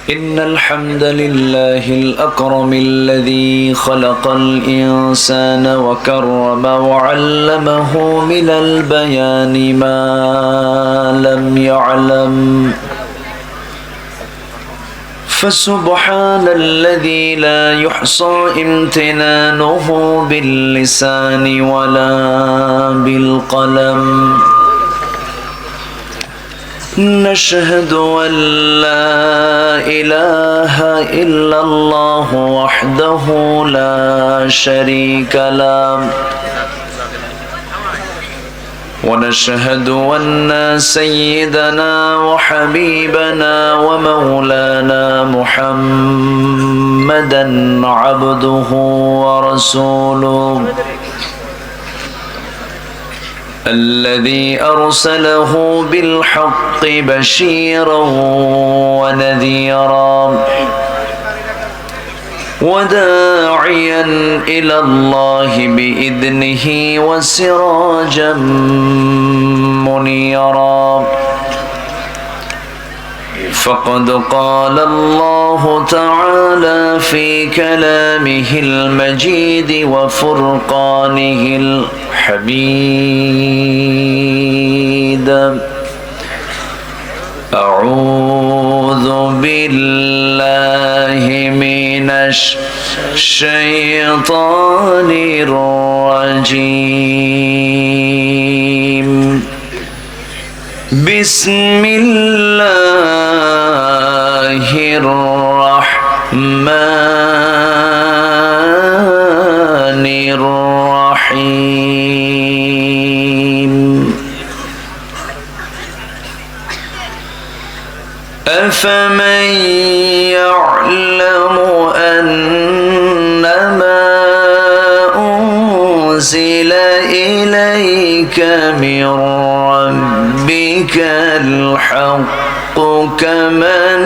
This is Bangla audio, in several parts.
إن الحمد لله الأكرم الذي خلق الإنسان وكرم وعلمه من البيان ما لم يعلم فسبحان الذي لا يحصى امتنانه باللسان ولا بالقلم نشهد أن لا إله إلا الله وحده لا شريك له ونشهد أن سيدنا وحبيبنا ومولانا محمدا عبده ورسوله الذي أرسله بالحق بشيرا ونذيرا وداعيا إلى الله بإذنه وسراجا منيرا فقد قال الله تعالى في كلامه المجيد وفرقانه الحميد أعوذ بالله من الشيطان الرجيم بسم الله الرحمن الرحيم أفمن يعلم أنما أنزل إليك من ربك الحق كمن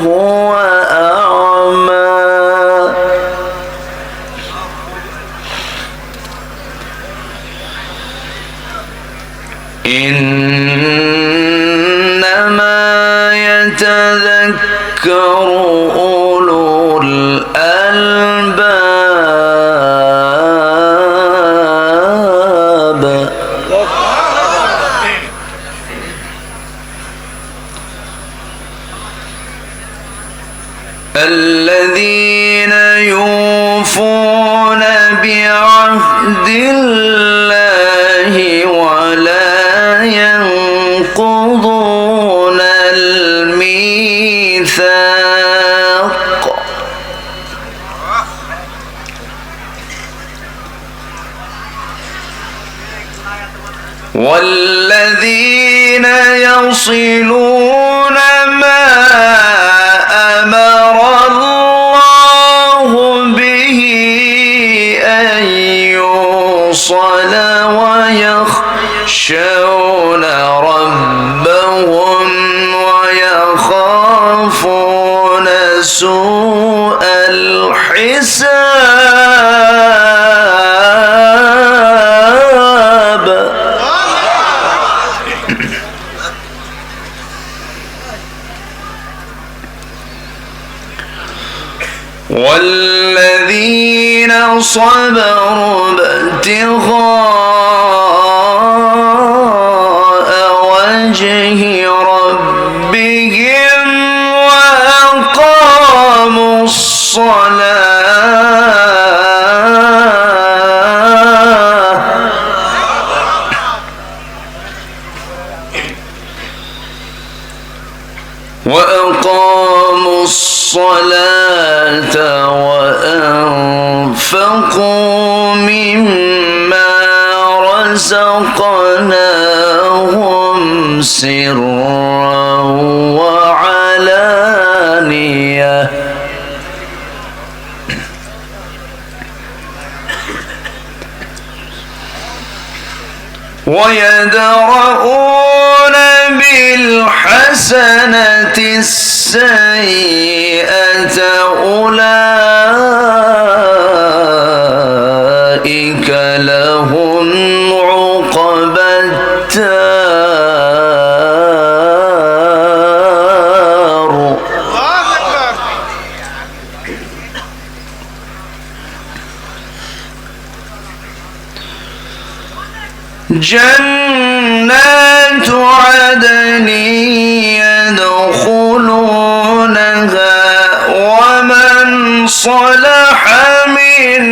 هو أعمى إنما يتذكر أولو الألباب الذين يوفون بعهد الله ولا ينقضون الميثاق والذين يصلون ما أمر الله به أن يوصل ويخشون ربهم ويخافون سوء الحساب والذين صبروا ابتغاء وجه ربهم وأقاموا الصلاة وأنفقوا مما رزقناهم سرا وعلانية ويدرؤون بالحسنة السيئة أولئك لهم عقبى الدار جنات عدن يدخلونها ومن صلح من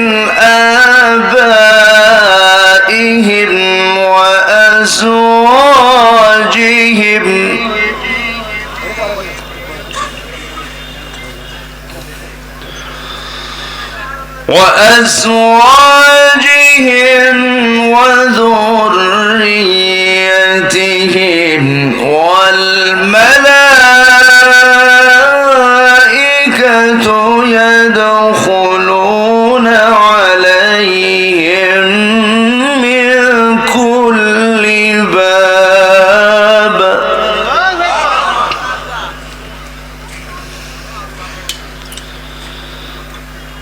آبائهم وأزواجهم وذريتهم والملائكة يدخلون عليهم من كل باب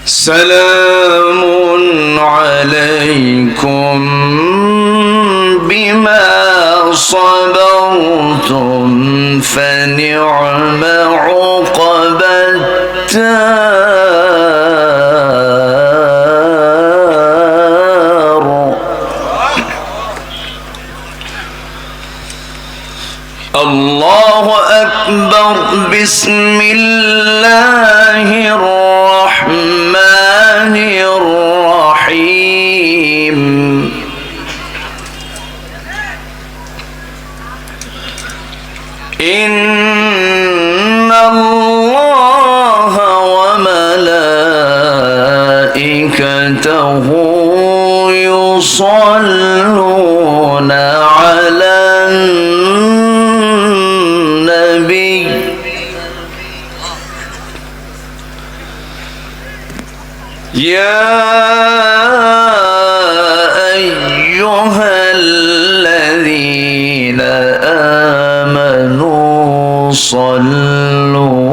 سلام عليكم بما صبرتم فنعم عقبى الدار. الله أكبر. بسم الله الرحمن الرحيم. إن الله وملائكته يصلون على النبي يا أيها الذين آمنوا صلوا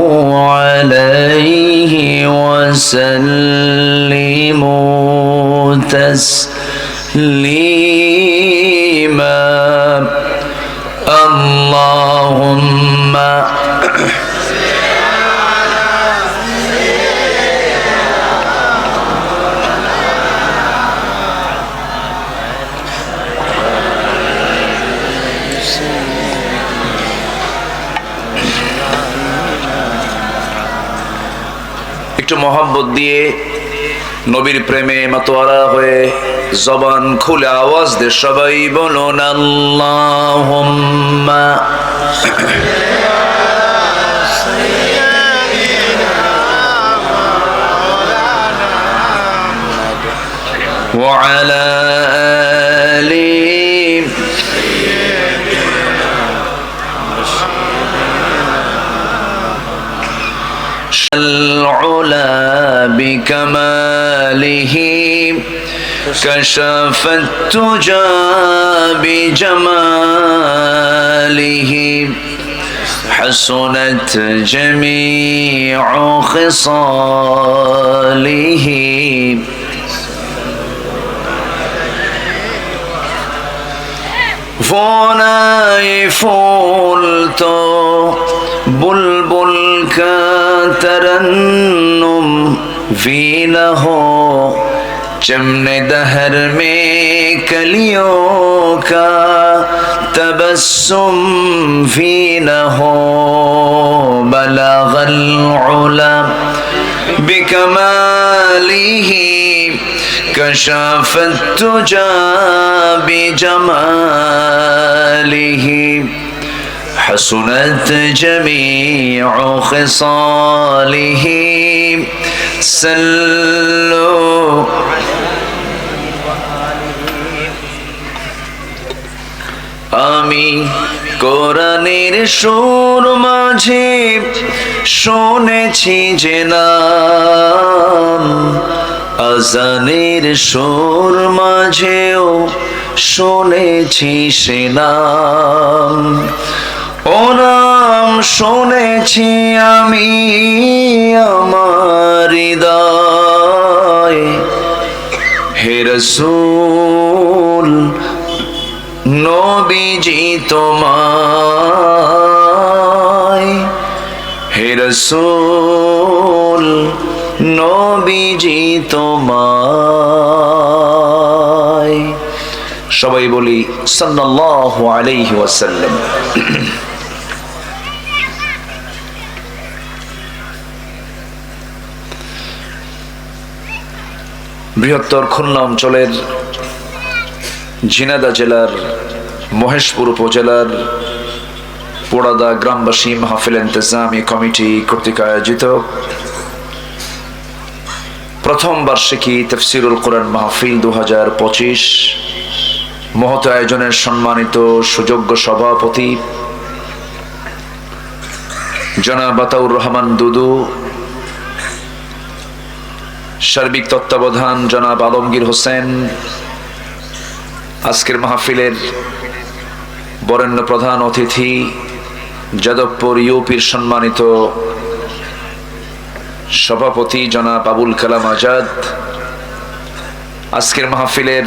عليه وسلموا تسليما. اللهم একটু মহব্বত দিয়ে নবীর প্রেমে মাতোয়ারা হয়ে জবান খুলে আওয়াজ দিয়ে সবাই বলুন আল্লাহুম্মা ওয়া আলা আলি العلا بكماله كشف التجى بجماله حسنت جميع خصاله فوناي فولتو बुलबुल का तरन्नुम वीना हो चमने दहर में कलियों का तबस्सुम वीना हो बलगल उला बिकमालिही कशफत तुजा बिजमालिही حسنت جميع خصاله صلوا আমি কোরআনের সুর মাঝে শুনেছি যে নাম আজানের সুর মাঝেও শুনেছি সে নাম ও নাম শুনেছি আমি আমার হৃদয় হে রাসূল নবীজি তোমায় হে রাসূল নবীজি তোমায় সবাই বলি সাল্লাল্লাহু আলাইহি ওয়াসাল্লাম। বৃহত্তর খুলনা অঞ্চলের ঝিনাইদহ জেলার মহেশপুর উপজেলার পোড়াদা গ্রামবাসী মাহফিল ইন্তেজামি কমিটি কর্তৃক আয়োজিত প্রথম বার্ষিকী তাফসীরুল কোরআন মাহফিল 2025 মহৎ আয়োজনের সম্মানিত সুযোগ্য সভাপতি জনাব আতাউর রহমান দুদু, সার্বিক তত্ত্বাবধান জনাব আলমগীর হোসেন, আজকের মাহফিলের বরেণ্য প্রধান অতিথি যাদবপুর ইউপির সম্মানিত সভাপতি জনাব আবুল কালাম আজাদ, আজকের মাহফিলের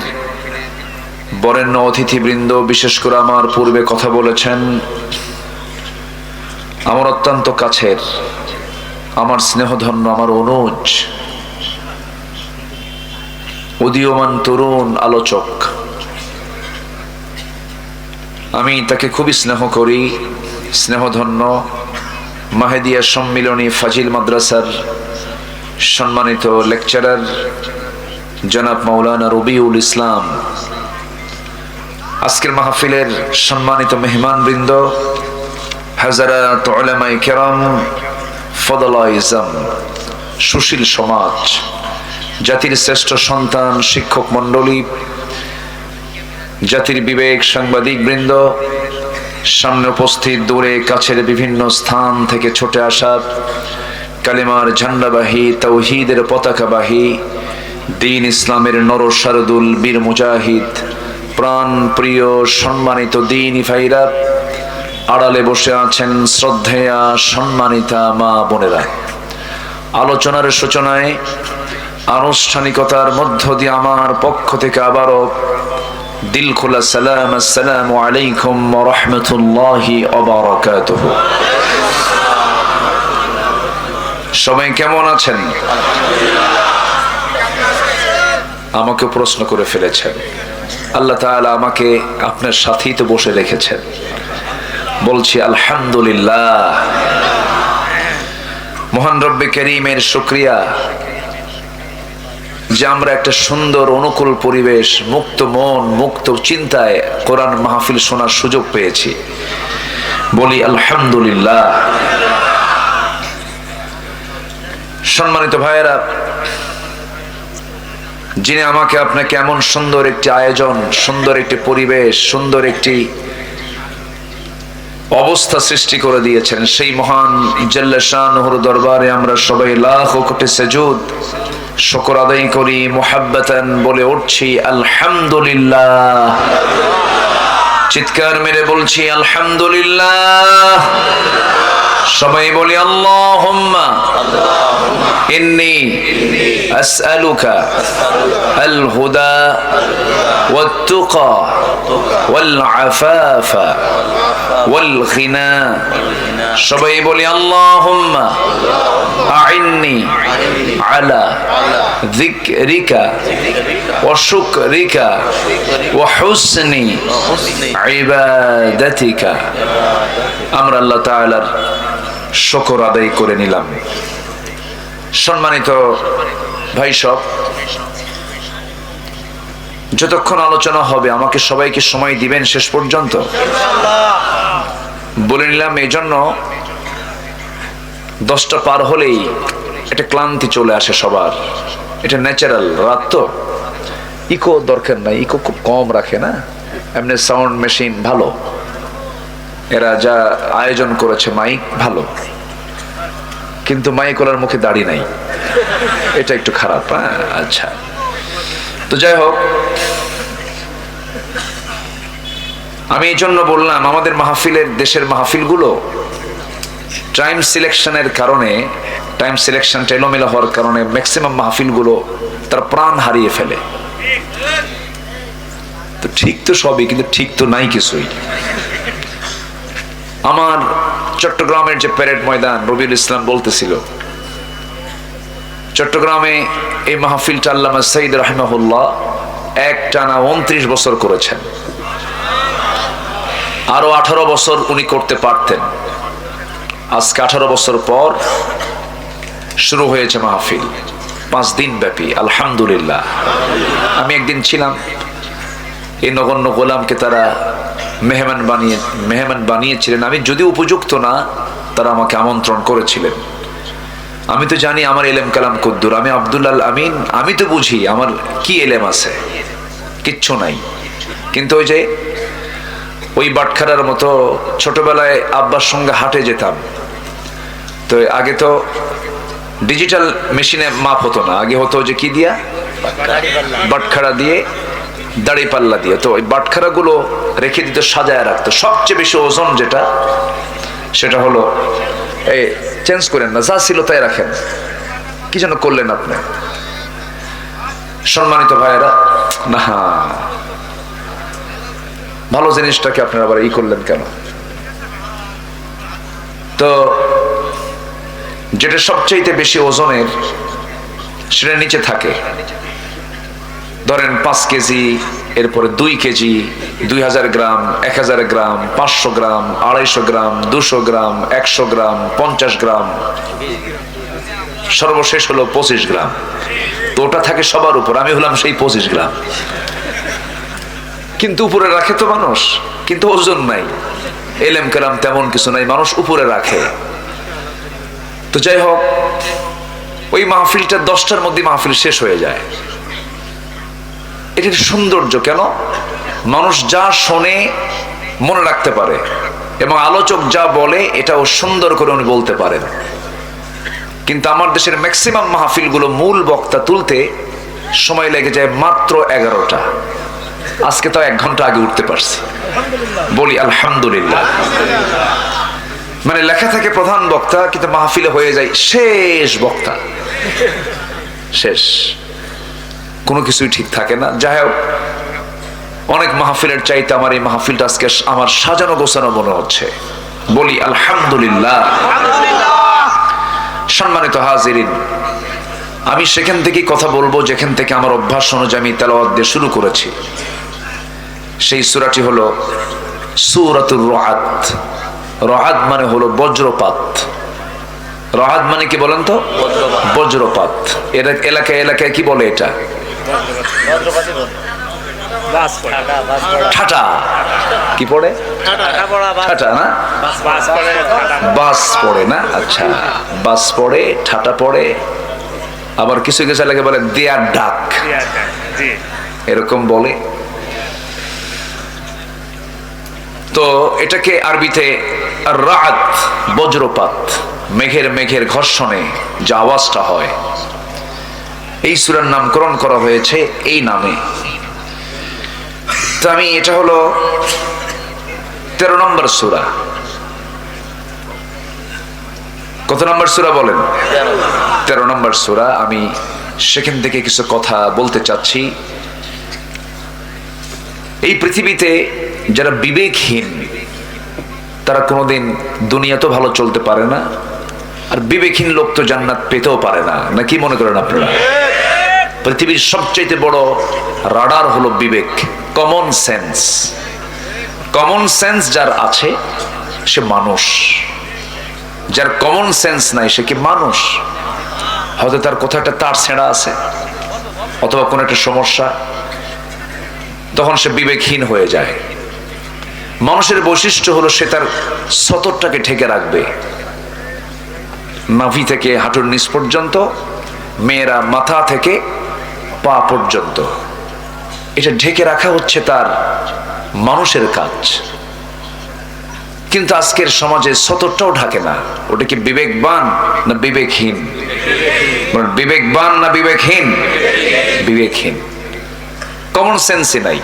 বরেণ্য অতিথিবৃন্দ, বিশেষ করে আমার পূর্বে কথা বলেছেন আমার অত্যন্ত কাছের, আমার স্নেহধন্য, আমার অনুজ, উদীয়মান তরুণ আলোচক। আমি তাকে খুবই স্নেহ করি, স্নেহধন্য মাহেদিয়া সম্মিলনী ফাজিল মাদ্রাসার সম্মানিত লেকচারার জনাব মাওলানা রবিউল ইসলাম, আজকের মাহফিলের সম্মানিত মেহমানবৃন্দ, হাজারাত উলামায়ে কেরাম, ফদলায়ে ইজম, সুশীল সমাজ, জাতির শ্রেষ্ঠ সন্তান, শিক্ষক মণ্ডলী, জাতির বিবেক, সাংবাদিক বৃন্দ, সামনে উপস্থিত, দূরে কাছের বিভিন্ন স্থান থেকে ছুটে আসা কালিমার ঝান্ডাবাহী, তাওহীদের পতাকাবাহী, দ্বীন ইসলামের নরসারদুল বীর মুজাহিদ, প্রাণ প্রিয় সম্মানিত দ্বীনী ভাইরা, আড়ালে বসে আছেন শ্রদ্ধেয়া সম্মানিতা মা বোনেরা, আলোচনার সূচনায় আনুষ্ঠানিকতার মধ্য দিয়ে আমার পক্ষ থেকে আবারও দিল খোলা সালাম, আসসালামু আলাইকুম ওয়া রাহমাতুল্লাহি ওয়া বারাকাতুহু। সবাই কেমন আছেন? আমাকে প্রশ্ন করে ফেলেছেন। আল্লাহ তাআলা আমাকে আপনার সাথেই তো বসে রেখেছেন, বলছি আলহামদুলিল্লাহ। মহান রব্বে কারীমের শুকরিয়া যে আমরা একটা সুন্দর অনুকূল পরিবেশ, মুক্ত মন, মুক্ত চিন্তায় কোরআন মাহফিল শোনার সুযোগ পেয়েছি, বলি আলহামদুলিল্লাহ। সম্মানিত ভাইয়েরা, যিনি আমাকে আপনাকে এমন সুন্দর একটি আয়োজন, সুন্দর একটি পরিবেশ, সুন্দর একটি অবস্থা সৃষ্টি করে দিয়েছেন, সেই মহান জাল্লা শানুহুর দরবারে আমরা সবাই লাখ কোটি সুজুদ শুকর আদায় করি, মুহাব্বাতান বলে উঠছি আলহামদুলিল্লাহ। চিৎকার মেরে বলছি আলহামদুলিল্লাহ। সবাই বলি আল্লাহুম্মা ইন্নী আসআলুকা আল হুদা ওয়াত তুকা ওয়াল আফাফা ওয়াল গিনা। সবাই বলি আল্লাহুম্মা আইন্নি আলা যিকরিকা ওয়া শুকরিকা ওয়া হুসনি ইবাদাতিকা। আমরা আল্লাহ তাআলার শুকর আদায় করে নিলাম। সম্মানিত ভাই সব, যতক্ষণ আলোচনা হবে আমাকে সবাইকে সময় দিবেন শেষ পর্যন্ত, বলে নিলাম। এই জন্য 10টা পার হলেই একটা ক্লান্তি চলে আসে সবার, এটা ন্যাচারাল। রাত তো, ইকো দরকার নাই, ইকো খুব কম রাখে না, এমনি সাউন্ড মেশিন ভালো, এরা যা আয়োজন করেছে মাইক ভালো, কিন্তু মাইকওয়ালার মুখে দাড়ি নাই, এটা একটু খারাপ। হ্যাঁ, আচ্ছা, তো যাই হোক, আমি এই জন্য বললাম আমাদের মাহফিলের, দেশের মাহফিলগুলো টাইম সিলেকশনের কারণে, টাইম সিলেকশনটা এলোমেলো হওয়ার কারণে ম্যাক্সিমাম মাহফিলগুলো তার প্রাণ হারিয়ে ফেলে। তো ঠিক তো সবই, কিন্তু ঠিক তো নাই কিছুই। আমার চট্টগ্রামের যে প্যারেড ময়দান, রবিউল ইসলাম বলতেছিল, চট্টগ্রামে এই মাহফিলটা আল্লামা সাইদ রাহিমাহুল্লাহ একটানা 29 বছর করেছেন। আরো 18 বছর উনি করতে পারতেন। আজকে 18 বছর পর শুরু হয়েছে মাহফিল, 5 দিন ব্যাপী। আলহামদুলিল্লাহ। আমি একদিন ছিলাম, এই নগণ্য গোলামকে তারা মেহমান বানিয়েছিলেন। আমি যদি উপযুক্ত না, তারা আমাকে আমন্ত্রণ করেছিলেন। আমি তো জানি আমার এলেম কালাম কদ্দুর, আমি আব্দুল্লাহ আমিন, আমি তো বুঝি আমার কি এলেম আছে, কিচ্ছু নাই। কিন্তু ওই বাটখারার মতো ছোটবেলায় আব্বার সঙ্গে হাটে যেতাম। তো আগে তো ডিজিটাল মেশিনে মাপ হতো না, আগে হতো কি দিয়া, বাটখারা দিয়ে, দাড়ি পাল্লা দিয়ে। তো ওই বাটখারা গুলো রেখে দিত, সাজায় রাখতো। সবচেয়ে বেশি ওজন যেটা, সেটা হলো, এই চেঞ্জ করেন না, যা ছিল তাই রাখেন। কি যেন করলেন আপনি, সম্মানিত ভাইয়েরা? না, ভালো জিনিসটাকে আপনারা আবার করলেন কেন? তো যেটা সবচাইতে বেশি ওজনের, সেটা নিচে থাকে। ধরেন 5 কেজি, এরপরে 2 কেজি, 2000 গ্রাম, 1000 গ্রাম, 500 গ্রাম, 250 গ্রাম, 200 গ্রাম, 100 গ্রাম, 50 গ্রাম, সর্বশেষ হলো 25 গ্রাম। তো ওটা থাকে সবার উপর, আমি হলাম সেই 25 গ্রাম। কিন্তু উপরে রাখে তো মানুষ, কিন্তু ওজন নাই। এলেম কালাম তেমন কিছু নাই, মানুষ উপরে রাখে। তো যাই হোক, ওই মাহফিলটা 10টার মধ্যে মাহফিল শেষ হয়ে যায়। এটার সৌন্দর্য কেন? মানুষ যা শোনে মনে রাখতে পারে, এবং আলোচক যা বলে এটাও সুন্দর করে উনি বলতে পারেন। কিন্তু আমার দেশের ম্যাক্সিমাম মাহফিলগুলো মূল বক্তা তুলতে সময় লেগে যায় মাত্র 11টা। আজকে তো 1 ঘন্টা আগে উঠতে পারছি, বলি আলহামদুলিল্লাহ। মানে লেখা থাকে প্রধান বক্তা, কিন্তু মাহফিলে হয়ে যায় শেষ বক্তা, শেষ। কোনো কিছুই ঠিক থাকে না। যাই হোক, অনেক মাহফিলের চাইতে আমার এই মাহফিলটা আজকে আমার সাজানো গোছানো মনে হচ্ছে, বলি আলহামদুলিল্লাহ। সম্মানিত হাজিরিন, আমি সেখান থেকে কথা বলবো যেখান থেকে আমার অভ্যাস অনুযায়ী আমি তেলাওয়াত দিয়ে শুরু করেছি। সেই সূরাটি হলো সূরাতুর রাআদ। রাআদ মানে হলো বজ্রপাত। রাআদ মানে কি বলেন তো? বজ্রপাত। এটা এলাকায় এলাকায় কি বলে? এটা ঠাটা। কি পড়ে? ঠাটা না? বাস পড়ে না? আচ্ছা, বাস পড়ে, ঠাটা পড়ে, আবার কিছু কিছু এলাকায় বলে দেয়ার ডাক, এরকম বলে। তো এটাকে আরবিতে রাআদ, বজ্রপাত, মেঘের ঘর্ষণে যে আওয়াজটা হয়, এই সূরার নামকরণ করা হয়েছে এই নামে। তো আমি, এটা হলো 13 নম্বর সূরা। কত নম্বর সূরা বলেন? 13 নম্বর সূরা। আমি সেখান থেকে কিছু কথা বলতে চাচ্ছি। এই পৃথিবীতে যারা বিবেকহীন, তারা কোনোদিন দুনিয়াতে ভালো চলতে পারে না, আর বিবেকহীন লোক তো জান্নাত পেতেও পারে না। না কি মনে করেন আপনারা? পৃথিবীর সবচেয়ে বড় রাডার হলো বিবেক, কমন সেন্স। কমন সেন্স যার আছে সে মানুষ, যার কমন সেন্স নাই সে কি মানুষ? হয়তো তার কোথাও একটা তার ছেঁড়া আছে, অথবা কোনো একটা সমস্যা, তখন সে বিবেকহীন হয়ে যায়। মানুষের বৈশিষ্ট্য হলো সে তার সতরটাকে ঢেকে রাখবে, নাভি থেকে হাঁটুর নিচ পর্যন্ত, মেয়েরা মাথা থেকে পা পর্যন্ত। এটা ঢেকে রাখা হচ্ছে তার মানুষের কাজ। কিন্তু আজকের সমাজে সতরটাও ঢাকে না। ওটা কি বিবেকবান না বিবেকহীন? বিবেকবান না বিবেকহীন? বিবেকহীন। কমন সেন্সই নাই।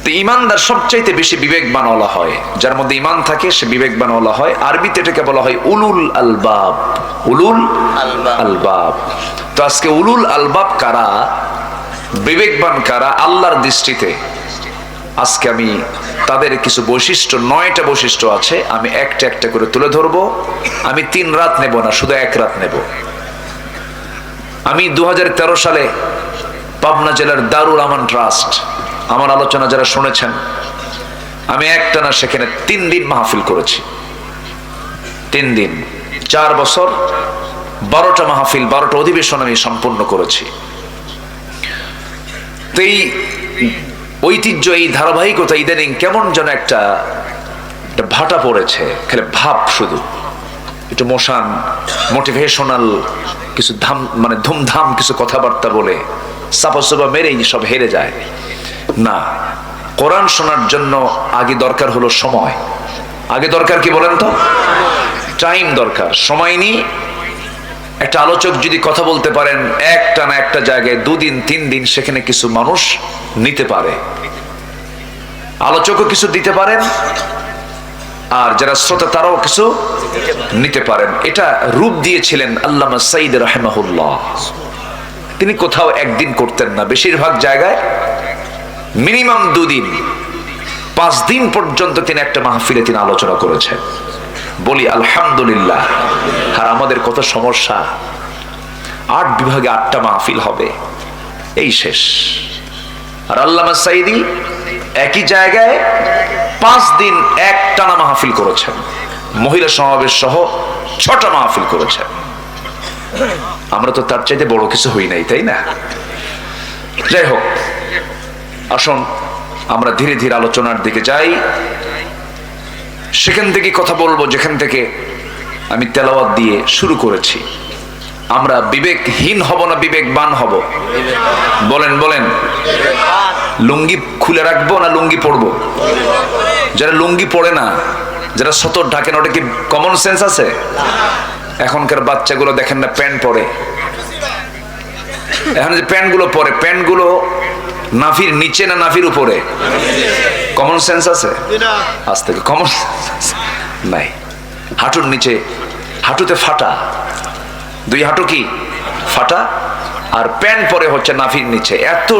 তো ইমানদার সবচাইতে বেশি বিবেকবান বলা হয়, যার মধ্যে ইমান থাকে সে বিবেকবান বলা হয়। আরবিতে এটাকে বলা হয় উলুল আলবাব। উলুল আলবাব। তো আজকে উলুল আলবাব কারা, বিবেকবান কারা আল্লাহর দৃষ্টিতে, আজকে আমি তাদের কিছু বৈশিষ্ট্য, 9টা বৈশিষ্ট্য আছে, আমি একটা একটা করে তুলে ধরবো। আমি 3 রাত নেব না, শুধু 1 রাত নেব। আমি 2013 সালে পাবনা জেলার দারুল আমান ট্রাস্ট। আমার আলোচনা যারা শুনেছেন, আমি একটানা সেখানে 3 দিন মাহফিল করেছি। 3 দিন 4 বছর 12টা মাহফিল, 12টা অধিবেশন আমি সম্পূর্ণ করেছি। তো এই ঐতিহ্য, এই ধারাবাহিকতা ইদানিং কেমন যেন একটা ভাটা পড়েছে। খালি ভাব, শুধু একটু মোটিভেশনাল কিছু ধুমধাম কিছু কথাবার্তা বলে চাপা মেরেই সব হেরে যায় না। কোরআন শোনার জন্য আগে দরকার হলো সময়। আগে দরকার কি বলেন তো? টাইম দরকার। সময় নিয়ে একটা আলোচক যদি কথা বলতে পারেন একটানা একটা জায়গায় 2 দিন 3 দিন, সেখানে কিছু মানুষ নিতে পারে, আলোচকও কিছু দিতে পারেন, আর যারা শ্রোতা তারাও কিছু নিতে পারেন। এটা রূপ দিয়েছিলেন আল্লামা সাঈদ রাহিমাহুল্লাহ। তিনি কোথাও 1 দিন করতেন না, বেশিরভাগ জায়গায় মিনিমাম 2 দিন 5 দিন পর্যন্ত তিনি একটা মাহফিলে তিনি আলোচনা করেছেন। বলি আলহামদুলিল্লাহ। আর আমাদের কত সমস্যা, 8 বিভাগে 8টা মাহফিল হবে, এই শেষ। আর আল্লামা সাঈদী একই জায়গায় 5 দিন একটানা মাহফিল করেছেন, মহিলা সমাবেশ সহ 6টা মাহফিল করেছেন। আমরা তো তার চাইতে বড় কিছু হই নাই, তাই না? যাই হোক, আসুন আমরা ধীরে ধীরে আলোচনার দিকে যাই। সেখান থেকে কথা বলবো যেখান থেকে আমি তেলাওয়াত দিয়ে শুরু করেছি। আমরা বিবেকহীন হব না বিবেকবান হব? বলেন বলেন। লুঙ্গি খুলে রাখবো না লুঙ্গি পরবো? যারা লুঙ্গি পরে না, যারা সতর ঢাকে না, ওটা কি কমন সেন্স আছে? এখনকার বাচ্চাগুলো দেখেন না প্যান্ট পরে। এখন যে প্যান্টগুলো পরে, প্যান্টগুলো নাভির নিচে না নাভির উপরে? কমন সেন্স আছে? আজ থেকে কমন নাই। হাঁটুর নিচে, হাঁটুতে ফাটা, 2 হাঁটু কি ফাটা, আর প্যান্ট পরে হচ্ছে নাভির নিচে। এত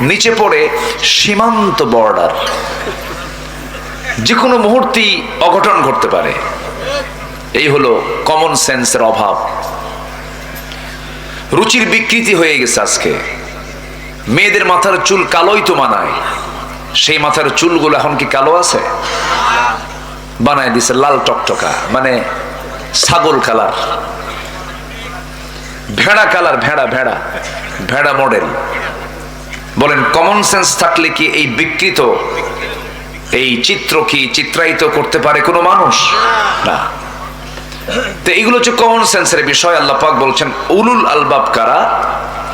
নিচে পড়ে সীমান্ত বর্ডার, যে কোনো মুহূর্তেই অঘটন ঘটতে পারে। এই হলো কমন সেন্সের অভাব। রুচির বিকৃতি হয়ে গেছে আজকে। মেয়েদের মাথার চুল কালোই তো মানায়, সেই মাথার চুলগুলো এখন কি কালো আছে? বানায় দিছে লাল টকটকা, মানে ছাগল কালার, ভেড়া কালার, ভেড়া ভেড়া ভেড়া মডেল। বলেন কমন সেন্স থাকলে কি এই বিকৃত, এই চিত্র কি চিত্রায়িত করতে পারে কোনো মানুষ? না। তো এইগুলো হচ্ছে কমন সেন্সের বিষয়। আল্লাহ পাক বলছেন উলুল আলবাব কারা,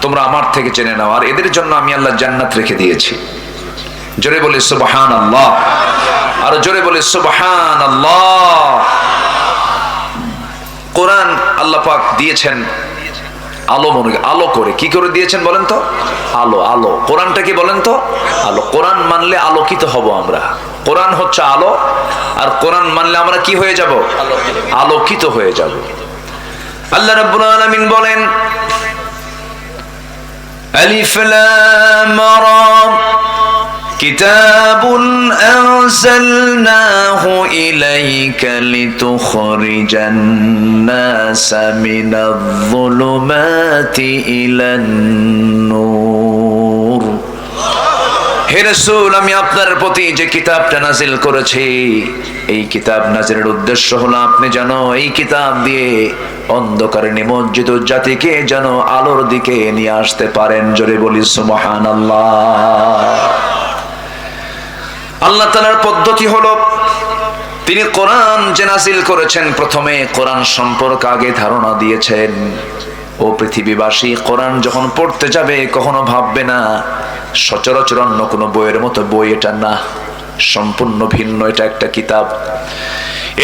তোমরা আমার থেকে জেনে নাও, আর এদের জন্য আমি আল্লাহ জান্নাত রেখে দিয়েছি। জোরে বলে সুবহানাল্লাহ, আর জোরে বলে সুবহানাল্লাহ। কোরআন আল্লাহ পাক দিয়েছেন আলো, আলো করে। কি করে দিয়েছেন বলেন তো? আলো। আলো কোরআনটা কি বলেন তো? আলো। কোরআন মানলে আলোকিত হব আমরা। কোরআন হচ্ছে আলো, আর কোরআন মানলে আমরা কি হয়ে যাব? আলোকিত হয়ে যাব। আল্লাহ রাব্বুল আলামিন বলেন আলিফ লাম রা কিতাবুন আনজালনাহু ইলাইকা লিতুখরিজান নাসা মিনায-যুলুমাতি ইলান-নূর। হে রাসূল, আমি আপনার প্রতি যে কিতাবটা নাজিল করেছি, এই কিতাব নাজিলের উদ্দেশ্য হলো আপনি যেন এই কিতাব দিয়ে অন্ধকারে নিমজ্জিত জাতিকে যেন আলোর দিকে নিয়ে আসতে পারেন। জোরে বলি সুবহানাল্লাহ। আল্লাহ তাআলার পদ্ধতি হলো, তিনি কোরআন যে নাজিল করেছেন, প্রথমে কোরআন সম্পর্কে আগে ধারণা দিয়েছেন। ও পৃথিবীবাসী, কোরআন যখন পড়তে যাবে কখনো ভাববে না সচরাচর অন্য কোনো বইয়ের মতো বই এটা না, সম্পূর্ণ ভিন্ন, এটা একটা কিতাব।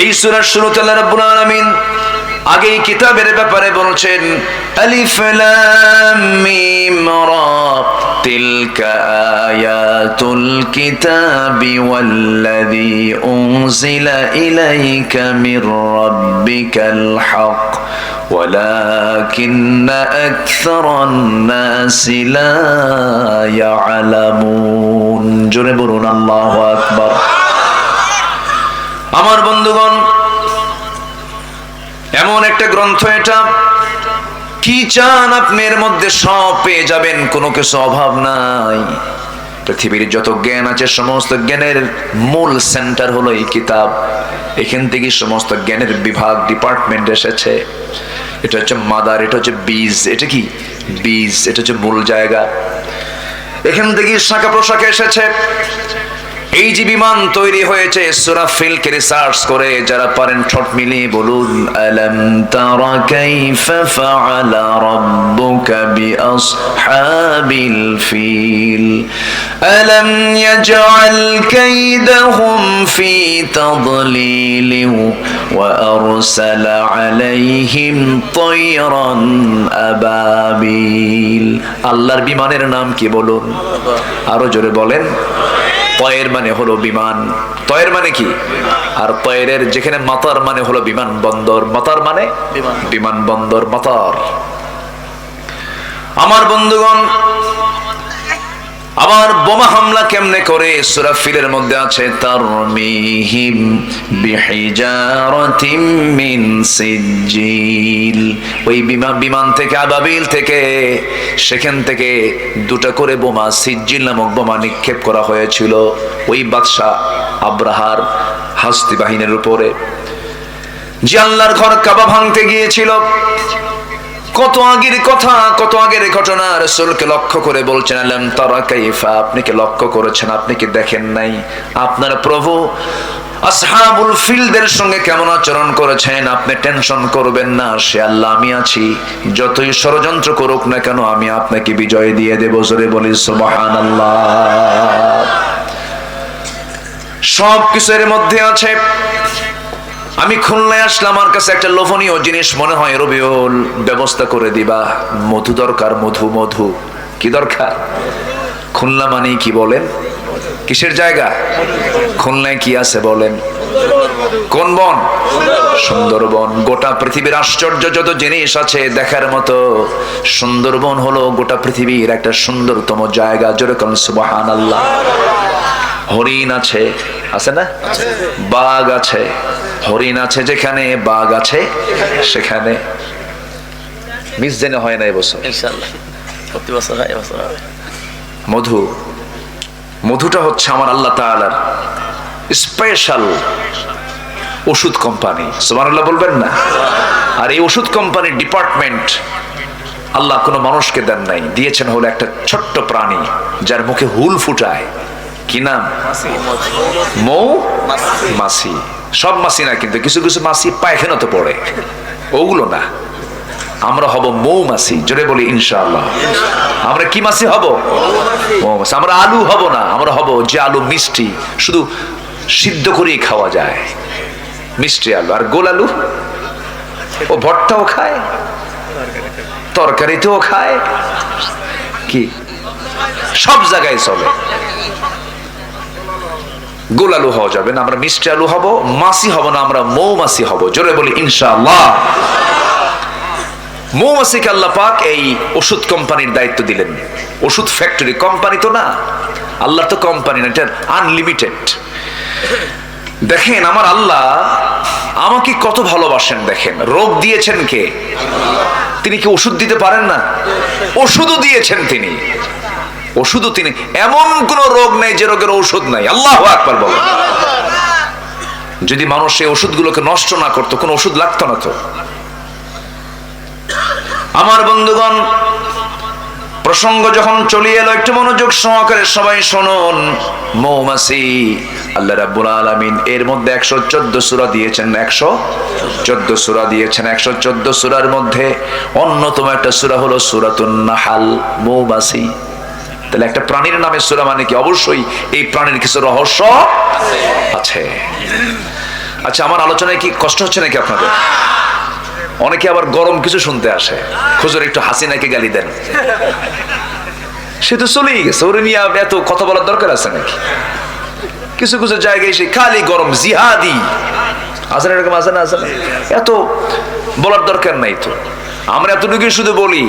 এই সূরার শুরুতে আল্লাহ রাব্বুল আলামিন আগে এই কিতাবের ব্যাপারে বলছেন আলিফ লাম মিম রা তিলকা আয়াতুল কিতাবি ওয়াল্লাযী উনজিলা ইলাইকা মির রাব্বিকাল হক ওয়ালাকিন্না আকসারান নাসি লা ইয়ালামুন। জোরে বলুন আল্লাহু আকবার। আমার বন্ধুগণ, এমন একটা গ্রন্থ এটা কি চান আপনি এর মধ্যে সব পেয়ে যাবেন, কোনো কিছু অভাব নাই। পৃথিবীর যত জ্ঞান আছে সমস্ত জ্ঞানের মূল সেন্টার হলো এই কিতাব। এখান থেকে সমস্ত জ্ঞানের বিভাগ ডিপার্টমেন্ট এসেছে। এটা হচ্ছে মাদার, এটা হচ্ছে বীজ। এটা কি বীজ, এটা হচ্ছে মূল জায়গা। এখান থেকে শাখা প্রশাখা এসেছে। এই যে বিমান তৈরি হয়েছে সূরা ফিলকে রিসার্চ করে যারা পারেন ঠোঁট মিলিয়ে বলুন আলাম তারা কাইফা ফাআলা রাব্বুকা বিআসহাবিল ফিল আলাম ইয়াজআল কাইদাহুম ফি তাদলিল ওয়া আরসালা আলাইহিম তায়রান আবাবিল। আল্লাহর বিমানের নাম কি বলুন, আরো জোরে বলেন। তয়ের মানে হলো বিমান। তয়ের মানে কি? আর তয়ের যেখানে মাতার মানে হলো বিমান বন্দর। মাতার মানে বিমান বন্দর, মাতার। আমার বন্ধুগণ, আবার বোমা হামলা কেমনে করে সূরা ফিলের মধ্যে আছে তারমিহিম বিহিজারাতিম মিন সিজিল। ওই বিমান থেকে আবাবিল থেকে সেখান থেকে দুটো করে বোমা সিজিল নামক বোমা নিক্ষেপ করা হয়েছিল ওই বাদশা আব্রাহার হাস্তি বাহিনীর উপরে, যে আল্লাহর ঘর কাবা ভাঙতে গিয়েছিল। কত আগের কথা, কত আগের ঘটনা। রাসূলকে লক্ষ্য করে বলছেন আলাম তারা কাইফা, আপনি কি লক্ষ্য করেছেন, আপনি কি দেখেন নাই আপনার প্রভু আসহাবুল ফিলদের সঙ্গে কেমন আচরণ করেছেন? আপনি টেনশন করবেন না, সে আল্লাহ আমি আছি। যতই ষড়যন্ত্র করুক না কেন আমি আপনাকে বিজয় দিয়ে দেব। জোরে বলি সুবহানাল্লাহ। সব কিছু এর মধ্যে আছে। আমি খুলনায় আসলাম, আমার কাছে একটা লোভনীয় জিনিস মনে হয়, রবিউল ব্যবস্থা করে দিবা। মধু দরকার, মধু। মধু কি দরকার? খুলনা মানে কি বলেন? কিসের জায়গা? খুলনায় কি আছে বলেন? কোন বন? সুন্দরবন। গোটা পৃথিবীর আশ্চর্য যত জিনিস আছে দেখার মতো, সুন্দরবন হলো গোটা পৃথিবীর একটা সুন্দরতম জায়গা। জোরে বলেন সুবহানাল্লাহ। হরিণ আছে, আছে না? বাঘ আছে। হরিণ আছে যেখানে, বাঘ আছে সেখানে। মিস জেনে হয় না এবছর ইনশাআল্লাহ, প্রতি বছর হয়, এবছর হবে। মধু, মধুটা হচ্ছে আমার আল্লাহ তাআলার স্পেশাল ওষুধ কোম্পানি। সুবহানাল্লাহ বলবেন না? আর এই ওষুধ কোম্পানির ডিপার্টমেন্ট আল্লাহ কোনো মানুষকে দেন নাই, দিয়েছেন হলো একটা ছোট্ট প্রাণী যার মুখে হুল ফুটায়। কি নাম? মৌ মাছি। সব মাছি না কিন্তু, কিছু কিছু মাছি পায়খানাতে পড়ে, ওগুলো না। আমরা হব মৌমাছি। জোরে বলি ইনশাআল্লাহ। আমরা কি মাছি হব? মৌমাছি। আমরা আলু হব না, আমরা হব যে আলু মিষ্টি, শুধু সিদ্ধ করেই খাওয়া যায়, মিষ্টি আলু। আর গোল আলু ও ভর্তাও খায়, তরকারিতেও খায়, কি সব জায়গায় চলে। গোল আলু হওয়া যাবে না, আমরা মিষ্টি আলু হব। মাছি হব না, আমরা মৌমাছি হব। জোরে বলি ইনশাআল্লাহ। মৌমাছিকে আল্লাহ পাক এই ওষুধ কোম্পানির দায়িত্ব দিলেন। ওষুধ ফ্যাক্টরি, কোম্পানি তো না, আল্লাহ তো কোম্পানি না, এটা আনলিমিটেড। দেখেন আমার আল্লাহ আমাকে কত ভালোবাসেন। দেখেন রোগ দিয়েছেন কে? তিনি কি ওষুধ দিতে পারেন না? ওষুধও দিয়েছেন তিনি, ওষুধও তিনি। এমন কোন রোগ নেই যে রোগের ঔষধ নাই। আল্লাহু আকবার বলো। যদি মানুষ এই ওষুধগুলোকে নষ্ট না করতো, কোন ওষুধ লাগতো না তো। আমার বন্ধুগণ, প্রসঙ্গ যখন চলে এলো একটু মনোযোগ সহকারে সবাই শুনুন। মৌমাছি আল্লাহ রাব্বুল আলামিন এর মধ্যে 114 সূরা দিয়েছেন। 114 সূরা দিয়েছেন। 114 সূরার মধ্যে অন্যতম একটা সূরা হলো সূরাতুন নাহাল, মৌমাছি। তাহলে একটা প্রাণীর নামে সূরা মানে কি? অবশ্যই এই প্রাণীর কিছু রহস্য আছে। আচ্ছা, আমার আলোচনায় কি কষ্ট হচ্ছে নাকি আপনাদের? অনেকে আবার গরম কিছু শুনতে আসে, হুজুর একটু হাসিনাকে গালি দেন। সে তো চলেই গেছে, ওরে নিয়ে এত কথা বলার দরকার আছে নাকি? কিছু কিছু জায়গায় এসে খালি গরম, জিহাদি আছে না, এরকম আছে না? আছে না? এত বলার দরকার নাই তো। আমরা এতটুকুই শুধু বলি,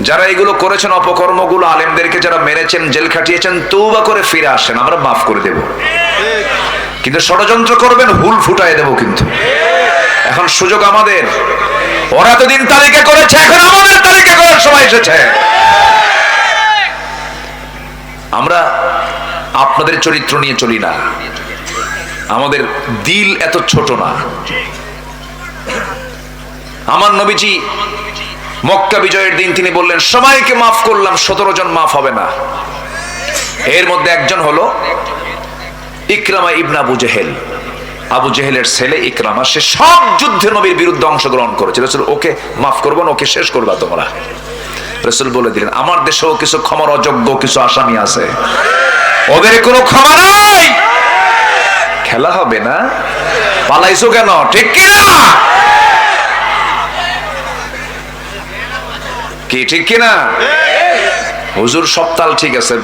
যারা এগুলো করেছেন অপকর্মগুলো, আলেমদেরকে যারা মেরেছেন, জেল খাটিয়েছেন, তওবা করে ফিরে আসেন, আমরা মাফ করে দেব। কিন্তু ষড়যন্ত্র করবেন, হুল ফুটায় দেব। কিন্তু এখন সুযোগ আমাদের, ওরা এতদিন তালিকা করেছে, এখন আমাদের তালিকা করার সময় এসেছে। আমরা আপনাদের চরিত্র নিয়ে চলি না, আমাদের দিল এত ছোট না। আমার নবীজি মক্কা বিজয়ের দিন তিনি বললেন, সবাইকে মাফ করলাম, 17 জন মাফ হবে না। এর মধ্যে একজন হলো ইকরামা ইবনে আবু জেহেল, আবু জেহেলের ছেলে ইকরামা। সে সব যুদ্ধে নবীর বিরুদ্ধে অংশগ্রহণ করেছে। রাসূল ওকে মাফ করবো না, ওকে শেষ করবা তোমরা। রাসূল বলে দিলেন, আমার দেশেও কিছু ক্ষমার অযোগ্য কিছু আসামি আছে, ওদের কোনো ক্ষমা নাই। খেলা হবে না, পালাইছো কেন? ঠিক কিনা? কি ঠিক কিনা? হুজুর সব তাল ঠিক আছে,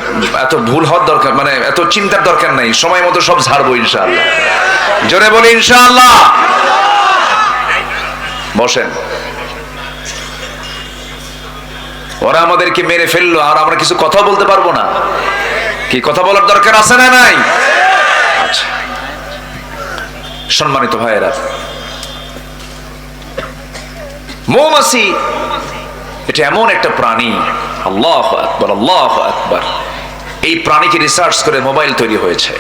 এত ভুল হওয়ার দরকার, মানে এত চিন্তার দরকার নাই, সময় মতো সব ঝাড়বো ইনশাআল্লাহ। জোরে বলি ইনশাআল্লাহ। বসেন। ওরা আমাদেরকে মেরে ফেললো আর আমরা কিছু কথা বলতে পারবো না? কি কথা বলার দরকার আছে না নাই? আচ্ছা, সম্মানিত ভাইয়েরা, মৌমাছি এটা এমন একটা প্রাণী, আল্লাহু আকবার, আল্লাহু আকবার। এই প্রাণীকে রিসার্চ করে মোবাইল তৈরি হয়েছে।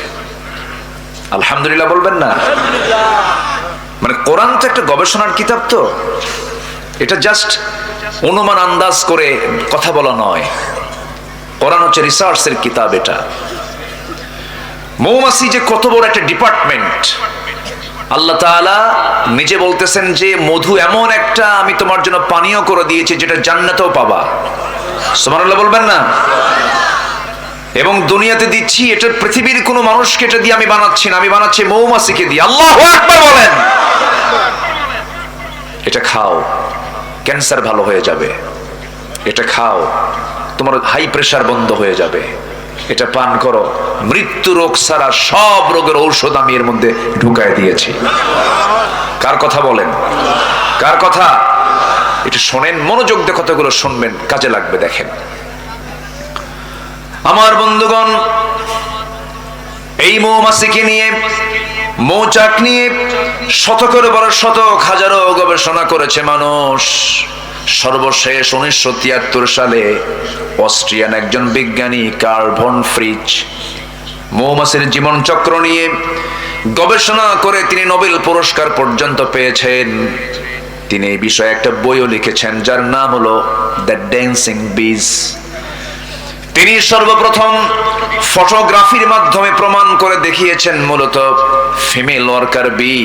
আলহামদুলিল্লাহ বলবেন না? মানে কোরআন তো একটা গবেষণার কিতাব, তো এটা জাস্ট অনুমান আন্দাজ করে কথা বলা নয়, কোরআন হচ্ছে রিসার্চের কিতাব। এটা মৌমাছি যে কত বড় একটা ডিপার্টমেন্ট, আল্লাহ তাআলা নিজে বলতেছেন যে মধু এমন একটা আমি তোমার জন্য পানীয় করে দিয়েছি যেটা জান্নাতেও পাবা। সুবহানাল্লাহ বলবেন না? এবং দুনিয়াতে দিচ্ছি, এটা পৃথিবীর কোনো মানুষকে এটা দিয়ে আমি বানাচ্ছি না, আমি বানাচ্ছি মৌমাছিকে দিয়ে। আল্লাহু আকবার বলেন। এটা খাও, ক্যান্সার ভালো হয়ে যাবে। এটা খাও, তোমার হাই প্রেসার বন্ধ হয়ে যাবে। এটা পান করো, মৃত্যু রোগ ছাড়া সব রোগের ঔষধ আমি এর মধ্যে ঢুকায় দিয়েছি। কার কথা বলেন? কার কথা? এটা শোনেন, মনোযোগ দিয়ে কথাগুলো শুনবেন, কাজে লাগবে। দেখেন আমার বন্ধুগণ, এই মৌমাছিকে নিয়ে, মৌচাক নিয়ে শতকের পর শতক হাজারো গবেষণা করেছে মানুষ। সর্বশেষ 1973 সালে অস্ট্রিয়ান একজন বিজ্ঞানী কার্ল ভন ফ্রিচ মৌমাছির জীবন চক্র নিয়ে গবেষণা করে তিনি নোবেল পুরস্কার পর্যন্ত পেয়েছেন। তিনি এই বিষয়ে একটা বইও লিখেছেন যার নাম হলো দ্য ড্যান্সিং বিজ। তিনি সর্বপ্রথম ফটোগ্রাফির মাধ্যমে প্রমাণ করে দেখিয়েছেন মূলত ফিমেল ওয়ার্কার বি,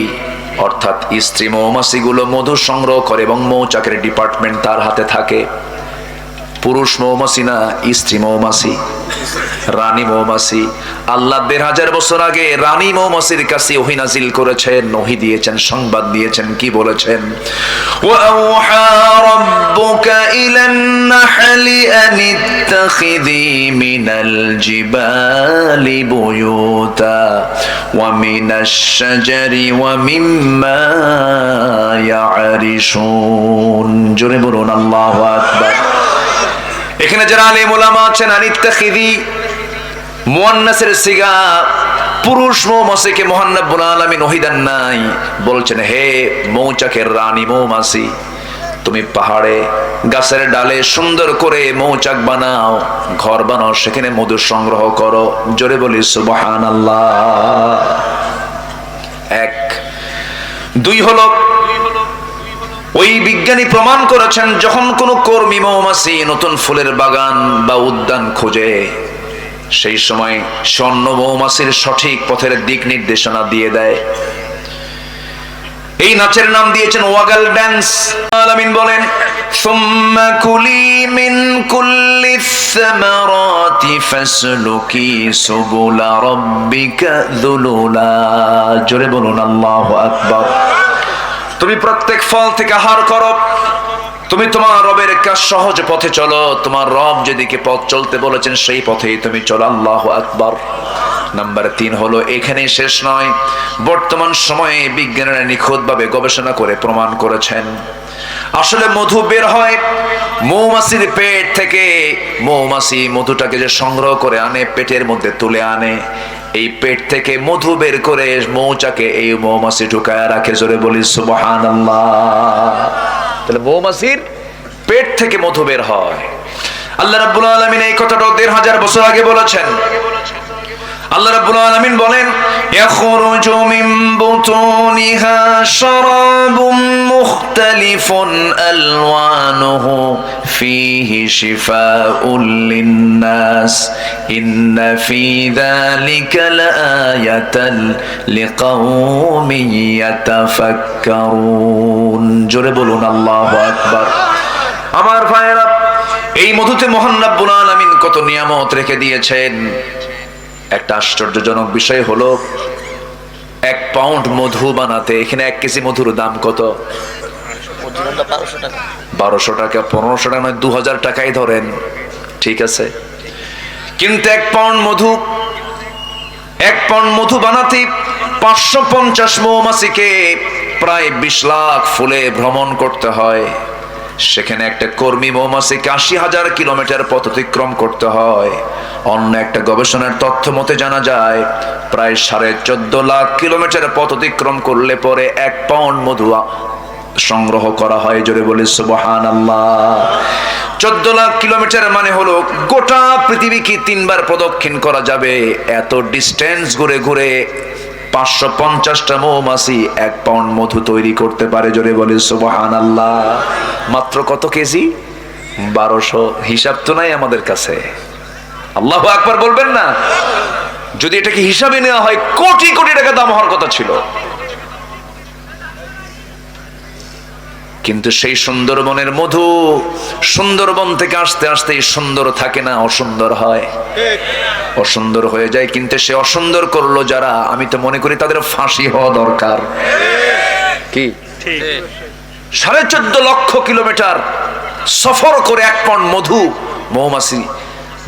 অর্থাৎ স্ত্রী মৌমাছিগুলো মধু সংগ্রহ করে এবং মৌচাকের ডিপার্টমেন্ট তার হাতে থাকে। পুরুষ মৌমাছি না, স্ত্রী মৌমাছি, রানী মৌমাছি। আল্লাহ 1500 বছর আগে রানী মৌমাছির কাছে ওহী নাজিল করেছেন, ওহী দিয়েছেন, সংবাদ দিয়েছেন। কি বলেছেন? ওয়াআউহা রাব্বুকা ইলান নাহলি আন ইত্তাখিযি মিনাল জিবালি বুয়ুতা ওয়া মিনাশ শাজারি ওয়া মিম্মা ইয়ারিশুন। জোরে বলুন আল্লাহু আকবার। এখানে যারা আলেম ওলামা আছেন, আনিত্তাখিযি মুয়ান্নাসের সিগা, পুরুষ মৌমাছিকে মহান রব্বুল আলামিন ওহী দেন নাই। বলছেন, হে মৌচাকের রানী মৌমাছি, তুমি পাহাড়ে গাছের ডালে সুন্দর করে মৌচাক বানাও, ঘর বানাও, সেখানে মধু সংগ্রহ করো। জোরে বলি সুবহানাল্লাহ। এক। দুই হলো, ওই বিজ্ঞানী প্রমাণ করেছেন যখন কোনো কর্মী মৌমাছি নতুন ফুলের বাগান বা উদ্যান খোঁজে, সেই সময় স্বর্ণ মৌমাছির সঠিক পথের দিক নির্দেশনা দিয়ে দেয়। এই নাচের নাম দিয়েছেন ওয়াগল ড্যান্স। আলামিন বলেন, সুম্মা কুলি মিন কুল্লি সামারাতি ফাসলুকি সুবুলা রাব্বিকা যুলুলা। জোরে বলুন আল্লাহু আকবার। তুমি প্রত্যেক ফল থেকে আহার করো, তুমি তোমার রবের কাজ সহজ পথে চলো, তোমার রব যেদিকে পথ চলতে বলেছেন সেই পথেই তুমি চলো। আল্লাহু আকবার। নাম্বার 3 হলো, এখানেই শেষ নয়, বর্তমান সময়ে বিজ্ঞানীরা নিখুঁতভাবে গবেষণা করে প্রমাণ করেছেন আসলে মধু বের হয় মৌমাছির পেট থেকে। মৌমাছি মধুটাকে যে সংগ্রহ করে আনে, পেটের মধ্যে তুলে আনে, এই পেট থেকে মধু বের করে মৌচাকে এই মৌমাছি ঢুকায় রাখে। জোরে বলি সুবহানাল্লাহ। তাহলে মৌমাছির পেট থেকে মধু বের হয়। আল্লাহ রাব্বুল আলামিন এই কথাটা ১৫০০ বছর আগে বলেছেন। আল্লাহ রাব্বুল আলামিন বলেন, ইয়াখরুজু মিন বুতুনিহা শারাবুম মুখতালিফুন আলওয়ানুহু ফীহি শিফাউল লিন্নাস ইন্না ফী যালিকা লাআয়াতান লিকাওমিন ইয়াতাফাক্কারুন। জোরে বলুন আল্লাহু আকবার। আমার ভাইয়েরা, এই মধুতে মহান রব্বুল আলামিন কত নিয়ামত রেখে দিয়েছেন। একটা আশ্চর্যজনক বিষয় হলো 1 পাউন্ড মধু বানাতে এখানে 1 কেজি মধুর দাম কত? 1200 টাকা, 1500 টাকা নয়, 2000 টাকাই ধরেন, ঠিক আছে। কিন্তু 1 পাউন্ড মধু বানাতে 550 মৌমাছিকে প্রায় 20 লাখ ফুলে ভ্রমণ করতে হয়। সেখানে একটা কর্মী মৌমাছিকে ৮০,০০০ কিলোমিটার পথ অতিক্রম করতে হয়। অন্য একটা গবেষণার তথ্য মতে জানা যায় প্রায় 14.5 লাখ কিলোমিটার পথ অতিক্রম করলে পরে 1 পাউন্ড মধু সংগ্রহ করা হয়। জোরে বলি সুবহানাল্লাহ। 14 লাখ কিলোমিটার মানে হলো গোটা পৃথিবীকে 3 বার প্রদক্ষিণ করা যাবে। এত ডিস্টেন্স ঘুরে ঘুরে 550টা মৌমাছি 1 পাউন্ড মধু তৈরি করতে পারে। জোরে বলি সুবহানাল্লাহ। মাত্র কত কেজি? 1200। হিসাব তো নাই আমাদের কাছে। আল্লাহু আকবার বলবেন না? যদি এটাকে হিসাবে নেওয়া হয় কোটি কোটি টাকা দাম হওয়ার কথা ছিল। কিন্তু সেই সুন্দরবনের মধু সুন্দরবন থেকে আসতে আসতে সুন্দর থাকে না, অসুন্দর হয়, অসুন্দর হয়ে যায়। কিন্তু সে অসুন্দর করলো যারা, আমি তো মনে করি তাদের ফাঁসি হওয়া দরকার। কি 14.5 লক্ষ কিলোমিটার সফর করে 1 পাউন্ড মধু মৌমাছি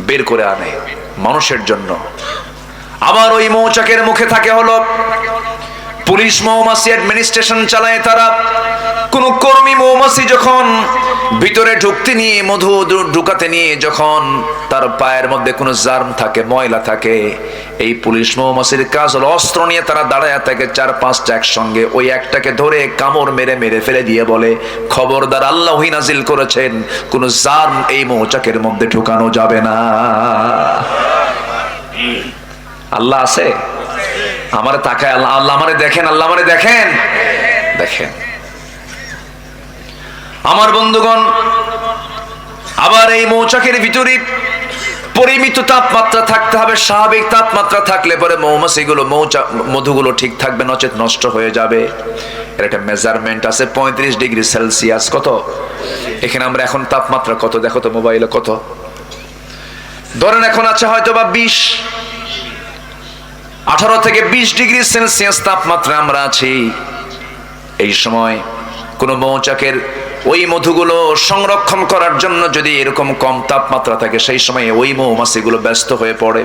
বের করে আনে মানুষের জন্য। আবার ওই মৌচাকের মুখে থাকে হলো পুলিশ মৌমাছি, অ্যাডমিনিস্ট্রেশন চালায় তারা। কোন কর্মী মৌমাছি যখন ভিতরে ঢুকতে নিয়ে মধু ঢুকাতে নিয়ে যখন তার পায়ের মধ্যে কোনো জার্ম থাকে, ময়লা থাকে, এই পুলিশ মৌমাছির কাজ হলো অস্ত্র নিয়ে তারা দাঁড়ায় থাকে 4-5টা একসঙ্গে। ওই একটাকে ধরে কামড় মেরে মেরে ফেলে দিয়ে বলে, খবরদার, আল্লাহই নাজিল করেছেন কোন জার্ম এই মৌচাকের মধ্যে ঢুকানো যাবে না। আল্লাহ আছে? আমারে তাকায় আল্লাহ, আল্লাহ আমারে দেখেন, আল্লাহ আমারে দেখেন, দেখেন। আমার বন্ধুগণ, আবার এই মৌচাকের ভিতরে পরিমিত তাপমাত্রা থাকতে হবে। স্বাভাবিক তাপমাত্রা থাকলে পরে মৌমাছিগুলো মধুগুলো ঠিক থাকবে, নচেত নষ্ট হয়ে যাবে। এর একটা মেজারমেন্ট আছে, 35 ডিগ্রি সেলসিয়াস। কত? এখানে আমরা এখন তাপমাত্রা কত দেখো তো মোবাইলে, কত ধরেন এখন আছে হয়তো বা 18 থেকে 20 ডিগ্রি সেলসিয়াস তাপমাত্রা আমরা আছি। এই সময় কোন মৌচাকের ওই মধুগুলো সংরক্ষণ করার জন্য যদি এরকম কম তাপমাত্রা থাকে, সেই সময় ওই মৌমাছিগুলো ব্যস্ত হয়ে পড়ে।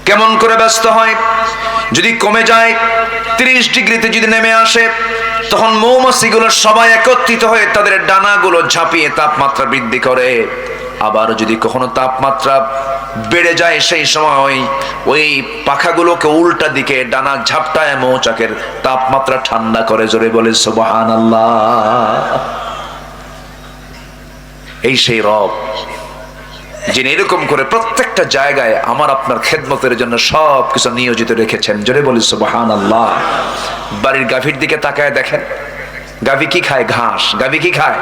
কেমন করে ব্যস্ত হয়? যদি কমে যায় 30 ডিগ্রিতে যদি নেমে আসে, তখন মৌমাছিগুলো সবাই একত্রিত হয়ে তাদের ডানাগুলো ঝাঁপিয়ে তাপমাত্রা বৃদ্ধি করে। আবার যদি কখনো তাপমাত্রা বেড়ে যায়, সেই সময় ওই পাখাগুলোকে উল্টা দিকে ডানা ঝাপটায় মৌচাকের তাপমাত্রা ঠান্ডা করে। জোরে বলে সুবহানাল্লাহ। এই সেই রব যিনি এরকম করে প্রত্যেকটা জায়গায় আমার আপনার খেদমতের জন্য সব কিছু নিয়োজিত রেখেছেন। জোরে বলি সুবহানাল্লাহ। বাড়ির গাভীর দিকে তাকায় দেখেন, গাভী কি খায়? ঘাস। গাভী কি খায়?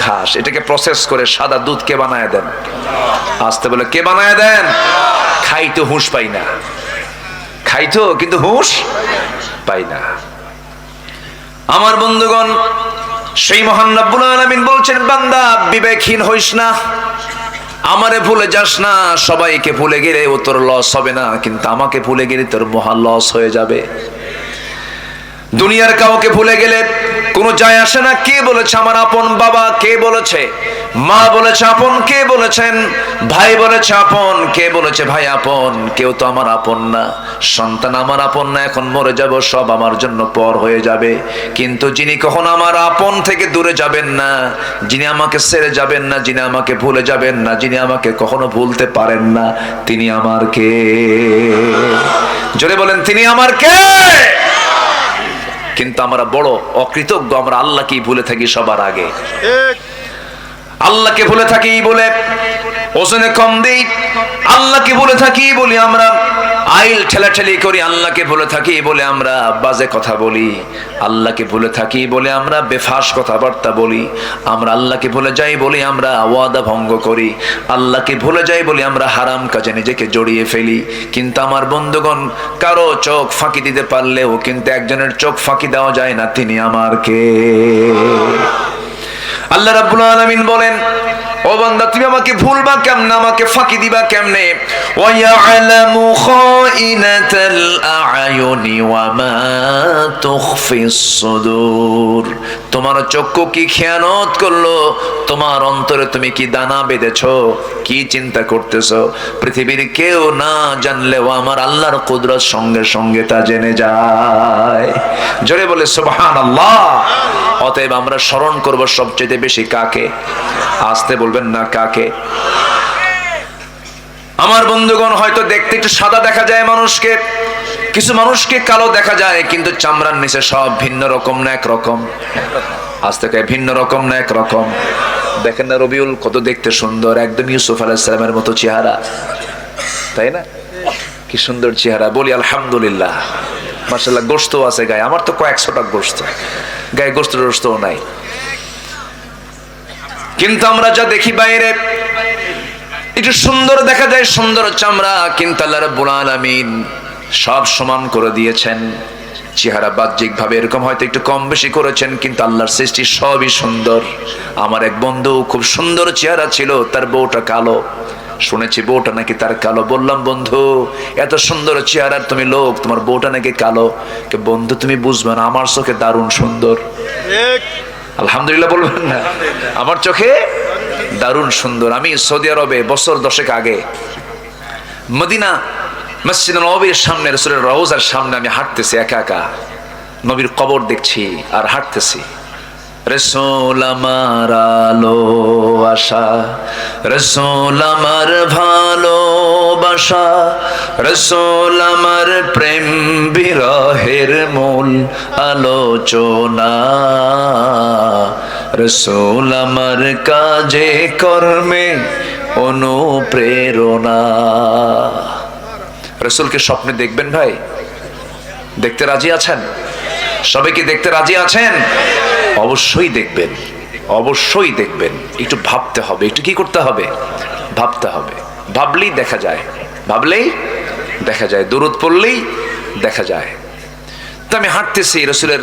ঘাস। এটাকে প্রসেস করে সাদা দুধ কে বানায় দেন? আসতে বলে কে বানায় দেন? খাইতো হুঁশ পাই না, খাইতো কিন্তু হুঁশ পাই না। আমার বন্ধুগণ, সেই মহান রব্বুল আলামিন বলছেন, বান্দা বিবেকহীন হইস না, আমারে ভুলে যাস না। সবাইকে ভুলে গেলে ও তোর লস হবে না, কিন্তু আমাকে ভুলে গেলে তোর মহা লস হয়ে যাবে। দুনিয়ার কাউকে ভুলে গেলে কোনো যায় আসে না কে বলেছে আমার আপন বাবা, কে বলেছে মা বলেছে আপন, কে বলেছেন ভাই বলেছে আপন, কে বলেছে ভাই আপন, কেউ তো আমার আপন না। সন্তান আমার আপন না, এখন মরে যাব, সব আমার জন্য পর হয়ে যাবে। কিন্তু যিনি কখনো আমার আপন থেকে দূরে যাবেন না, যিনি আমাকে ছেড়ে যাবেন না, যিনি আমাকে ভুলে যাবেন না, যিনি আমাকে কখনো ভুলতে পারেন না, তিনি আমার কে? জোরে বলেন, তিনি আমার কে? কিন্তু আমরা বড় অকৃতজ্ঞ, আমরা আল্লাহকেই ভুলে থাকি সবার আগে। আল্লাহকে ভুলে থাকি বলে ওজনে কম দেই, আল্লাহকে ভুলে থাকি বলি আমরা আইল ঠেলাঠেলি করি, আল্লাহকে ভুলে থাকি বলে আমরা বাজে কথা বলি, আল্লাহকে ভুলে থাকি বলে আমরা বেফাস কথাবার্তা বলি, আমরা আল্লাহকে ভুলে যাই বলি আমরা ওয়াদা ভঙ্গ করি, আল্লাহকে ভুলে যাই বলি আমরা হারাম কাজে নিজেকে জড়িয়ে ফেলি। কিন্তু আমার বন্ধুগণ, কারো চোখ ফাঁকি দিতে পারলেও কিন্তু একজনের চোখ ফাঁকি দেওয়া যায় না, তিনি আমার কে? আল্লাহ রাব্বুল আলামিন বলেন, ও বান্দা তুমি আমাকে ভুলবা কেমনে, আমাকে ফাঁকি দিবা কেমনে? ওয়া ইয়ালামু খাইনাতাল আ'য়ুনি ওয়া মা তুখফিস সুদূর। তোমার চক্ষু কি খেয়ানত করলো, তোমার অন্তরে তুমি কি দানা বেঁধেছো, কি চিন্তা করতেছো, পৃথিবীর কেউ না জানলেও আমার আল্লাহর কুদরত সঙ্গে সঙ্গে তা জেনে যায়। জোরে বলে সুবহানাল্লাহ। অতএব আমরা স্মরণ করব সবচেয়ে বেশি কাকে? আসতে বলবেন না, কাকে? আমার বন্ধুগণ, হয়তো দেখতে একটু সাদা দেখা যায় মানুষকে, কিছু মানুষকে কালো দেখা যায়, কিন্তু চামড়ার নিচে সব ভিন্ন রকম না একরকম? আজ থেকে ভিন্ন রকম না একরকম? দেখেন না রবিউল কত দেখতে সুন্দর, একদম ইউসুফ আলাইহিস সালামের মতো চেহারা, তাই না? কি সুন্দর চেহারা, বলি আলহামদুলিল্লাহ। মাশাআল্লাহ, গোশত আছে গায়ে, আমার তো কয়েকশোটা গোশত গায়ে, গোশতও নাই। কিন্তু আমরা যা দেখি বাইরে একটু সুন্দর দেখা যায়, সুন্দর চামড়া, কিন্তু আল্লাহ রাব্বুল আলামিন সব সমান করে দিয়েছেন। চেহারা বাহ্যিক ভাবে এরকম হয়তো একটু কম বেশি করেছেন, কিন্তু আল্লাহর সৃষ্টি সবই সুন্দর। আমার এক বন্ধু খুব সুন্দর চেহারা ছিল, তার বউটা কালো, শুনেছি বউটা নাকি তার কালো। বললাম, বন্ধু এত সুন্দর চেহারার তুমি লোক, তোমার বউটা নাকি কালো? বন্ধু তুমি বুঝবে না, আমার চোখে দারুণ সুন্দর। আলহামদুলিল্লাহ বলবেন না? আমার চোখে দারুণ সুন্দর। আমি সৌদি আরবে বছর 10 আগে মদিনা মসজিদ নববীর সামনে, রাসূলের রওজার সামনে আমি হাঁটতেছি একা একা, নবীর কবর দেখছি আর হাঁটতেছি। রাসূল আমার আলো আশা, রাসূল আমার ভালোবাসা, রাসূল আমার প্রেম বিরহের মূল আলোচনা, রাসূল আমার কাজে কর্মে অনুপ্রেরণা। রাসূলকে স্বপ্নে দেখবেন ভাই? দেখতে রাজি আছেন? সবাই কি দেখতে রাজি আছেন? অবশ্যই দেখবেন, অবশ্যই দেখবেন। একটু ভাবতে হবে, একটু কি করতে হবে? ভাবতে হবে। ভাবলেই দেখা যায়, ভাবলেই দেখা যায়, দরুদ পড়লেই দেখা যায়। তো আমি হাঁটতেছি, রাসূলের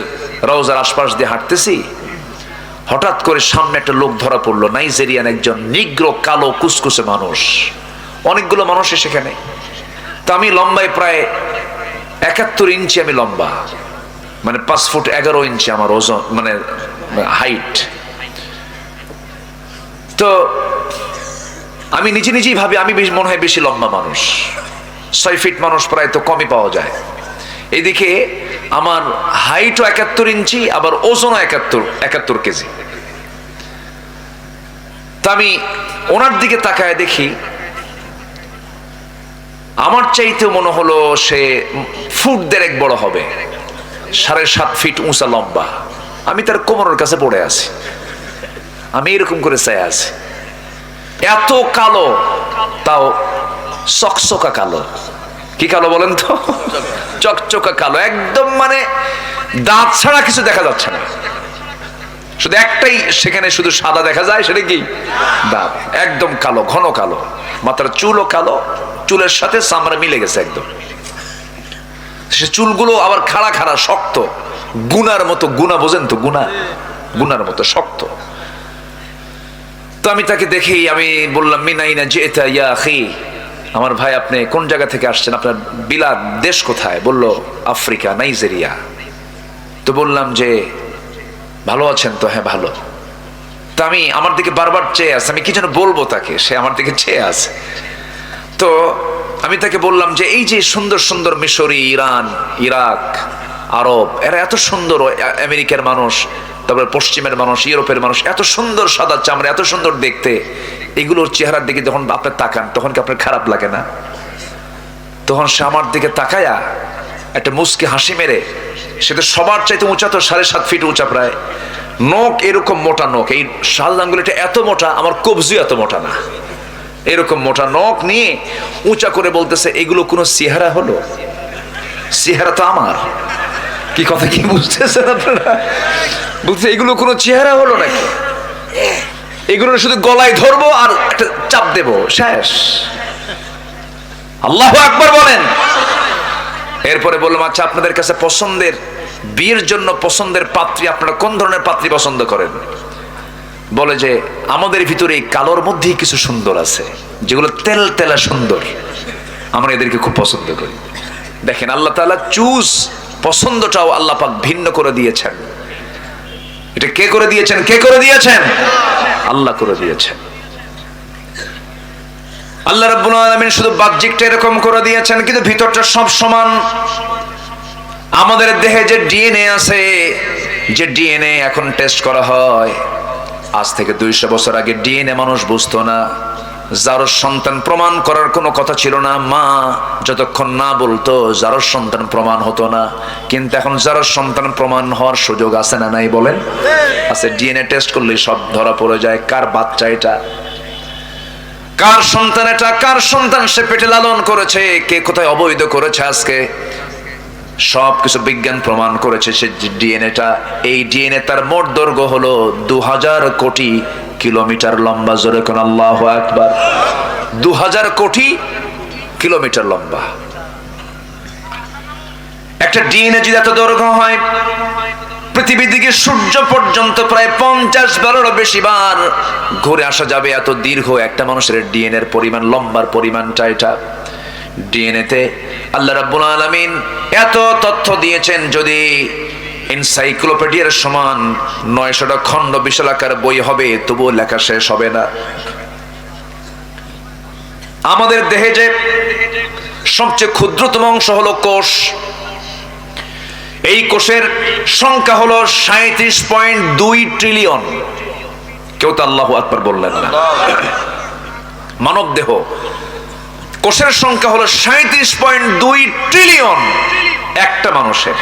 রওজার আশপাশ দিয়ে হাঁটতেছি, হঠাৎ করে সামনে একটা লোক ধরা পড়লো, নাইজেরিয়ান একজন নিগ্র কালো কুসকুসে মানুষ, অনেকগুলো মানুষ সেখানে। তো আমি লম্বায় প্রায় 71 ইঞ্চি আমি লম্বা, মানে 5 ফুট 11 ইঞ্চি আমার ওজন, মানে হাইট। তো আমি নিজেই ভাবি আমি মনে হয় বেশি লম্বা মানুষ, 6 ফিট মানুষ প্রায় তো কমই পাওয়া যায়। এদিকে আমার হাইটও 71 ইঞ্চি, আবার ওজনও 71 কেজি। তা আমি ওনার দিকে তাকায় দেখি, আমার চাইতেও মনে হলো সে ফুট 1.5 বড় হবে, 7.5 ফিট উঁচা লম্বা। আমি তার কোমরের কাছে পড়ে আছি, আমি এরকম করে চাই আছি। এত কালো, তাও চকচকা কালো। কি কালো বলেন তো? চকচকা কালো একদম, মানে দাঁত ছাড়া কিছু দেখা যাচ্ছে না, শুধু একটাই সেখানে শুধু সাদা দেখা যায়, সেটা কি? দাঁত। একদম কালো, ঘন কালো। মাথার চুলও কালো, চুলের সাথে চামড়া মিলে গেছে একদম। সে চুলগুলো আবার খাড়া খাড়া শক্ত, গুনার মতো। গুনা বোঝেন তো? গুনার মতো শক্ত। তো আমি তাকে দেখি, আমি বললাম, মিনাইনা যেতা ইয়া আখি, আমার ভাই আপনি কোন জায়গা থেকে আসছেন, আপনার বিলাদ দেশ কোথায়? বলল আফ্রিকা, নাইজেরিয়া। তো বললাম যে ভালো আছেন তো? হ্যাঁ ভালো। তো আমি আমার দিকে বারবার চেয়ে আছে, আমি কি যেন বলবো তাকে, সে আমার দিকে চেয়ে আছে। তো আমি তাকে বললাম যে এই যে সুন্দর সুন্দর মিশরি, ইরান, ইরাক, আরব, এরা এত সুন্দর, আমেরিকার মানুষ, তারপরে পশ্চিমের মানুষ, ইউরোপের মানুষ, এত সুন্দর সাদা চামড়া, এত সুন্দর দেখতে, এগুলোর চেহারার দিকে যখন আপনি তাকান তখন কি আপনার খারাপ লাগে না? তখন সে আমার দিকে তাকায়া একটা মুচকি হাসি মেরে সে তো সবার চাইতে উঁচা, তো 7.5 ফিট উঁচা প্রায়। নখ এরকম মোটা নখ, এই শাল আঙ্গুলিটা এত মোটা, আমার কবজি এত মোটা না, এরকম মোটা নখ নিয়ে উঁচা করে বলতেছে এগুলো কোনো চেহারা হলো? চেহারা তো আমার। কি কথা কি বুঝতেছেন আপনারা? বলছে এগুলো কোনো চেহারা হলো নাকি? এগুলো শুধু গলায় ধরবো আর একটা চাপ দেব, শেষ। আল্লাহু আকবার বলেন। এরপরে বললাম আচ্ছা, আপনাদের কাছে পছন্দের, বিয়ের জন্য পছন্দের পাত্রী, আপনারা কোন ধরনের পাত্রী পছন্দ করেন? বলে যে আমাদের ভিতরে এই কালোর মধ্যেই কিছু সুন্দর আছে, যেগুলো তেল তেলা সুন্দর, আমরা এদেরকে খুব পছন্দ করি। দেখেন আল্লাহ তাআলা চুজ, পছন্দটাও আল্লাহ পাক ভিন্ন করে দিয়েছেন। এটা কে করে দিয়েছেন? কে করে দিয়েছেন? আল্লাহ করে দিয়েছেন। আল্লাহ রাব্বুল আলামিন শুধু বাহ্যিকটা এরকম করে দিয়েছেন, কিন্তু ভিতরটা সব সমান। আমাদের দেহে যে ডিএনএ আছে, যে ডিএনএ এখন টেস্ট করা হয়, আজ থেকে 200 বছর আগে ডিএনএ মানুষ বুঝতো না। যার সন্তান প্রমাণ করার কোনো কথা ছিল না, মা যতক্ষণ না বলতো যার সন্তান প্রমাণ হতো না। কিন্তু এখন যার সন্তান প্রমাণ হওয়ার সুযোগ আছে না নাই বলেন? আছে। ডিএনএ টেস্ট করলে সব ধরা পড়ে যায়, কার বাচ্চা এটা, কার সন্তান এটা, কার সন্তান সে পেটে লালন করেছে, কে কোথায় অবৈধ করেছে, আজকে সব কিছু বিজ্ঞান প্রমাণ করেছে। সে ডিএনএটা, এই ডিএনএ তার মোট দৈর্ঘ্য হলো 2000 কোটি কিলোমিটার লম্বা। জোরে কোন আল্লাহু আকবার। 2000 কোটি কিলোমিটার লম্বা একটা ডিএনএ। যদি এত দৈর্ঘ্য হয়, পৃথিবী থেকে সূর্য পর্যন্ত প্রায় 50 বারেরও বেশি বার ঘুরে আসা যাবে। এত দীর্ঘ একটা মানুষের ডিএনএর পরিমাণ, লম্বার পরিমাণটা এটা। ডিএনএতে আল্লাহ রাব্বুল আলামিন এত তথ্য দিয়েছেন, যদি এনসাইক্লোপিডিয়ার সমান 900টা খণ্ড বিশালাকার বই হবে, তবুও লেখা শেষ হবে না। আমাদের দেহে যে সবচেয়ে ক্ষুদ্রতম অংশ হলো কোষ। এই কোষের সংখ্যা হলো 37.2 ট্রিলিয়ন। কেউ তো আল্লাহু আকবার বললেন না। মানব দেহ কোষের সংখ্যা হলো 37.2 ট্রিলিয়ন একটা মানুষের।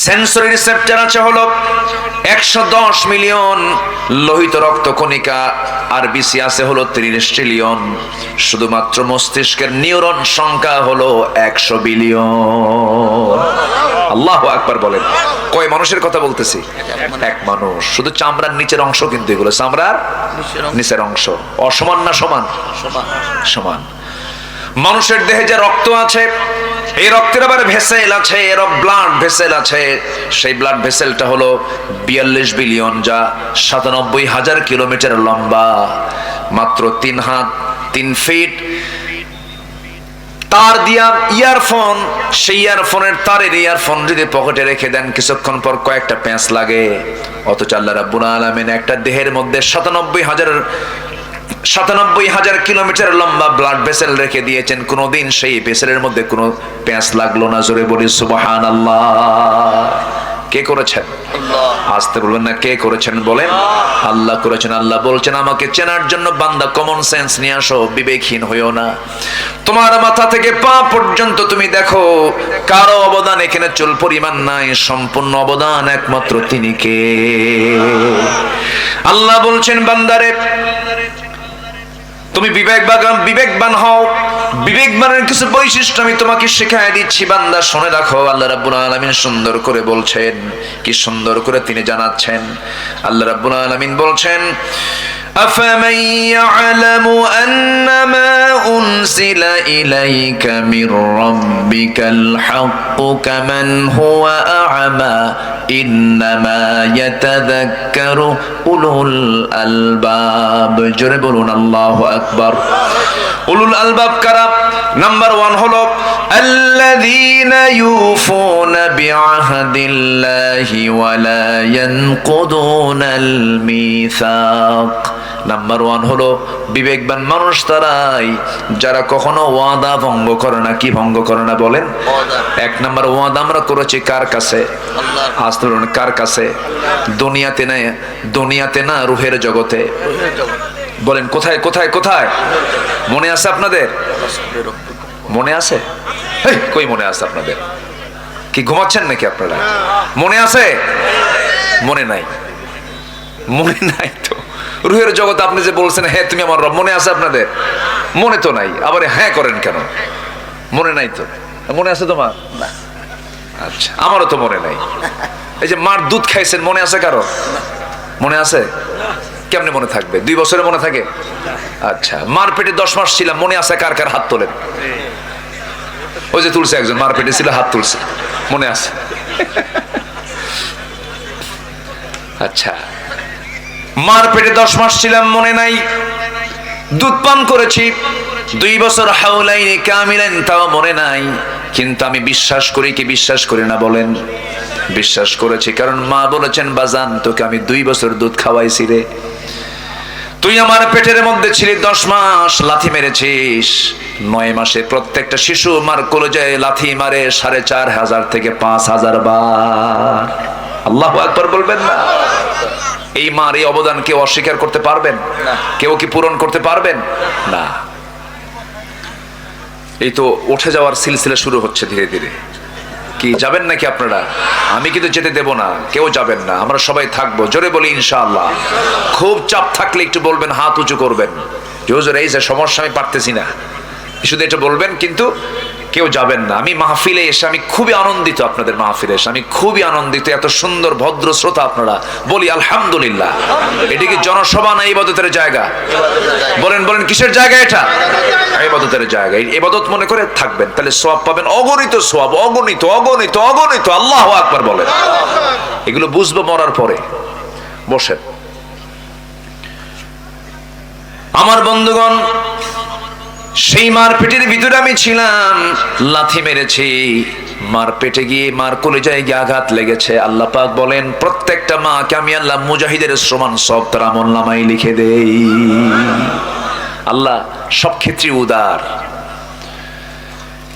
সেন্সরি রিসেপ্টর আছে হলো 110 মিলিয়ন, লোহিত রক্ত কণিকা আরবিসি আছে হলো 30 ট্রিলিয়ন। শুধুমাত্র মস্তিষ্কের নিউরন সংখ্যা হলো 100 বিলিয়ন। আল্লাহু আকবার বলেন। কয় মানুষের কথা বলতেছি? এক মানুষ। শুধু চামড়ার নিচের অংশ, কিন্তু এগুলো চামড়ার নিচের অংশ। অসমান না সমান? সমান। মানুষের দেহে যে রক্ত আছে, এই রক্তের আবার ভেসেল আছে, এর ব্লাড ভেসেল আছে। সেই ব্লাড ভেসেলটা হলো 42 বিলিয়ন, যা 97,000 কিলোমিটার লম্বা। মাত্র 3 হাত 3 ফিট তার দিয়া ইয়ারফোন, সেই ইয়ারফোনের তারের ইয়ারফোন যদি পকেটে রেখে দেন, কিছুক্ষণ পর কয়েকটা প্যাঁচ লাগে। অথচ আল্লাহ রাব্বুল আলামিন একটা দেহের মধ্যে 97,000 কিলোমিটার লম্বা ব্লাড ভেসেল রেখে দিয়েছেন। কোনোদিন সেই ভেসেলের মধ্যে কোনো প্যাঁচ লাগলো না। জোরে বলি সুবহানাল্লাহ। কে করেছেন? আসতে বলবেন না, কে করেছেন বলেন? আল্লাহ করেছেন। আল্লাহ বলছেন আমাকে চেনার জন্য বান্দা কমন সেন্স নিয়ে আসো, বিবেকহীন হইও না। তোমার মাথা থেকে পা পর্যন্ত তুমি দেখো, কারো অবদান এখানে চুল পরিমাণ নাই, সম্পূর্ণ অবদান একমাত্র তিনি কে। আল্লাহ বলছেন বান্দারে তুমি বিবেকবান হও। বিবেকবানের কিছু বৈশিষ্ট্য আমি তোমাকে শেখায় দিচ্ছি, বান্দা শুনে রাখো। আল্লাহ রাব্বুল আলামিন সুন্দর করে বলছেন, কি সুন্দর করে তিনি জানাচ্ছেন। আল্লাহ রাব্বুল আলামিন বলছেন أفمن يعلم أنما أنزل إليك من ربك الحق كمن هو أعمى إنما يتذكر أولو الألباب জোরে বলুন আল্লাহু আকবার। উলুল আলবাব কারা? নাম্বার 1 হলো আল্লাযীনা ইউফুনা বিআহদিল্লাহি ওয়া লা ইয়ানকুদুনাল মিসাক। নাম্বার 1 হলো বিবেকবান মানুষ তারাই যারা কখনো ওয়াদা ভঙ্গ করে না। কি ভঙ্গ করে না বলেন? 1 নাম্বার ওয়াদা আমরা করেছি কার কাছে? আল্লাহ। বলুন কার কাছে? দুনিয়াতে না, রুহের জগতে। বলেন কোথায় কোথায় কোথায়? মনে আছে আপনাদের? মনে আছে? কই মনে আছে আপনাদের? কি ঘুমাচ্ছেন নাকি আপনারা? মনে আছে? মনে নাই? মনে নাই তো। রুহের জগতে আপনি যে বলছেন হ্যাঁ তুমি আমার রব, মনে আছে আপনাদের? মনে তো নাই, আবার হ্যাঁ করেন কেন? মনে নাই তো? মনে আছে তোমার? আচ্ছা, আমারও তো মনে নাই। এই যে মার দুধ খাইছেন, মনে আছে কারো? মনে আছে? কেমনে মনে থাকবে? 2 বছরে মনে থাকে? আচ্ছা, মার পেটে 10 মাস ছিলাম, মনে আছে কার কার? হাত তোলেন। ওই যে তুলছে একজন, মার পেটে ছিল, হাত তুলছে, মনে আছে? আচ্ছা, মার পেটে 10 মাস ছিলাম, মনে নাই। দুধ পান করেছি 2 বছর, হাওলাইনি কামিলাইন, তাও মনে নাই। কিন্তু আমি বিশ্বাস করি কি বিশ্বাস করি না বলেন? বিশ্বাস করেছি, কারণ মা বলেছেন বাজান তোকে আমি 2 বছর দুধ খাওয়াইছি রে, তুই আমার পেটের মধ্যে ছিলি 10 মাস, লাথি মেরেছিস 9 মাসে। প্রত্যেকটা শিশু মার কলেজায় লাথি মারে 4500 থেকে 5000 বার। আল্লাহু আকবার বলবেন না? এই মার এই অবদান কেউ অস্বীকার করতে পারবেন? কেউ কি পূরণ করতে পারবেন? না। এই তো উঠে যাওয়ার সিলসিলা শুরু হচ্ছে ধীরে ধীরে। কি যাবেন নাকি আপনারা? আমি কিন্তু যেতে দেব না, কেউ যাবেন না, আমরা সবাই থাকবো। জোরে বলি ইনশাআল্লাহ। খুব চাপ থাকলে একটু বলবেন, হাত উঁচু করবেন, হুজুর এই যে সমস্যা আমি পারতেছি না, শুধু এটা বলবেন, কিন্তু কেউ যাবেন না। আমি মাহফিলে এসে আমি খুবই আনন্দিত, আপনাদের মাহফিলে এসে আমি খুবই আনন্দিত। এত সুন্দর ভদ্র শ্রোতা আপনারা, বলি আলহামদুলিল্লাহ। এটা কি জনসভা না ইবাদতের জায়গা? বলেন বলেন, কিসের জায়গা এটা? ইবাদতের জায়গা। ইবাদত মনে করে থাকবেন, তাহলে সওয়াব পাবেন, অগণিত সওয়াব, অগণিত অগণিত অগণিত। আল্লাহু আকবার বলেন। এগুলো বুঝবো মরার পরে। বসেন। আমার বন্ধুগণ, সেই মার পেটের ভিতরে আমি ছিলাম, লাথি মেরেছি, মার পেটে গিয়ে মার কলিজায় গিয়ে আঘাত লেগেছে। আল্লাহ পাক বলেন প্রত্যেকটা মাকে আমি আল্লাহ মুজাহিদের সমান সব তার আমলনামায় লিখে দেই। আল্লাহ সব ক্ষেত্রে উদার।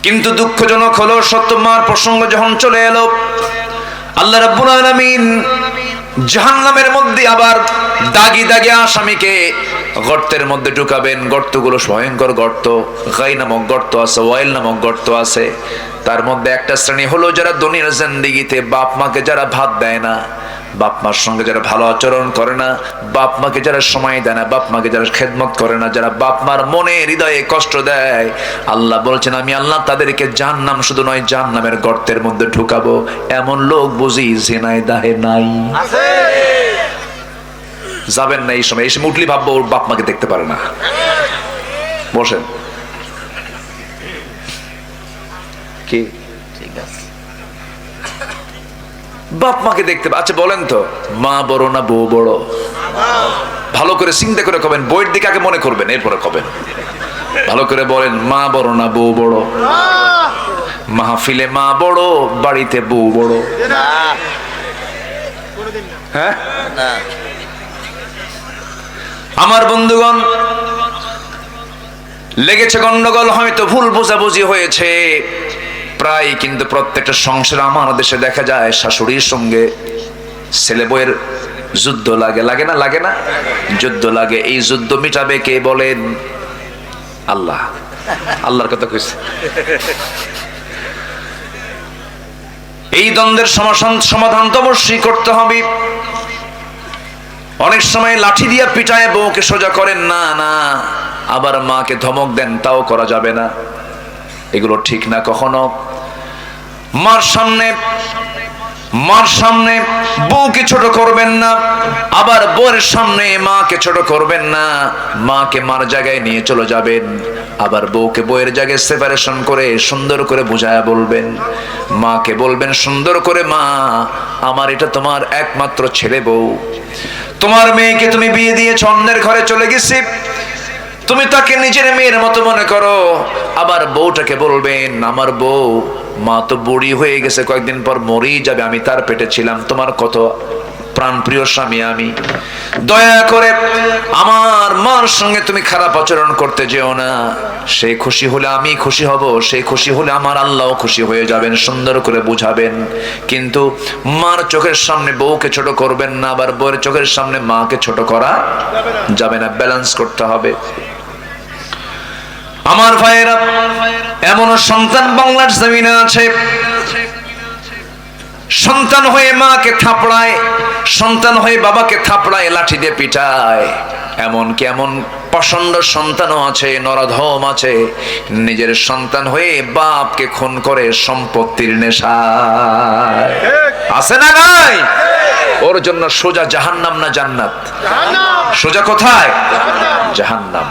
কিন্তু দুঃখজনক হলো সত্য, মার প্রসঙ্গ যখন চলে এলো, আল্লাহ রাব্বুল আলামিন জাহান্নামের মধ্যে আবার দাগি দাগি আসামিকে গর্তের মধ্যে ঢুকাবেন। গর্তগুলো ভয়ঙ্কর গর্ত, গাই নামক গর্ত আছে, ওয়াইল নামক গর্ত আছে। তার মধ্যে একটা শ্রেণী হলো যারা দুনিয়ার জিন্দেগিতে বাপ মাকে যারা ভাত দেয় না, বাপ মার সঙ্গে যারা ভালো আচরণ করে না, বাপ মাকে যারা সময় দেয় না, বাপ মাকে যারা খেদমত করে না, যারা বাপ মার মনে হৃদয়ে কষ্ট দেয়, আল্লাহ বলছেন আমি আল্লাহ তাদেরকে জাহান্নাম শুধু নয় জাহান্নামের গর্তের মধ্যে ঢুকাবো। এমন লোক বুঝি জিনায় দাহে নাই? যাবেন না এই সময়, এসে উঠলি ভাববো ওর বাপ মাকে দেখতে পারে না। বসেন। কি ঠিক আছে, বাপ মাকে দেখতে। আচ্ছা বলেন তো, মা বড় না বউ বড়? ভালো করে চিন্তা করে কবেন, বইয়ের দিকে আগে মনে করবেন, এরপরে কবেন। ভালো করে বলেন, মা বড় না বউ বড়? মাহফিলে মা বড়, বাড়িতে বউ বড়? হ্যাঁ, আমার বন্ধুগণ, লেগেছে গন্ডগোল, হয়তো ভুল বোঝাবুঝি হয়েছে প্রায়। কিন্তু প্রত্যেকটা সংসার আমার দেশে দেখা যায় শাশুড়ির সঙ্গে ছেলে বউয়ের যুদ্ধ লাগে। লাগে না? লাগে না? যুদ্ধ লাগে। এই যুদ্ধ মিটাবে কে বলেন? আল্লাহ। আল্লাহর কথা কইছে। এই দ্বন্দ্বের সমাধান তো অবশ্যই করতে হবে। অনেক সময় লাঠি দিয়ে পিটায় বউকে সোজা করেন না, না, আবার মাকে ধমক দেন, তাও করা যাবে না। এগুলো ঠিক না কখনো। মার সামনে বউকে ছোট করবেন না, আবার বউয়ের সামনে মাকে ছোট করবেন না। মাকে মার জায়গায় নিয়ে চলে যাবেন, আবার বউকে বউয়ের জায়গায় সেপারেশন করে সুন্দর করে বুঝায়া বলবেন। মাকে বলবেন সুন্দর করে, মা আমার এটা তোমার একমাত্র ছেলে বউ, তোমার মেয়েকে তুমি বিয়ে দিয়েছ, অন্যের ঘরে চলে গেছি, তুমি তাকে নিজের মেয়ের মতো মনে করো। আবার বউটাকে বলবেন, আমার বউ, মা তো বুড়ি হয়ে গেছে, কয়েকদিন পর মরেই যাবে, আমি তার পেটে ছিলাম, তোমার কত প্রাণপ্রিয় স্বামী আমি, দয়া করে আমার মার সঙ্গে তুমি খারাপ আচরণ করতে যেও না। সে খুশি হলে আমি খুশি হব, সে খুশি হলে আমার আল্লাহ খুশি হয়ে যাবেন। সুন্দর করে বুঝাবেন। কিন্তু মার চোখের সামনে বউকে ছোট করবেন না, আবার বউয়ের চোখের সামনে মাকে ছোট করা যাবে না। ব্যালেন্স করতে হবে। আমার ভাইয়েরা, এমন সন্তান বাংলার জমিনে আছে সন্তান হয়ে মাকে থাপড়ায়, সন্তান হয়ে বাবাকে থাপড়ায়, লাঠি দিয়ে পিটায়। এমনকি এমন প্রচন্ড সন্তানও আছে, নরধম আছে, নিজের সন্তান হয়ে বাপকে খুন করে সম্পত্তির নেশায়। আছে না নাই? ওর জন্য সোজা জাহান্নাম না জান্নাত? সোজা কোথায়? জাহান্নাম।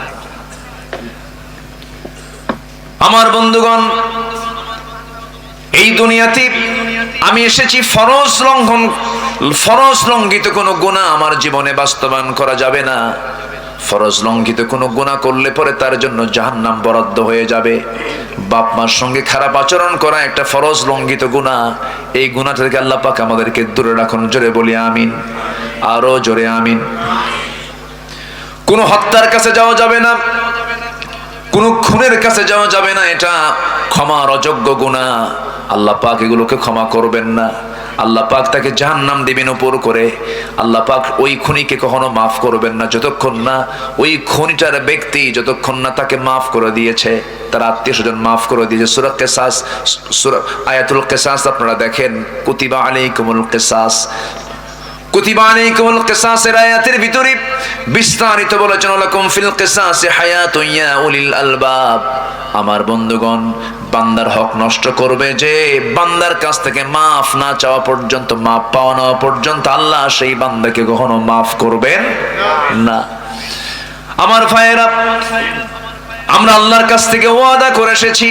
আমার বন্ধুগণ, এই দুনিয়াতে আমি এসেছি ফরজ লঙ্ঘিত কোনো গুনাহ আমার জীবনে বাস্তবায়ন করা যাবে না। ফরজ লঙ্ঘিত কোনো গুনাহ করলে পরে তার জন্য জাহান্নাম বরাদ্দ হয়ে যাবে। বাপ মার সঙ্গে খারাপ আচরণ করা একটা ফরজ লঙ্ঘিত গুনাহ। এই গুনাহ থেকে আল্লাহ পাক আমাদেরকে দূরে রাখুন। জোরে বলি আমিন, আরো জোরে আমিন। কোনো হত্যার কাছে যাওয়া যাবে না, কোনো খুনের কাছে যাওয়া যাবে না, এটা ক্ষমার অযোগ্য গুনাহ। আল্লাহ পাক এগুলোকে ক্ষমা করবেন না। আল্লাহ পাক তাকে জাহান্নাম দিবেন উপর করে। আল্লাহ পাক ওই খুনিকে কখনো মাফ করবেন না যতক্ষণ না ওই খুনিটার ব্যক্তি যতক্ষণ না তাকে মাফ করে দিয়েছে, তার আত্মীয় স্বজন মাফ করে দিয়েছে। সূরা কিসাস, সূরা আয়াতুল কিসাস আপনারা দেখেন, কুতিবা আলাইকুমুল কিসাস, কুতিবা আলাইকুমুল কিসাসের আয়াতের ভিতরে বিস্তারিত বলেছেন লাকুম ফিল কিসাসি হায়াতুন ইয়া উলিল আলবাব। আমার বন্ধুগণ, বান্দার হক নষ্ট করবে যে বান্দার কাছ থেকে মাফ না চাওয়া পর্যন্ত, মাফ পাওয়া না পর্যন্ত আল্লাহ সেই বান্দাকে কখনো মাফ করবেন না। আমার ভাইয়েরা, আমরা আল্লাহর কাছ থেকে ওয়াদা করে এসেছি,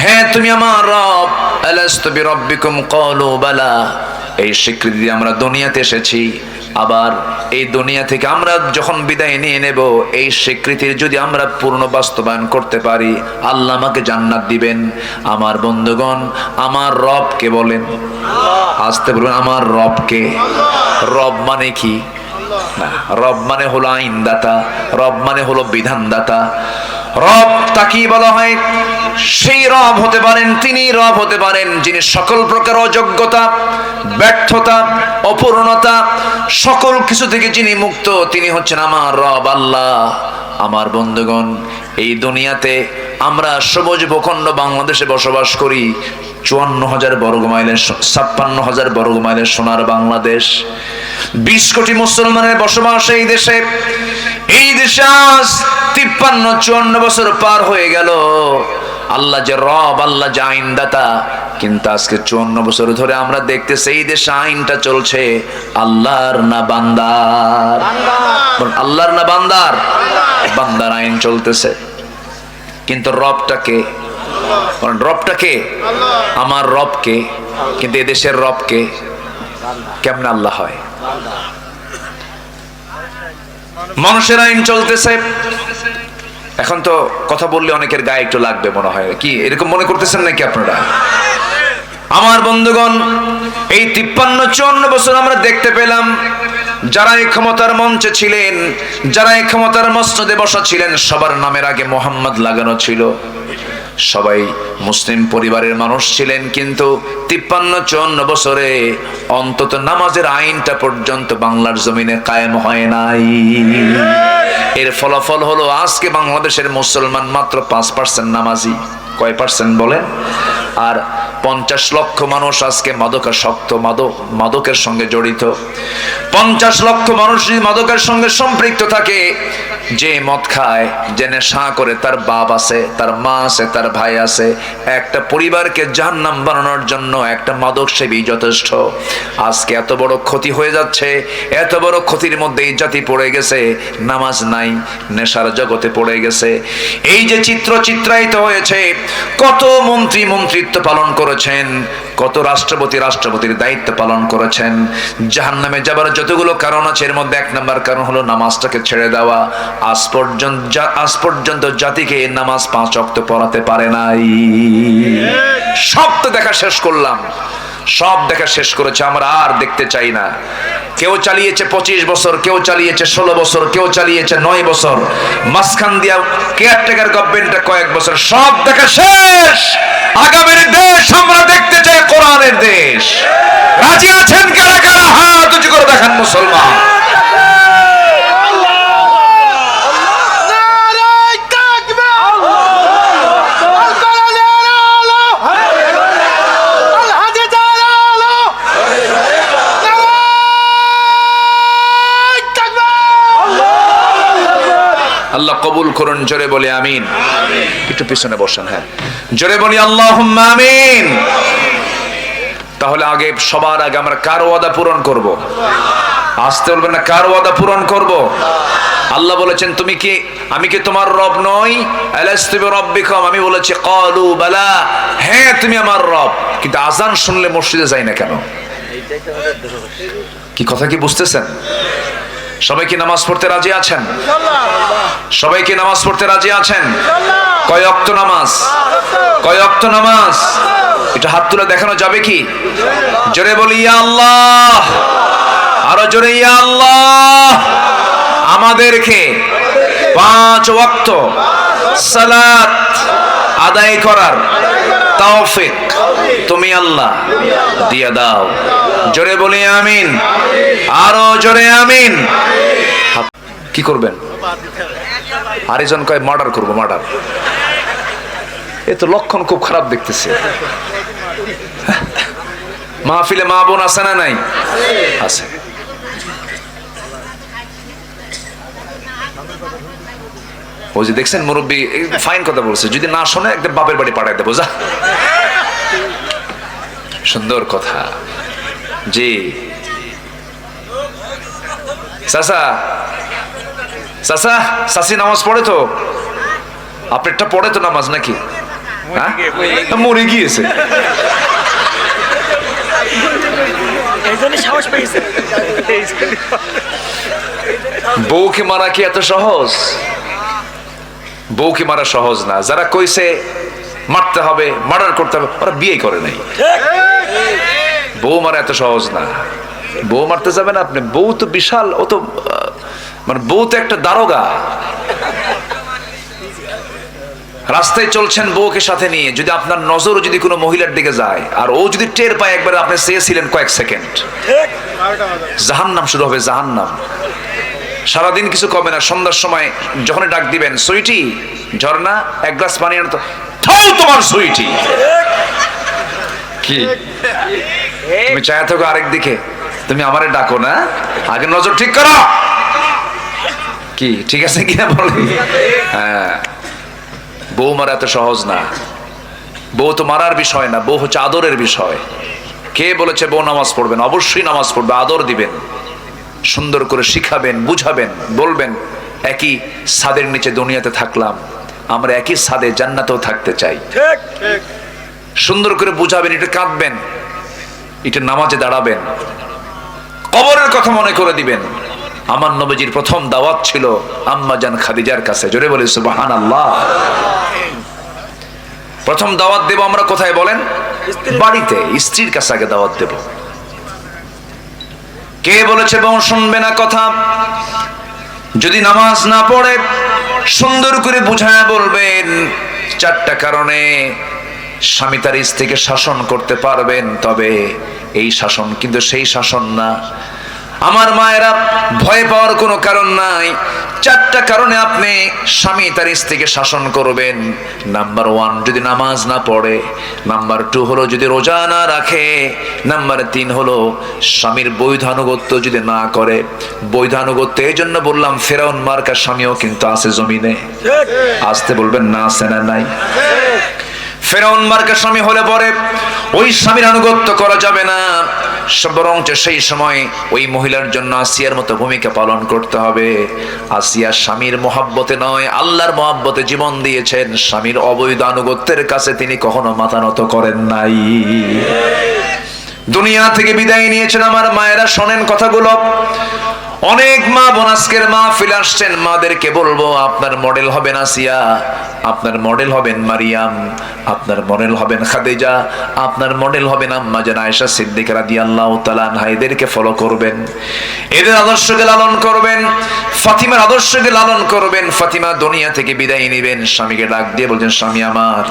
হ্যাঁ তুমি আমার রব। আলাস্তু বিরাব্বিকুম ক্বালু বালা। এই স্বীকৃতি দিয়ে আমরা দুনিয়াতে এসেছি। আবার এই দুনিয়া থেকে আমরা যখন বিদায় নিয়ে নেব, এই স্বীকৃতির যদি আমরা পূর্ণ বাস্তবায়ন করতে পারি, আল্লাহ আমাকে জান্নাত দিবেন। আমার বন্ধুগণ, আমার রবকে বলেন, আসতে বলবেন আমার রবকে। রব মানে কি? রব মানে হলো আইনদাতা, রব মানে হলো বিধানদাতা। রব তাকে বলা হয়, সেই রব হতে পারেন, তিনি রব হতে পারেন যিনি সকল প্রকার অযোগ্যতা, ব্যর্থতা, অপূর্ণতা, সকল কিছু থেকে যিনি মুক্ত, তিনি হচ্ছেন আমার রব আল্লাহ। আমার বন্ধুগণ, এই দুনিয়াতে আমরা সবুজ ভূখণ্ড বাংলাদেশে বসবাস করি। 54,000 বর্গ মাইলের, 56,000 বর্গ মাইলের সোনার বাংলাদেশ। 20 কোটি মুসলমানের বসবাস এই দেশে। এই দেশে আজ 53-54 বছর পার হয়ে গেল। আল্লাহ যে রব, আল্লাহ যে আইনদাতা, কিন্তু আজকে 54 বছর ধরে আমরা দেখতেছি এই দেশে আইনটা চলছে আল্লাহর না বান্দার? আল্লাহর না বান্দার? বান্দার আইন চলতেছে। কিন্তু রবটাকে, রবটাকে আমার রবকে, কিন্তু এদেশের রবকে কেমন আল্লাহ হয়? মানুষের আইন চলতেছে। এখন তো কথা বললে অনেকের গায়ে একটু লাগবে মনে হয়, কি এরকম মনে করতেছেন নাকি আপনারা? আমার বন্ধুগণ, এই 53-54 বছর আমরা দেখতে পেলাম যারা এই ক্ষমতার মঞ্চে ছিলেন, যারা এই ক্ষমতার মসনদে বসা ছিলেন, সবার নামের আগে মোহাম্মদ লাগানো ছিল। সবাই মুসলিম পরিবারের মানুষ ছিলেন, কিন্তু 53-54 বছরে অন্তত নামাজের আইনটা পর্যন্ত বাংলার জমিনে কায়েম হয় নাই। এর ফলাফল হলো আজকে বাংলাদেশের মুসলমান মাত্র 5% নামাজি। কয় পার্সেন্ট বলেন? আর 50 লক্ষ মানুষ আজকে মাদকাসক্ত, মাদকের সঙ্গে জড়িত। 50 লক্ষ মানুষ যদি মাদকের সঙ্গে সম্পৃক্ত থাকে, যে মদ খায়, যে নেশা করে, তার বাপ আছে, তার মা আছে, তার ভাই আছে। একটা পরিবারকে জাহান্নাম বানানোর জন্য একটা মাদক সেবী যথেষ্ট। আজকে এত বড় ক্ষতি হয়ে যাচ্ছে, এত বড় ক্ষতির মধ্যে এই জাতি পড়ে গেছে, নামাজ নাই, নেশার জগতে পড়ে গেছে। এই যে চিত্র চিত্রায়িত হয়েছে, কত মন্ত্রী মন্ত্রিত্ব পালন করেছেন, কত রাষ্ট্রপতির দায়িত্ব পালন করেছেন। জাহান্নামে যাবার যতগুলো কারণ আছে, এর মধ্যে 1 নম্বর কারণ হলো নামাজটাকে ছেড়ে দেওয়া। আজ পর্যন্ত জাতিকে নামাজ 5 ওয়াক্ত পড়াতে পারে নাই। সব তো দেখা শেষ করলাম, সব দেখা শেষ করেছে, আমরা আর দেখতে চাই না। কেউ চালিয়েছে 25 বছর, কেউ চালিয়েছে 16 বছর, কেউ চালিয়েছে 9 বছর, মাঝখান দিয়া কেয়ারটেকার গভর্নমেন্টটা কয়েক বছর। সব দেখা শেষ। আগামীর দেশ আমরা দেখতে চাই কোরআনের দেশ। রাজি আছেন কারা কারা? হাত উঁচু করে দেখান মুসলমান। কবুল করুন, জোরে বলি আমিন। একটু পিছনে বসেন, হ্যাঁ, জোরে বলি আল্লাহুম্মা আমিন। তাহলে আগে সবার আগে আমরা কার ওয়াদা পূরণ করব? আসতে বলবেন না, কার ওয়াদা পূরণ করব? আল্লাহ বলেছেন আমি কি তোমার রব নই? আলাস্তু বিরাব্বিকুম, আমি বলেছি ক্বালু বালা, হ্যাঁ তুমি আমার রব। কিন্তু আজান শুনলে মসজিদে যাই না কেন? কি কথা কি বুঝতেছেন? সবাই কি নামাজ পড়তে রাজি আছেন? সবাই কি নামাজ পড়তে রাজি আছেন? কয় ওয়াক্ত নামাজ? কয় ওয়াক্ত নামাজ? এটা হাত তুলে দেখানো যাবে কি? জোরে বলি ইয়া আল্লাহ, আরো জোরে ইয়া আল্লাহ। আমাদেরকে 5 ওয়াক্ত সালাত আদায় করার তৌফিক তুমি আল্লাহ দিয়ে দাও। জোরে বলি আমিন, আরো জোরে আমিন। কি করবেন? আরেকজন কয় মার্ডার করব, মার্ডার। এ তো লক্ষণ খুব খারাপ দেখতেছে। মাহফিলে মা বোন আছে না নাই? আছে। ওই যে দেখছেন মুরব্বী ফাইন কথা বলছে, যদি না শোনে একদম বাপের বাড়ি পাঠাই দেবো, যা। সুন্দর কথা। জি চাচা, চাচা চাচি নামাজ পড়ে তো? আপনারটা পড়ে তো নামাজ নাকি? মরে গিয়েছে। বউকে মারা কি এত সহজ? বউকে মারা সহজ না। যারা কইছে মারতে হবে, মার্ডার করতে হবে, ওরা বিয়ে করে নাই। বউ মারা এত সহজ না। বউ মারতে যাবেন আপনি? বউ তো বিশাল, ও তো মানে বউ তো একটা দারোগা। রাস্তায় চলছেন বউকে সাথে নিয়ে, যদি আপনার নজর যদি কোনো মহিলার দিকে যায় আর ও যদি টের পায় একবার আপনি চেয়েছিলেন কয়েক সেকেন্ড, জাহান্নাম শুরু হবে, জাহান্নাম। সারাদিন কিছু কমে না। সন্ধ্যার সময় যখন ডাক দিবেন, সুইটি ঝর্ণা এক গ্লাস পানি আনতো, থাও তোমার সুইটি। কি তুমি চায় থাকো আরেক দিকে, তুমি আমারে ডাকো না, আগে নজর ঠিক করো। কি ঠিক আছে কিনা বলি? হ্যাঁ, বউ মারা এত সহজ না। বউ তো মারার বিষয় না, বউ হচ্ছে আদরের বিষয়। কে বলেছে বউ নামাজ পড়বেন? অবশ্যই নামাজ পড়বে, আদর দিবেন, সুন্দর করে শিখাবেন, বুঝাবেন, বলবেন একই ছাদের নিচে দুনিয়াতে থাকলাম, আমরা একই ছাদে জান্নাতেও থাকতে চাই। সুন্দর করে বুঝাবেন, এটা কাঁদবেন, এটা নামাজে দাঁড়াবেন, কবরের কথা মনে করে দিবেন। আমার নবীজির প্রথম দাওয়াত ছিল আম্মা জান খাদিজার কাছে। জোরে বলি সুবহানাল্লাহ। প্রথম দাওয়াত দেব আমরা কোথায় বলেন? বাড়িতে, স্ত্রীর কাছে আগে দাওয়াত দেব। কে বলেছে বউ শুনবে না কথা? যদি নামাজ না পড়ে সুন্দর করে বুঝায় বলবেন 4টা কারণে স্বামী তার স্ত্রীকে শাসন করতে পারবেন, তবে এই শাসন কিন্তু সেই শাসন না। আমার মায়েরা, ভয় পাওয়ার কোনো কারণ নাই। 4টা কারণে আপনি স্বামী তার স্ত্রীকে শাসন করবেন। নাম্বার 1 যদি নামাজ না পড়ে, নাম্বার 2 হলো যদি রোজা না রাখে, নাম্বার 3 হলো স্বামীর বৈধানুগত্য যদি না করে। বৈধানুগত্য এই জন্য বললাম, ফেরাউন মার্কা স্বামীও কিন্তু আছে জমিনে। আসতে বলবেন না, আছে না নাই? ফেরাউন মার্কা স্বামী হলে পরে ওই স্বামীর আনুগত্য করা যাবে না, বরং সেই সময় ওই মহিলার জন্য আসিয়ার মতো ভূমিকা পালন করতে হবে। আসিয়া স্বামীর মহাব্বতে নয়, আল্লাহর মহাব্বতে জীবন দিয়েছেন। স্বামীর অবৈধ আনুগত্যের কাছে তিনি কখনো মাথা নত করেন নাই। দুনিয়া থেকে বিদায় নিয়েছেন। আমার মায়েরা শোনেন কথাগুলো। অনেক মা বোন আজকের মাহফিলে আসছেন, মাদেরকে বলবো আপনার মডেল হবেন আসিয়া, আপনার মডেল হবেন মারিয়াম, আপনার মডেল হবেন খাদিজা, আপনার মডেল হবেন আম্মা জান আয়েশা সিদ্দিকা রাদিয়াল্লাহু তাআলা আনহা। এদেরকে ফলো করবেন, এদের আদর্শকে লালন করবেন, ফাতিমার আদর্শকে লালন করবেন। ফাতিমা দুনিয়া থেকে বিদায় নেবেন, স্বামীকে ডাক দিয়ে বলছেন, স্বামী আমার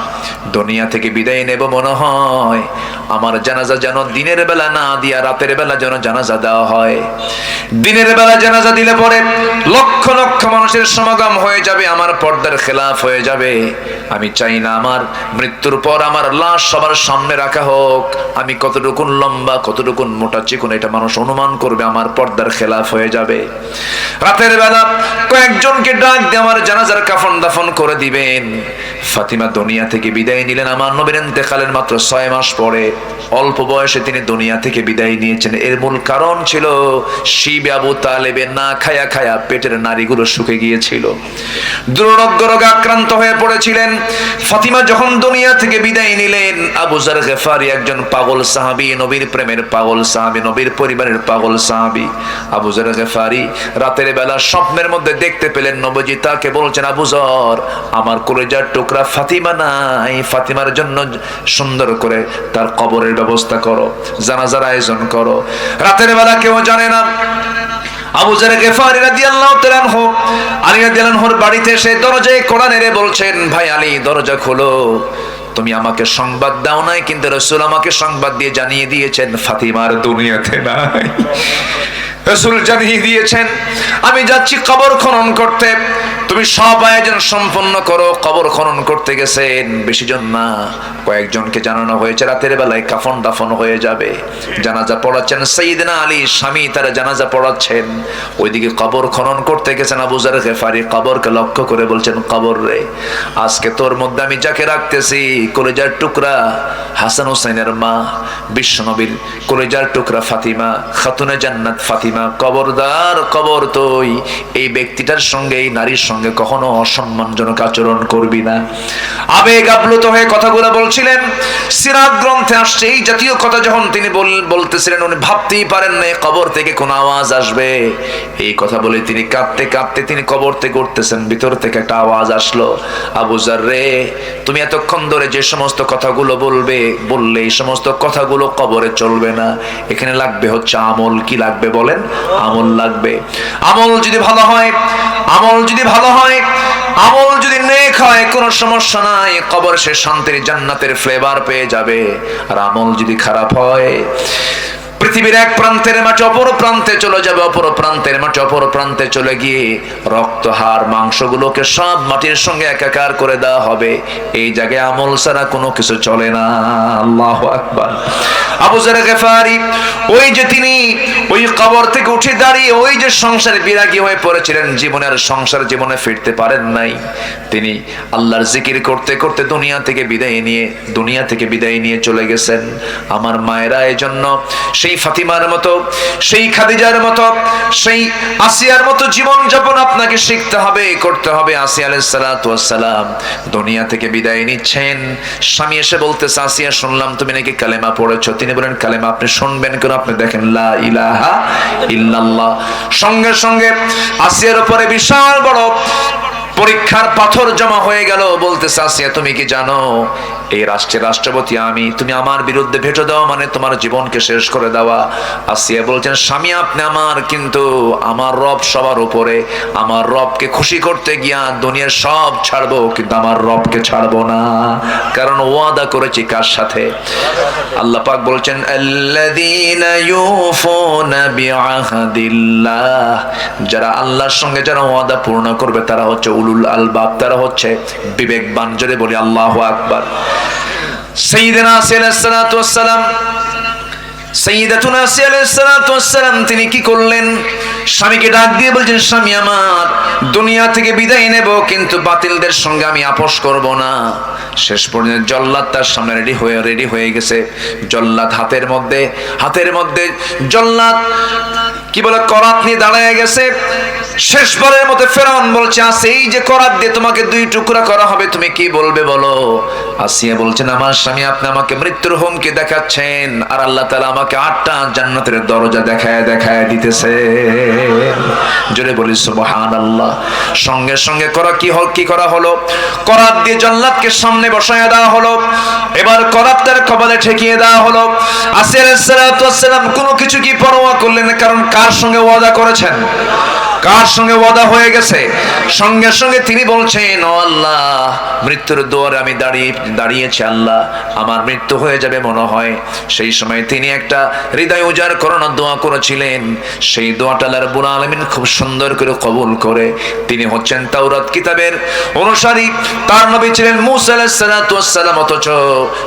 দুনিয়া থেকে বিদায় নেব, মনে হয় আমার জানাজা যেন দিনের বেলা না দিয়া রাতের বেলা যেন জানাজা দেওয়া হয়। দিনের বেলা জানাজা দিলে পরে লক্ষ লক্ষ মানুষের সমাগম হয়ে যাবে, আমার পর্দার খেলাফ হয়ে যাবে। যাবে। আমি চাই না আমার মৃত্যুর পর আমার লাশ সবার সামনে রাখা হোক। আমি কতটুকুন লম্বা, কতটুকুন মোটা চিকন এটা মানুষ অনুমান করবে, আমার পর্দার খেলাফ হয়ে যাবে। রাতের বেলা কয়েকজনকে ডাক দিয়ে আমার জানাজার কাফন দাফন করে দিবেন। ফাতিমা দুনিয়া থেকে বিদায় নিলেন আমার নবীর ইন্তেকালের মাত্র 6 মাস পরে। অল্প বয়সে তিনি দুনিয়া থেকে বিদায় নিয়েছেন। এর মূল কারণ ছিল শিব আবু তালেবের না খায়া খায়া পেটের নাড়িগুলো শুকে গিয়েছিল, দুরারোগ্য রোগে আক্রান্ত হয়ে পড়েছিলেন। ফাতিমা যখন দুনিয়া থেকে বিদায় নিলেন, আবু যার গিফারি একজন পাগল সাহাবী, নবীর প্রেমের পাগল সাহাবী, নবীর পরিবারের পাগল সাহাবী। আবু যার গিফারি রাতের বেলা স্বপ্নের মধ্যে দেখতে পেলেন নবীজি তাকে বলছেন, আবু যর, আমার কলিজার টুকরা ফাতিমা নাই, ফাতিমার জন্য সুন্দর করে তার কবরের ব্যবস্থা করো, জানাজার আয়োজন করো। রাতের বেলা কেউ জানে না। আবু যার গিফারি রাদিয়াল্লাহু তাআলা আনহু আলী রাদিয়াল্লাহু আনহুর বাড়িতে এসে দরজায় কড়া নেড়ে বলছেন, ভাই আলী দরজা খোলো, তুমি আমাকে সংবাদ দাও নাই, কিন্তু রাসূল আমাকে সংবাদ দিয়ে জানিয়ে দিয়েছেন ফাতিমার দুনিয়াতে নাই। রাসূল জানিয়ে দিয়েছেন আমি যাচ্ছি কবর খনন করতে, তুমি সব আয়োজন সম্পন্ন করো। কবর খনন করতে গেছেন বেশি জন না, কয়েকজনকে জানানো হয়েছে রাতের বেলায় কাফন দাফন হয়ে যাবে। জানাজা পড়াচ্ছেন সাইয়েদনা আলী, স্বামী তারা জানাজা পড়াচ্ছেন। ওইদিকে কবর খনন করতে গেছেন আবু যার গিফারি, কবরকে লক্ষ্য করে বলছেন, কবর রে, আজকে তোর মধ্যে আমি যাকে রাখতেছি কলিজার টুকরা হাসান হুসাইনের মা, বিশ্বনবীর কলিজার টুকরা ফাতিমা, খাতুনে জান্নাত ফাতিমা, কবরদার কবর তুই এই ব্যক্তিটার সঙ্গে, এই নারীর সঙ্গে কখনো অসম্মানজনক আচরণ করবি না। আবেগ আপ্লুত হয়ে কথাগুলো বলছিলেন। সিরাত গ্রন্থে আসছে এই জাতীয় কথা যখন তিনি বলতেছিলেন, উনি ভাবতেই পারেন না কবর থেকে কোন আওয়াজ আসবে। এই কথা বলে তিনি কাঁদতে কাঁদতে তিনি কবর থেকে উঠতেছেন, ভিতর থেকে একটা আওয়াজ আসলো, আবু যার রে, তুমি এতক্ষণ ধরে যে সমস্ত কথাগুলো বললে এই সমস্ত কথাগুলো কবরে চলবে না, এখানে লাগবে হচ্ছে আমল। কি লাগবে বলেন? আমল লাগবে। আমল যদি ভালো হয়, আমল যদি ভালো হয়, আমল যদি নেক হয়, কোনো সমস্যা নাই, কবর সে শান্তির জান্নাতের ফ্লেভার পেয়ে যাবে। আর আমল যদি খারাপ হয়, পৃথিবীর এক প্রান্তের মাটি অপর প্রান্তে চলে যাবে, অপর প্রান্তের মাটি অপর প্রান্তে চলে গিয়ে রক্ত হাড় মাংসগুলোকে সব মাটির সঙ্গে একাকার করে দেওয়া হবে। এই জায়গায় আমল ছাড়া কোনো কিছু চলে না। আল্লাহু আকবার। আবু যার গিফারি ওই যে তিনি ওই কবর থেকে উঠে দাঁড়িয়ে ওই যে সংসারে বিরাগী হয়ে পড়েছিলেন, জীবনের সংসার জীবনে ফিরতে পারেন নাই, তিনি আল্লাহর জিকির করতে করতে দুনিয়া থেকে বিদায় নিয়ে চলে গেছেন। আমার মায়েরা এজন্য সেই ফাতিমার মতো, সেই খাদিজার মতো, সেই আসিয়ার মতো জীবন যাপন আপনাকে শিখতে হবে, করতে হবে। আসিয়া আলাইহিস সালাতু ওয়াস সালাম দুনিয়া থেকে বিদায় নিচ্ছেন, স্বামী এসে বলতেছে, আসিয়া শুনলাম তুমি নাকি কালেমা পড়েছো। তিনি বলেন, কালেমা আপনি শুনবেন কেন? আপনি দেখেন লা ইলাহা ইল্লাল্লাহ। সঙ্গে সঙ্গে আসিয়ার উপরে বিশাল বড় পরীক্ষার পাথর জমা হয়ে গেল। বলতেছে, আসিয়া তুমি কি জানো এই রাষ্ট্রের রাষ্ট্রপতি আমি, তুমি আমার বিরুদ্ধে ভেটো দেওয়া মানে তোমার জীবনকে শেষ করে দেওয়া। আসিয়া বলছেন, স্বামী আপনি আমার, কিন্তু আমার রব সবার উপরে, আমার রবকে খুশি করতে গিয়া দুনিয়ার সব ছাড়বো, কিন্তু আমার রবকে ছাড়বো না, কারণ ওয়াদা করেছি কার সাথে? আল্লাহ পাক বলছেন, আল্লাযীনা ইউফুনা বিআহদিল্লাহ, যারা আল্লাহর সঙ্গে যারা ওয়াদা পূর্ণ করবে তারা হচ্ছে উলুল আলবাব, তারা হচ্ছে বিবেকবান। জোরে বলি আল্লাহু আকবার। সাইয়্যিদানা আসিয়া আলাইহিস সালাতু ওয়াস সালাম, সাইয়্যিদাতুনা আসিয়া আলাইহিস সালাতু ওয়াস সালাম তিনি কি করলেন? স্বামীকে ডাক দিয়ে বলছেন, স্বামী আমার, দুনিয়া থেকে বিদায় নেব, কিন্তু বাতিলদের সঙ্গে আমি আপোষ করব না। শেষ পর্যন্ত জল্লাদ তার সামনে রেডি হয়ে গেছে। জল্লাদ হাতের মধ্যে জল্লাদ কি বলে করাত নিয়ে দাঁড়ায় গেছে। শেষবারের মতো ফেরাউন বলছে, এই যে করাত দিয়ে তোমাকে 2 টুকরা করা হবে, তুমি কি বলবে বলো? আসিয়া বলছেন, আমার স্বামী আপনি আমাকে মৃত্যুর হুমকি দেখাচ্ছেন, আর আল্লাহ তাআলা আমাকে 8টা জান্নাতের দরজা দেখায় দিতেছে। জোরে বলি সুবহানাল্লাহ। সঙ্গে সঙ্গে কি করা হলো? করাত দিয়ে জল্লাদকে সামনে বসায় দেওয়া হলো। এবার করাতটার কপালে ঠেকিয়ে দেওয়া হলো। আসিয়া আলাইহিস সালাতু ওয়াস সালাম কোনো কিছু কি পরোয়া করলেন না, কারণ কার সঙ্গে ওয়াদা করেছেন? কার সঙ্গে ওয়াদা হয়ে গেছে? সঙ্গে সঙ্গে তিনি বলছেন, ও আল্লাহ, মৃত্যুর দুয়ারে আমি দাঁড়িয়েছি আল্লাহ, আমার মৃত্যু হয়ে যাবে মনে হয়। সেই সময় তিনি একটা হৃদয় উজাড় করানোর দোয়া করেছিলেন। সেই দোয়াটা আল্লাহ রাব্বুল আলামিন খুব সুন্দর করে কবুল করে, তিনি হচ্ছেন তাওরাত কিতাবের অনুসারী। তার নবী ছিলেন মূসা আলাইহিস সালাতু ওয়াস সালাম, অথচ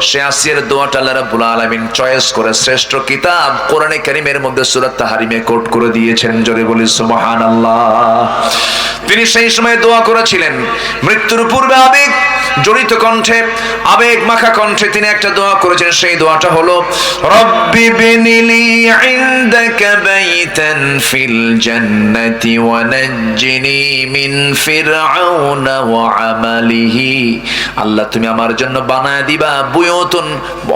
সে আসিয়ার দোয়াটা আল্লাহ রাব্বুল আলামিন চয়েস করে শ্রেষ্ঠ কিতাব কোরআনে কারীমের মধ্যে সূরা তাহরিমে কোট করে দিয়েছেন। জোরে বলি সুবহানাল্লাহ। তিনি সেই সময় দোয়া করেছিলেন, মৃত্যুর পূর্বে আবেগ জড়িত কণ্ঠে, আবেগ মাখা কণ্ঠে তিনি একটা দোয়া করেছেন। সেই দোয়াটা হলো, রব্বি বিনিলি ইনদাকা বাইতান ফিল জান্নাতি ওয়া নাজ্জিনি মিন ফিরআউনা ওয়া আমালিহি। আল্লাহ, তুমি আমার জন্য বানায় দিবা বুয়তুন,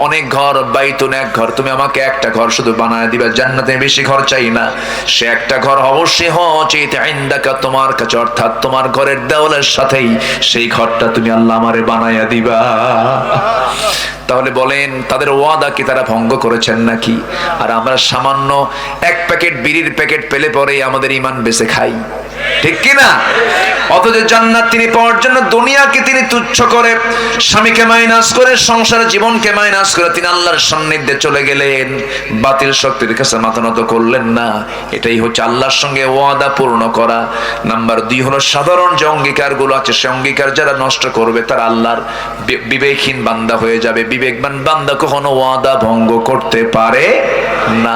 অনেক ঘর, বাইতুন এক ঘর, তুমি আমাকে একটা ঘর শুধু বানায় দিবা, জান্নাতে বেশি ঘর চাই না। সে একটা ঘর অবশ্যই হচ্ছে ইনদাকা, তোমার কাছে, অর্থাৎ তোমার ঘরের দেওয়ালের সাথেই সেই ঘরটা তুমি আল্লাহ আমারে বানায়া দিবা। তাহলে বলেন, তাদের ওয়াদা কি তারা ভঙ্গ করেছেন নাকি? আর আমরা সামান্য এক প্যাকেট বিড়ির প্যাকেট পেলে পরে আমাদের ঈমান বেঁচে খাই, ঠিক কি না? অথচ জান্নাত তিনি পাওয়ার জন্য দুনিয়াকে তিনি তুচ্ছ করে, স্বামীকে মাইনাস করে, সংসার জীবনকে মাইনাস করে তিনি আল্লাহর সান্নিধ্যে চলে গেলেন, বাতিল শক্তির কাছে মাথা নত করলেন না। এটাই হচ্ছে আল্লাহর সঙ্গে ওয়াদা পূর্ণ করা। নাম্বার 2 হলো সাধারণ যে অঙ্গীকারগুলো আছে, সে অঙ্গীকার যারা নষ্ট করবে তারা আল্লাহর বিবেকহীন বান্দা হয়ে যাবে। বিবেকবান বান্দা কখনো ওয়াদা ভঙ্গ করতে পারে না।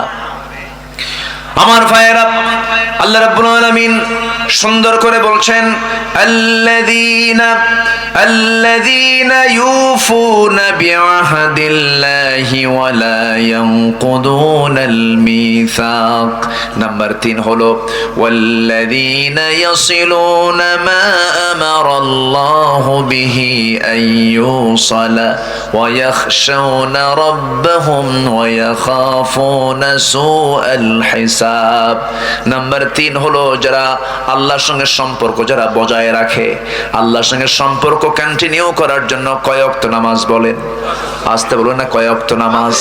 আমার ভাইয়েরা, আল্লাহ রাব্বুল আলামিন সুন্দর করে বলছেন, আল্লাযীনা ইউফুনা বিআহদিল্লাহি ওয়া লা ইয়ানকুদুনাল মিসাক। নাম্বার 3 হলো, ওয়াল্লাযীনা ইয়াসিলুনা মা আমারাল্লাহু বিহি আইয়ুসালা ওয়া ইয়াখশাউনা রাব্বাহুম ওয়া ইয়াখাফুনা সুআল হিসাব। নাম্বার 3 হলো, যারা আল্লাহর সঙ্গে সম্পর্ক যারা বজায় রাখে, আল্লাহর সঙ্গে সম্পর্ক কন্টিনিউ করার জন্য কয় ওয়াক্ত নামাজ বলেন? আসতে বলুন না, কয় ওয়াক্ত নামাজ?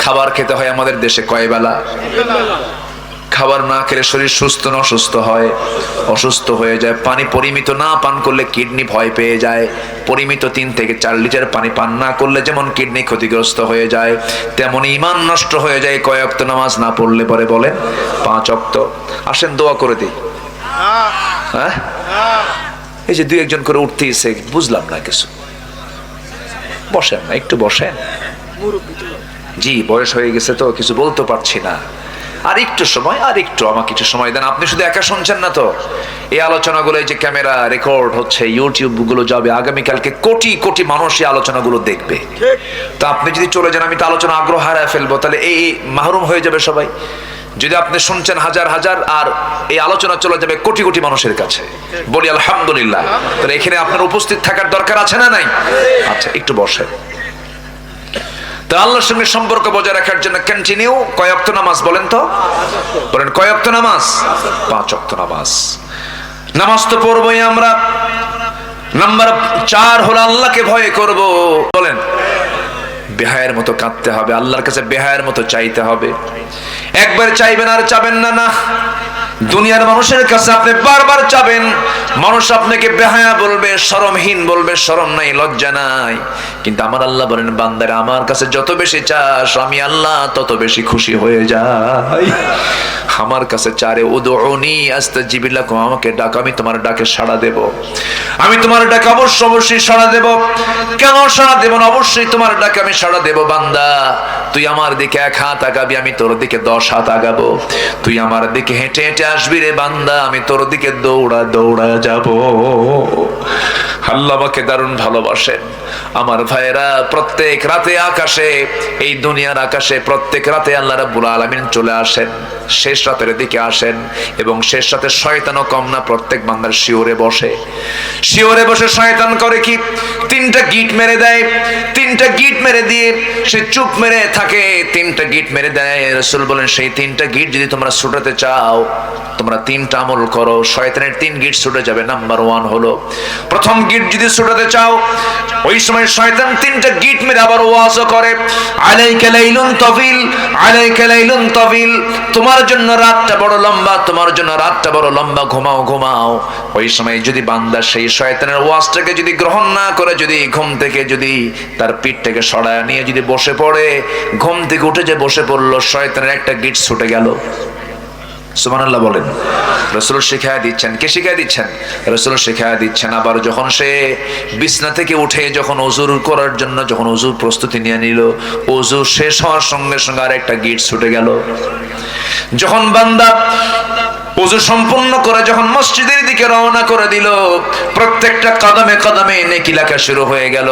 খাবার খেতে হয় আমাদের দেশে কয় বেলা? খাবার না খেলে শরীর সুস্থ না অসুস্থ হয়? অসুস্থ হয়ে যায়। পানি পরিমিত না পান করলে কিডনি ভয় পেয়ে যায়। পরিমিত 3 থেকে 4 লিটার পানি পান না করলে যেমন কিডনি ক্ষতিগ্রস্ত হয়ে যায়, তেমন ঈমান নষ্ট হয়ে যায় কয় ওয়াক্ত নামাজ না পড়লে পরে? বলেন 5 ওয়াক্ত। আসেন দোয়া করে দিই। হ্যাঁ, এই যে 2-1 করে উঠতেছে, বুঝলাম না কিছু। বসেন না, একটু বসেন। জি, বয়স হয়ে গেছে তো কিছু বলতে পারছি না। আর একটু সময়, আর একটু আমাকে একটু সময় দেন। আপনি শুধু একা শুনছেন না তো, এই আলোচনাগুলো এই যে ক্যামেরা রেকর্ড হচ্ছে, ইউটিউব গুলো যাবে, আগামীকালকে কোটি কোটি মানুষ এই আলোচনাগুলো দেখবে। তো আপনি যদি চলে যান, আমি তো আলোচনা আগ্রহ হারায় ফেলবো, তাহলে এই মাহরুম হয়ে যাবে সবাই। যদি আপনি শুনছেন হাজার হাজার, আর এই আলোচনা চলে যাবে কোটি কোটি মানুষের কাছে, বলি আলহামদুলিল্লাহ। তাহলে এখানে আপনার উপস্থিত থাকার দরকার আছে না নাই? আচ্ছা, একটু বসেন। তো আল্লাহর সঙ্গে সম্পর্ক বজায় রাখার জন্য কন্টিনিউ কয় ওয়াক্ত নামাজ বলেন তো? বলেন কয় ওয়াক্ত নামাজ? 5 ওয়াক্ত নামাজ। নামাজ তো পড়বই আমরা। নাম্বার 4 হলো, আল্লাহকে ভয় করব। বলেন, বেহায়ের মতো কাঁদতে হবে, আল্লাহর কাছে বেহায়ের মতো চাইতে হবে। একবার চাইবেন আর চাবেন না, না। দুনিয়ার মানুষের কাছে আপনি বারবার চাবেন, মানুষ আপনাকে বেহায়া বলবে, শরমহীন বলবে, শরম নাই, লজ্জা নাই। কিন্তু আমার আল্লাহ বলেন, বান্দারে আমার কাছে যত বেশি চাস, আমি আল্লাহ তত বেশি খুশি হয়ে যাই। আমার কাছে চারে, উদউনি আস্তাজিব লাকুম, আমাকে ডাকো, আমি তোমার ডাকে সাড়া দেব। আমি তোমার ডাকে অবশ্যই সাড়া দেব। কেন সাড়া দেব না? অবশ্যই তোমার ডাকে আমি সাড়া দেব। বান্দা, তুই আমার দিকে 1 হাত আগাবি, আমি তোর দিকে 10 হাত আগাবো। তুই আমার দিকে হেঁটে হেঁটে আসবি রে বান্দা, আমি তোর দিকে দৌড়া দৌড়া যাব। আল্লাহ আমাকে দারুণ ভালোবাসেন। আমার ভাইয়েরা, প্রত্যেক রাতে আকাশে, এই দুনিয়ার আকাশে প্রত্যেক রাতে আল্লাহ রাব্বুল আলামিন চলে আসেন, শেষ রাতের দিকে আসেন। এবং শেষ রাতে শয়তানও কম না, প্রত্যেক বান্দার শিওরে বসে। শিওরে বসে শয়তান করে কি? 3টা গিট মেরে দেয়। 3টা গিট মেরে দিয়ে সে চুপ মেরে থাকে। 3টা গিট মেরে দেয়। রাসূল বলেন, সেই 3টা গিট যদি তোমরা ছুটাতে চাও, তোমরা 3টা আমল করো, শয়তানের 3 গিট ছুটে যাবে। নাম্বার 1 হলো, প্রথম গিট যদি ছুটাতে চাও, ওই সময় শয়তান 3টা গিট মেরে আবার ওয়াজ করে, আলাইকা লাইলুন তাবিল, আলাইকা লাইলুন তাবিল, তোমার তোমার জন্য রাতটা বড় লম্বা, তোমার জন্য রাতটা বড় লম্বা, ঘুমাও ঘুমাও। ওই সময় যদি বান্দা সেই শয়তানের ওয়াজটাকে যদি গ্রহণ না করে, যদি ঘুম থেকে যদি তার পিঠটাকে সরায় নিয়ে যদি বসে পড়ে, ঘুম থেকে উঠে যে বসে পড়লো, শয়তানের একটা গিট ছুটে গেল। সুবহানাল্লাহ বলেন। রাসূল শিখায়া দিচ্ছেন। কে শিখায়া দিচ্ছেন? রাসূল শিখায়া দিচ্ছেন। আবার যখন সে বিছনা থেকে উঠে যখন ওযু করার জন্য যখন ওযুর প্রস্তুতি নিয়ে নিল, ওযু শেষ হওয়ার সঙ্গে সঙ্গে আরেকটা গিট ছুটে গেল। যখন বান্দা ওযু সম্পূর্ণ করে যখন মসজিদের দিকে রওনা করে দিল, প্রত্যেকটা কদমে কদমে নেকি লেখা শুরু হয়ে গেল।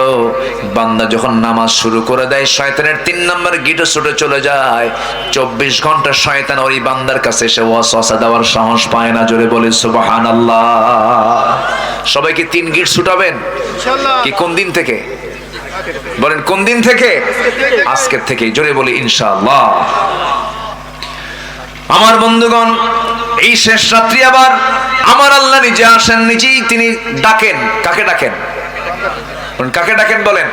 বান্দা যখন নামাজ শুরু করে দেয়, শয়তানের 3 নম্বর গিটও ছুটে চলে যায়। 24 ঘন্টা শয়তান ওই বান্দার কাছে এসে ওয়াসওয়াসা দেওয়ার সাহস পায় না। জোরে বলে সুবহানাল্লাহ। সবাইকে 3 গিট ছুটাবেন ইনশাআল্লাহ। কি কোন দিন থেকে বলেন? কোন দিন থেকে? আজকের থেকে। জোরে বলি ইনশাআল্লাহ। আমার বন্ধুগণ, এই শেষ রাত্রি আবার আমার আল্লাহ নিজে আসেন, নিজেই তিনি ডাকেন। কাকে ডাকেন? কাকে ডাকেন বলেন?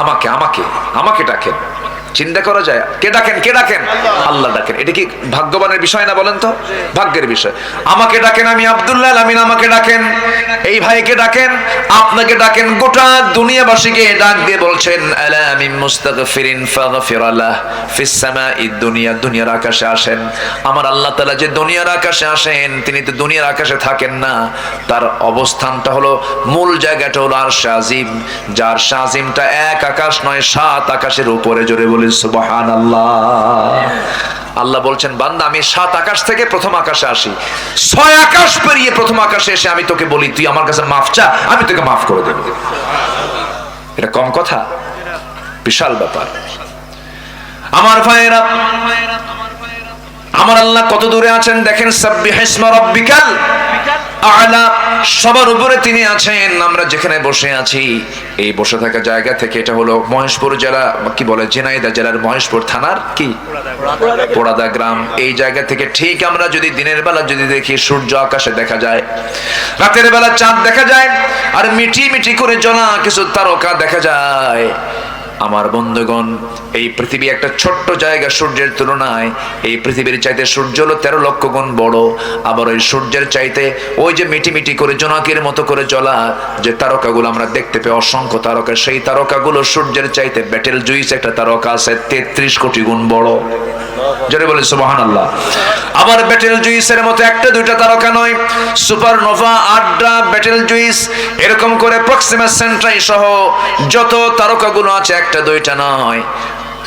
আমাকে আমাকে আমাকে ডাকেন। চিন্তা করা যায়, কে ডাকেন? কে ডাকেন? আল্লাহ ডাকেন। এটা কি ভাগ্যবানের বিষয় না? বলেন তো, ভাগ্যের বিষয়। আমাকে ডাকেন, আমি আব্দুল্লাহ আমিন আমাকে ডাকেন, এই ভাইকে ডাকেন, আপনাকে ডাকেন, গোটা দুনিয়াবাসীকে ডাক দিয়ে বলছেন, আলা মিন মুস্তাগফিরিন ফাগফির লাহ ফিস সামাঈদ দুনিয়া। দুনিয়ার আকাশে আসেন। আমার আল্লাহ তাআলা যে দুনিয়ার আকাশে আসেন, তিনি তো দুনিয়ার আকাশে থাকেন না। তার অবস্থানটা হলো, মূল জায়গাটা হলো আরশে আজিম। যার শাজিমটা 1 আকাশ নয় 7 আকাশের উপরে। জোরে বলি সুবহানাল্লাহ। আল্লাহ বলছেন, বান্দা আমি 7 আকাশ থেকে প্রথম আকাশে আসি, 6 আকাশ পেরিয়ে প্রথম আকাশে এসে আমি তোকে বলি, তুই আমার কাছে মাফ চা, আমি তোকে মাফ করে দেব। এটা কম কথা? বিশাল ব্যাপার। আমার ভাইয়েরা, আমার আল্লাহ কত দূরে আছেন দেখেন। সাব্বিহিসমা রাব্বিকাল আ'লা, সবার উপরে তিনি আছেন। আমরা যেখানে বসে আছি, এই বসে থাকা জায়গা থেকে, এটা হলো মহেশপুর জেলা, কি বলে, ঝিনাইদহ জেলার মহেশপুর থানার কি পোড়াদা গ্রাম। এই জায়গা থেকে ঠিক আমরা যদি দিনের বেলা যদি দেখি, সূর্য আকাশে দেখা যায়, রাতের বেলা চাঁদ দেখা যায়, আর মিটি মিটি করে জ্বলা কিছু তারকা দেখা যায়। আমার বন্ধুগণ, এই পৃথিবী একটা ছোট্ট জায়গা সূর্যের তুলনায়। এই পৃথিবীর চাইতে সূর্য হলো 13 লক্ষ গুণ বড়। আবার ওই সূর্যের চাইতে ওই যে মিটি মিটি করে জোনাকের মতো করে জ্বলা যে তারকাগুলো আমরা দেখতে পাই, অসংখ্য তারকা, সেই তারকাগুলো সূর্যের চাইতে ব্যাটেল জুইস একটা তারকা আছে 33 কোটি গুণ বড়। জোরে বলে সুবহানাল্লাহ। আবার ব্যাটেল জুইসের মতো একটা দুইটা তারকা নয়, সুপারনোভা, আড্রা, ব্যাটেল জুইস, এরকম করে প্রক্সিমা সেন্ট্রাই সহ যত তারকাগুলো আছে, একটা দুইটা নয়,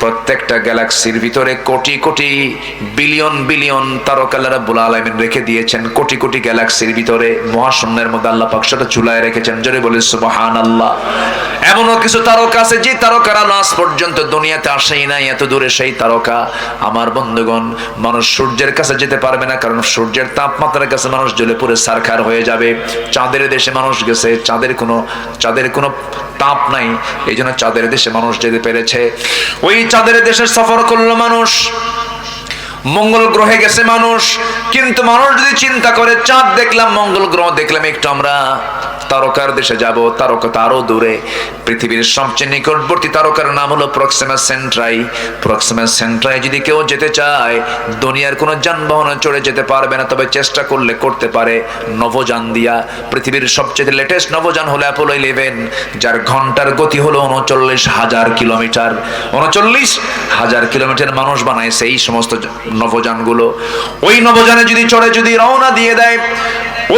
প্রত্যেকটা গ্যালাক্সির ভিতরে কোটি কোটি বিলিয়ন বিলিয়ন তারকা আল্লাহ রাব্বুল আলামিন রেখে দিয়েছেন। কোটি কোটি গ্যালাক্সির ভিতরে মহাশূন্যের মধ্যে আল্লাহ পাক সেটা চুলায় রেখেছেন। জোরে বলে সুবহানাল্লাহ। এমনও কিছু তারকা আছে যে তারকারা আজ পর্যন্ত দুনিয়াতে আসেই নাই, এত দূরে সেই তারকা। আমার বন্ধুগণ, মানুষ সূর্যের কাছে যেতে পারবে না, কারণ সূর্যের তাপমাত্রার কাছে মানুষ জ্বলে পুড়ে ছারখার হয়ে যাবে। চাঁদের দেশে মানুষ গেছে, চাঁদের কোনো তাপ নাই, এই জন্য চাঁদের দেশে মানুষ যেতে পেরেছে। ওই চাঁদের দেশে সফর করলো মানুষ, মঙ্গল গ্রহে গেছে মানুষ। কিন্তু মানুষ যদি চিন্তা করে, চাঁদ দেখলাম, মঙ্গল গ্রহ দেখলাম, একটু আমরা তারকার দেশে যাব, তারকা তো আরো দূরে। পৃথিবীর সবচেয়ে নিকটবর্তী তারকার নাম হলো প্রক্সিমা সেন্ট্রাই। প্রক্সিমা সেন্ট্রাই যদি কেউ যেতে চায়, দুনিয়ার কোনো যানবাহনে চড়ে যেতে পারবে না, তবে চেষ্টা করলে করতে পারে নভোযান দিয়া। পৃথিবীর সবচেয়ে লেটেস্ট নভোযান হলো অ্যাপোলো 11, যার ঘন্টার গতি হলো 39,000 কিলোমিটার। 39,000 কিলোমিটার মানুষ বানাইছে এই সমস্ত নভোযানগুলো। ওই নভোযানে যদি চড়ে যদি রওনা দিয়ে দেয়,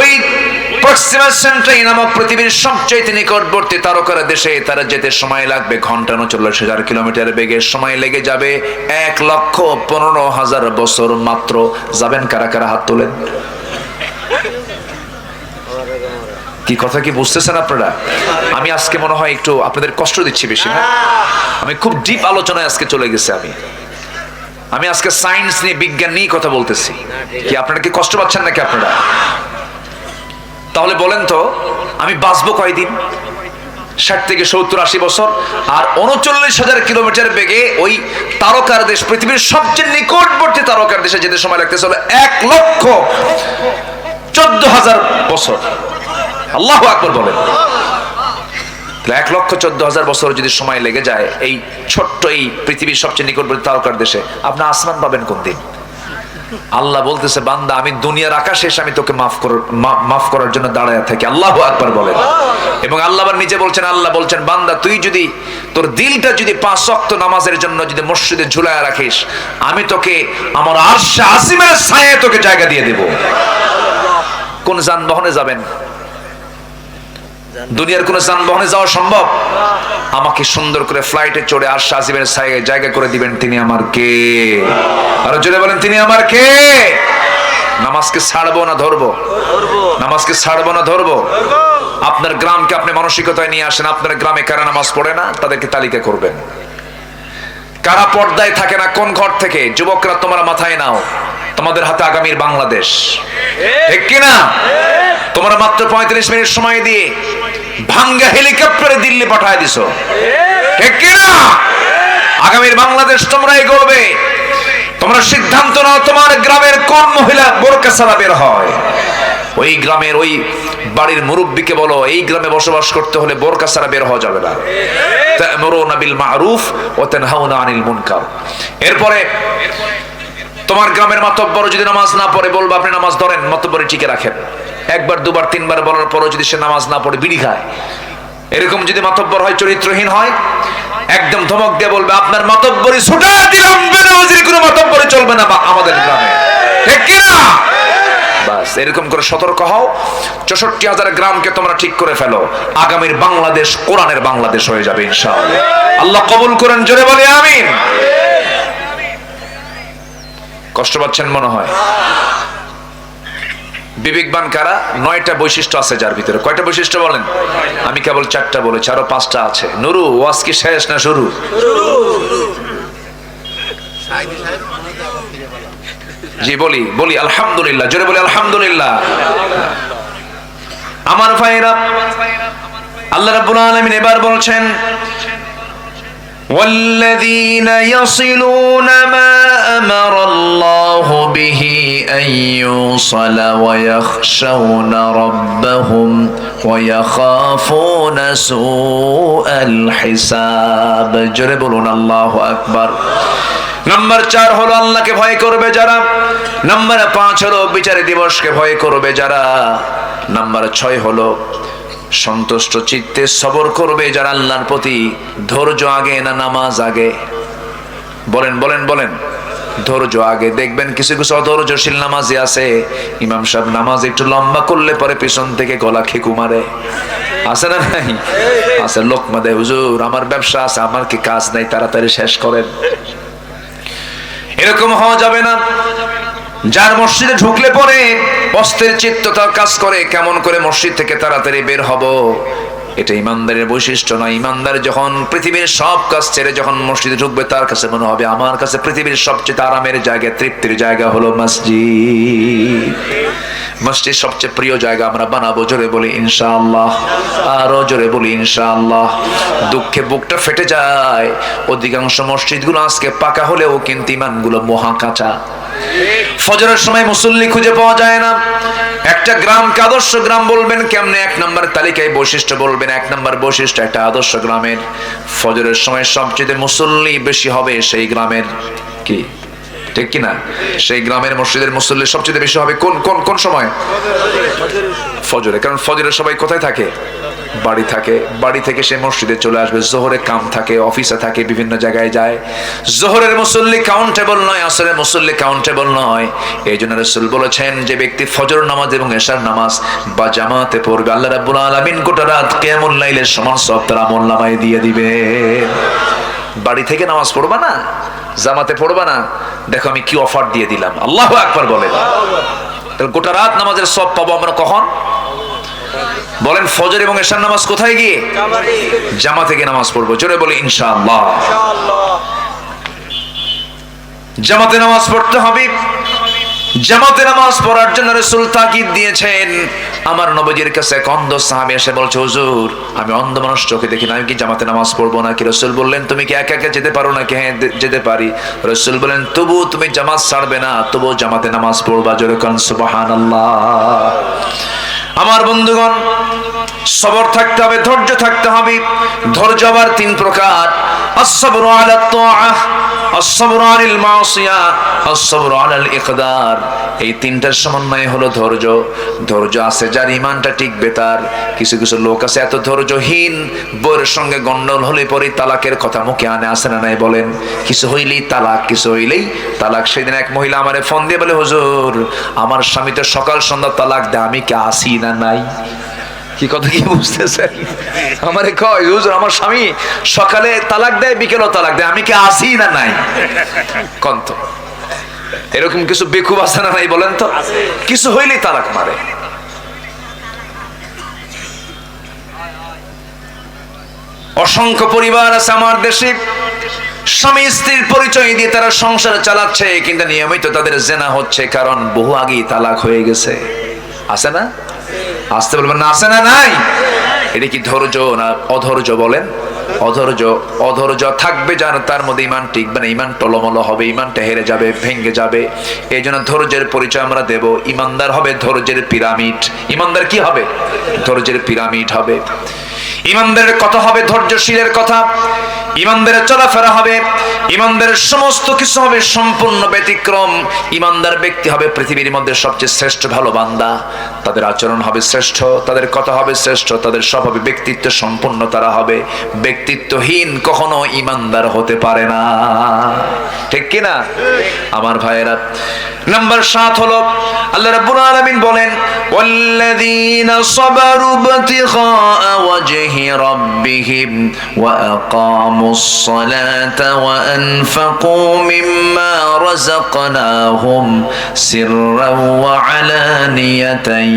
ওই প্রক্সিমা সেন্ট্রাই নামক পৃথিবীর সবচেয়ে নিকটবর্তী তারকার দেশে তারা যেতে সময় লাগবে ঘন্টা 39,000 কিলোমিটার বেগে। সময় লেগে যাবে 1,15,000 বছর মাত্র। যাবেন কারা কারা? হাত তোলেন। কি কথা কি বুঝতেছেন আপনারা? আমি আজকে মনে হয় একটু আপনাদের কষ্ট দিচ্ছি বেশি না? আমি খুব ডিপ আলোচনায় আজকে চলে গেছি। আমি আজকে সায়েন্স নিয়ে, বিজ্ঞান নিয়ে কথা বলতেছি। কি আপনারা কি কষ্ট পাচ্ছেন নাকি আপনারা? তাহলে বলেন তো, আমি বাঁচবো কয়দিন? 60 থেকে 70-80 বছর। আর 39,000 কিলোমিটার বেগে ওই তারকার দেশ, পৃথিবীর সবচেয়ে নিকটবর্তী তারকার দেশে যেতে সময় লাগতেছে হলো 1,14,000 বছর। আল্লাহু আকবার বলেন। 1,14,000 বছর যদি সময় লেগে যায় এই ছোট্ট এই পৃথিবীর সবচেয়ে নিকটবর্তী তারকার দেশে, আপনি আসমান পাবেন কোন দিন? আল্লাহ বলতেছে বান্দা আমি দুনিয়ার আকাশে এসে আমি তোকে মাফ করার জন্য দাঁড়ায় থাকি। আল্লাহু আকবার বলেন। এবং আল্লাহ আবার নিজে বলছেন, আল্লাহ বলছেন বান্দা তুই যদি তোর দিলটা যদি 5 ওয়াক্ত নামাজের জন্য যদি মসজিদে ঝুলায় রাখিস, আমি তোকে আমার আরশে আজিমের ছায়ায় তোকে জায়গা দিয়ে দেব। কোন যানবাহনে যাবেন? দুনিয়ার কোন যানবাহনে যাওয়া সম্ভব? আমাকে সুন্দর করে ফ্লাইটে চড়ে আরশে আজিমের ছায়ায় জায়গা করে দিবেন তিনি আমার কে? আর জোরে বলেন তিনি আমার কে? নামাজকে ছাড়বো না ধরবো? নামাজকে ছাড়বো না ধরবো? আপনার গ্রামকে আপনি মানসিকতায় নিয়ে আসেন। আপনার গ্রামে কারা নামাজ পড়ে না তাদেরকে তালিকা করবেন। কারা পর্দায় থাকে না কোন ঘর থেকে? যুবকরা তোমরা মাথায় নাও, তোমাদের হাতে আগামীর বাংলাদেশ, ঠিক কিনা? তোমরা মাত্র 35 মিনিট সময় দিয়ে ভাঙ্গা হেলিকপ্টারে দিল্লি পাঠায় দিছো, ঠিক কিনা? আগামীর বাংলাদেশ তোমরাই গড়বে। তোমরা সিদ্ধান্ত নাও তোমার গ্রামের কোন মহিলা বোরকা ছাড়া বের হয়। ওই গ্রামের ওই বাড়ির মুরব্বীকে বলো এই গ্রামে বসবাস করতে হলে বোরকা ছাড়া বের হওয়া যাবে না। তা'মুরুনা বিল মা'রুফ ওয়া তানহাউনা আনিল মুনকার। এরপরে তোমার গ্রামের মাতব্বর যদি নামাজ না পড়ে বলবো আপনি নামাজ ধরেন, মাতব্বরি টিকে রাখেন। একবার দুবার তিনবার বলার পরও যদি সে নামাজ না পড়ে বিড়ি খায়, এরকম যদি মাতব্বর হয়, চরিত্রহীন হয়, একদম ধমক দিয়ে বলবে আপনার মাতব্বরি ছুটা দিলাম, বেনামাজির কোনো মাতব্বরি চলবে না আমাদের গ্রামে, ঠিক কি না? বাস এরকম করে সতর্ক হও। 64,000 গ্রামকে তোমরা ঠিক করে ফেলো। আগামীর বাংলাদেশ কোরআনের বাংলাদেশ হয়ে যাবে ইনশাআল্লাহ। আল্লাহ কবুল করেন, জোরে বলে আমিন। কষ্ট পাচ্ছেন মনে হয়? বিবেকবান কারা? 9টা বৈশিষ্ট্য আছে যার ভিতরে। কয়টা বৈশিষ্ট্য বলেন? আমি কেবল 4টা বলেছি, আরো 5টা আছে। নুরু ওয়াজ কি শেষ না শুরু? জি বলি আলহামদুলিল্লাহ, জোরে বলি আলহামদুলিল্লাহ। আমার ভাইরা, আল্লাহ রাব্বুল আলামিন এবার বলছেন والذين يصلون ما أمر الله به أن يوصل ويخشون ربهم ويخافون سوء الحساب। জোরে বলুন আল্লাহু আকবার। নাম্বার 4 হলো আল্লাহকে ভয় করবে যারা। নাম্বার 5 হলো বিচার দিবসকে ভয় করবে যারা। নাম্বার 6 হলো সন্তুষ্ট চিত্তে সবর করবে যারা আল্লাহর প্রতি। ধৈর্য আগে না নামাজ আগে? বলেন বলেন বলেন। ধৈর্য আগে। দেখবেন কিছু কিছু অধৈর্যশীল নামাজি আছে, ইমাম সাহেব নামাজ একটু লম্বা করলে পরে পিছন থেকে গলা খেকু মারে। আছে না নাই? আছে। লোকমা দেয়, হুজুর আমার ব্যবসা আছে, আমার কি কাজ নাই, তাড়াতাড়ি শেষ করেন। এরকম হওয়া যাবে না। যার মসজিদে ঢুকলে পরে অস্থির চিত্ত তার কাজ করে কেমন করে মসজিদ থেকে তাড়াতাড়ি বের হব, এটা ইমানদারের বৈশিষ্ট্য নয়। ইমানদার যখন পৃথিবীর সব কাজ ছেড়ে যখন মসজিদে ঢুকবে তার কাছে মনে হবে আমার কাছে পৃথিবীর সবচেয়ে আরামের জায়গা, তৃপ্তির জায়গা হলো মসজিদ। মসজিদ সবচেয়ে প্রিয় জায়গা আমরা বানাবো। জোরে বলি ইনশাআল্লাহ, আরো জোরে বলি ইনশাআল্লাহ। দুঃখে বুকটা ফেটে যায়, অধিকাংশ মসজিদগুলো আজকে পাকা হলেও কিন্তু ইমানগুলো মহা কাঁচা। ফজরের সময় মুসল্লি খুঁজে পাওয়া যায় না। একটা গ্রামকে আদর্শ গ্রাম বলবেন কেমনে? 1 নম্বর তালিকায় বৈশিষ্ট্য বলবেন। 1 নম্বর বৈশিষ্ট্য একটা আদর্শ গ্রামের ফজরের সময় সবচেয়ে মুসল্লি বেশি হবে সেই গ্রামের, কি ঠিক কিনা? সেই গ্রামের মসজিদের মুসল্লি সবচেয়ে বেশি হবে কোন কোন কোন সময়? ফজরে। কারণ ফজরের সবাই কোথায় থাকে? বাড়ি থাকে। বাড়ি থেকে সে মসজিদে চলে আসবে। জোহরে কাম থাকে, অফিসে থাকে, বিভিন্ন জায়গায় যায়। জোহরের মুসল্লি কাউন্টেবল নয়, আসরের মুসল্লি কাউন্টেবল নয়। এই জন্য রাসূল বলেছেন যে ব্যক্তি ফজর নামাজ এবং এশার নামাজ বা জামাতে পড়বে, আল্লাহ রাব্বুল আলামিন গোটা রাত কিয়ামুল লাইলের সমান সওয়াব তার আমলনামায় দিয়ে দিবে। বাড়ি থেকে নামাজ পড়বা না, জামাতে পড়বা না, দেখো আমি কি অফার দিয়ে দিলাম। আল্লাহু আকবার বলেন। তাহলে গোটা রাত নামাজের সওয়াব পাবো আমরা কখন? বলেন ফজর এবং এশার নামাজ কোথায় গিয়ে? জামাতে গিয়ে নামাজ পড়বো। জোরে বলি ইনশাআল্লাহ। জামাতে নামাজ পড়তে হবে। জামাতে নামাজ পড়ার জন্য রাসূল তাকিদ দিয়েছেন। আমার নবীজির কাছে এক অন্ধ সাহাবী এসে বলছে, হুজুর আমি অন্ধ মানুষ, চোখে দেখি না, আমি কি জামাতে নামাজ পড়বো নাকি? রাসূল বললেন তুমি কি একা একা যেতে পারো নাকি? হ্যাঁ যেতে পারি। রাসূল বলেন তবু তুমি জামাত ছাড়বে না, তবু জামাতে নামাজ পড়বা। জোরে কোন সুবহানাল্লাহ। আমার বন্ধুগণ, সবর থাকতে হবে, ধৈর্য থাকতে হবে। ধৈর্য আবার তিন প্রকার: আস-সাবরু আলা তাআহ, আস-সাবরু আনিল মাসিয়া, আস-সাবরু আলাল ইকদার। এই তিনটার সমন্বয় হলো ধৈর্য। ধৈর্য আছে যার ইমানটা টিকবে তার। কিছু কিছু লোক আছে এত ধৈর্যহীন, বউয়ের সঙ্গে গন্ডগোল হলে পরে তালাকের কথা মুখে আনে, আসে না নাই বলেন? কিছু হইলেই তালাক, কিছু হইলেই তালাক। সেদিন এক মহিলা আমারে ফোন দিয়ে বলে, হুজুর আমার স্বামী তো সকাল সন্ধ্যা তালাক দেয়, আমি কি আসি না নাই? কি কথা কি বুঝতেছেন? আমারে কয়, হুজুর আমার স্বামী সকালে তালাক দেয়, বিকেলও তালাক দেয়, আমি কি আসি না নাই? কন্ত এরকম কিছু বেকুব আছে না নাই বলেন তো? কিছু হইলেই তালাক মারে। অসংখ্য পরিবার আছে আমার দেশে, স্বামী স্ত্রীর পরিচয় দিয়ে তারা সংসার চালাচ্ছে, কিন্তু নিয়মিত তাদের জেনা হচ্ছে, কারণ বহু আগেই তালাক হয়ে গেছে। আছে না? আসতে বলবেন না, আছে না নাই? এটা কি ধৈর্য না অধৈর্য বলেন? অধৈর্য। অধৈর্য থাকবে যার, তার মধ্যে ইমান টিকবে না, ইমান টলমল হবে, ইমানটা হেরে যাবে, ভেঙে যাবে। এই জন্য ধৈর্যের পরিচয় আমরা দেব। ইমানদার হবে ধৈর্যের পিরামিড। ইমানদার কি হবে? ধৈর্যের পিরামিড হবে। ইমানদারের কথা হবে ধৈর্যশীলের কথা। ইমানদারের চলাফেরা হবে, ইমানদারের সমস্ত কিছু হবে সম্পূর্ণ ব্যতিক্রম। ইমানদার ব্যক্তি হবে পৃথিবীর মধ্যে সবচেয়ে শ্রেষ্ঠ ভালো বান্দা। তাদের আচরণ হবে শ্রেষ্ঠ, তাদের কথা হবে শ্রেষ্ঠ, তাদের সব হবে ব্যক্তিত্ব সম্পূর্ণ তারা হবে। ব্যক্তিত্বহীন কখনো ইমানদার হতে পারে না, ঠিক কি না আমার ভাইয়েরা? নাম্বার 7 হলো আল্লাহ রাব্বুল আলামিন বলেন, ওয়াল্লাযীনা সাবারু ইবতিগা ওয়াজহি রাব্বিহিম ওয়া আকামুস সালাতা ওয়া আনফাকু মিম্মা রাযাকনাহুম সিররান ওয়া আলানিয়াতান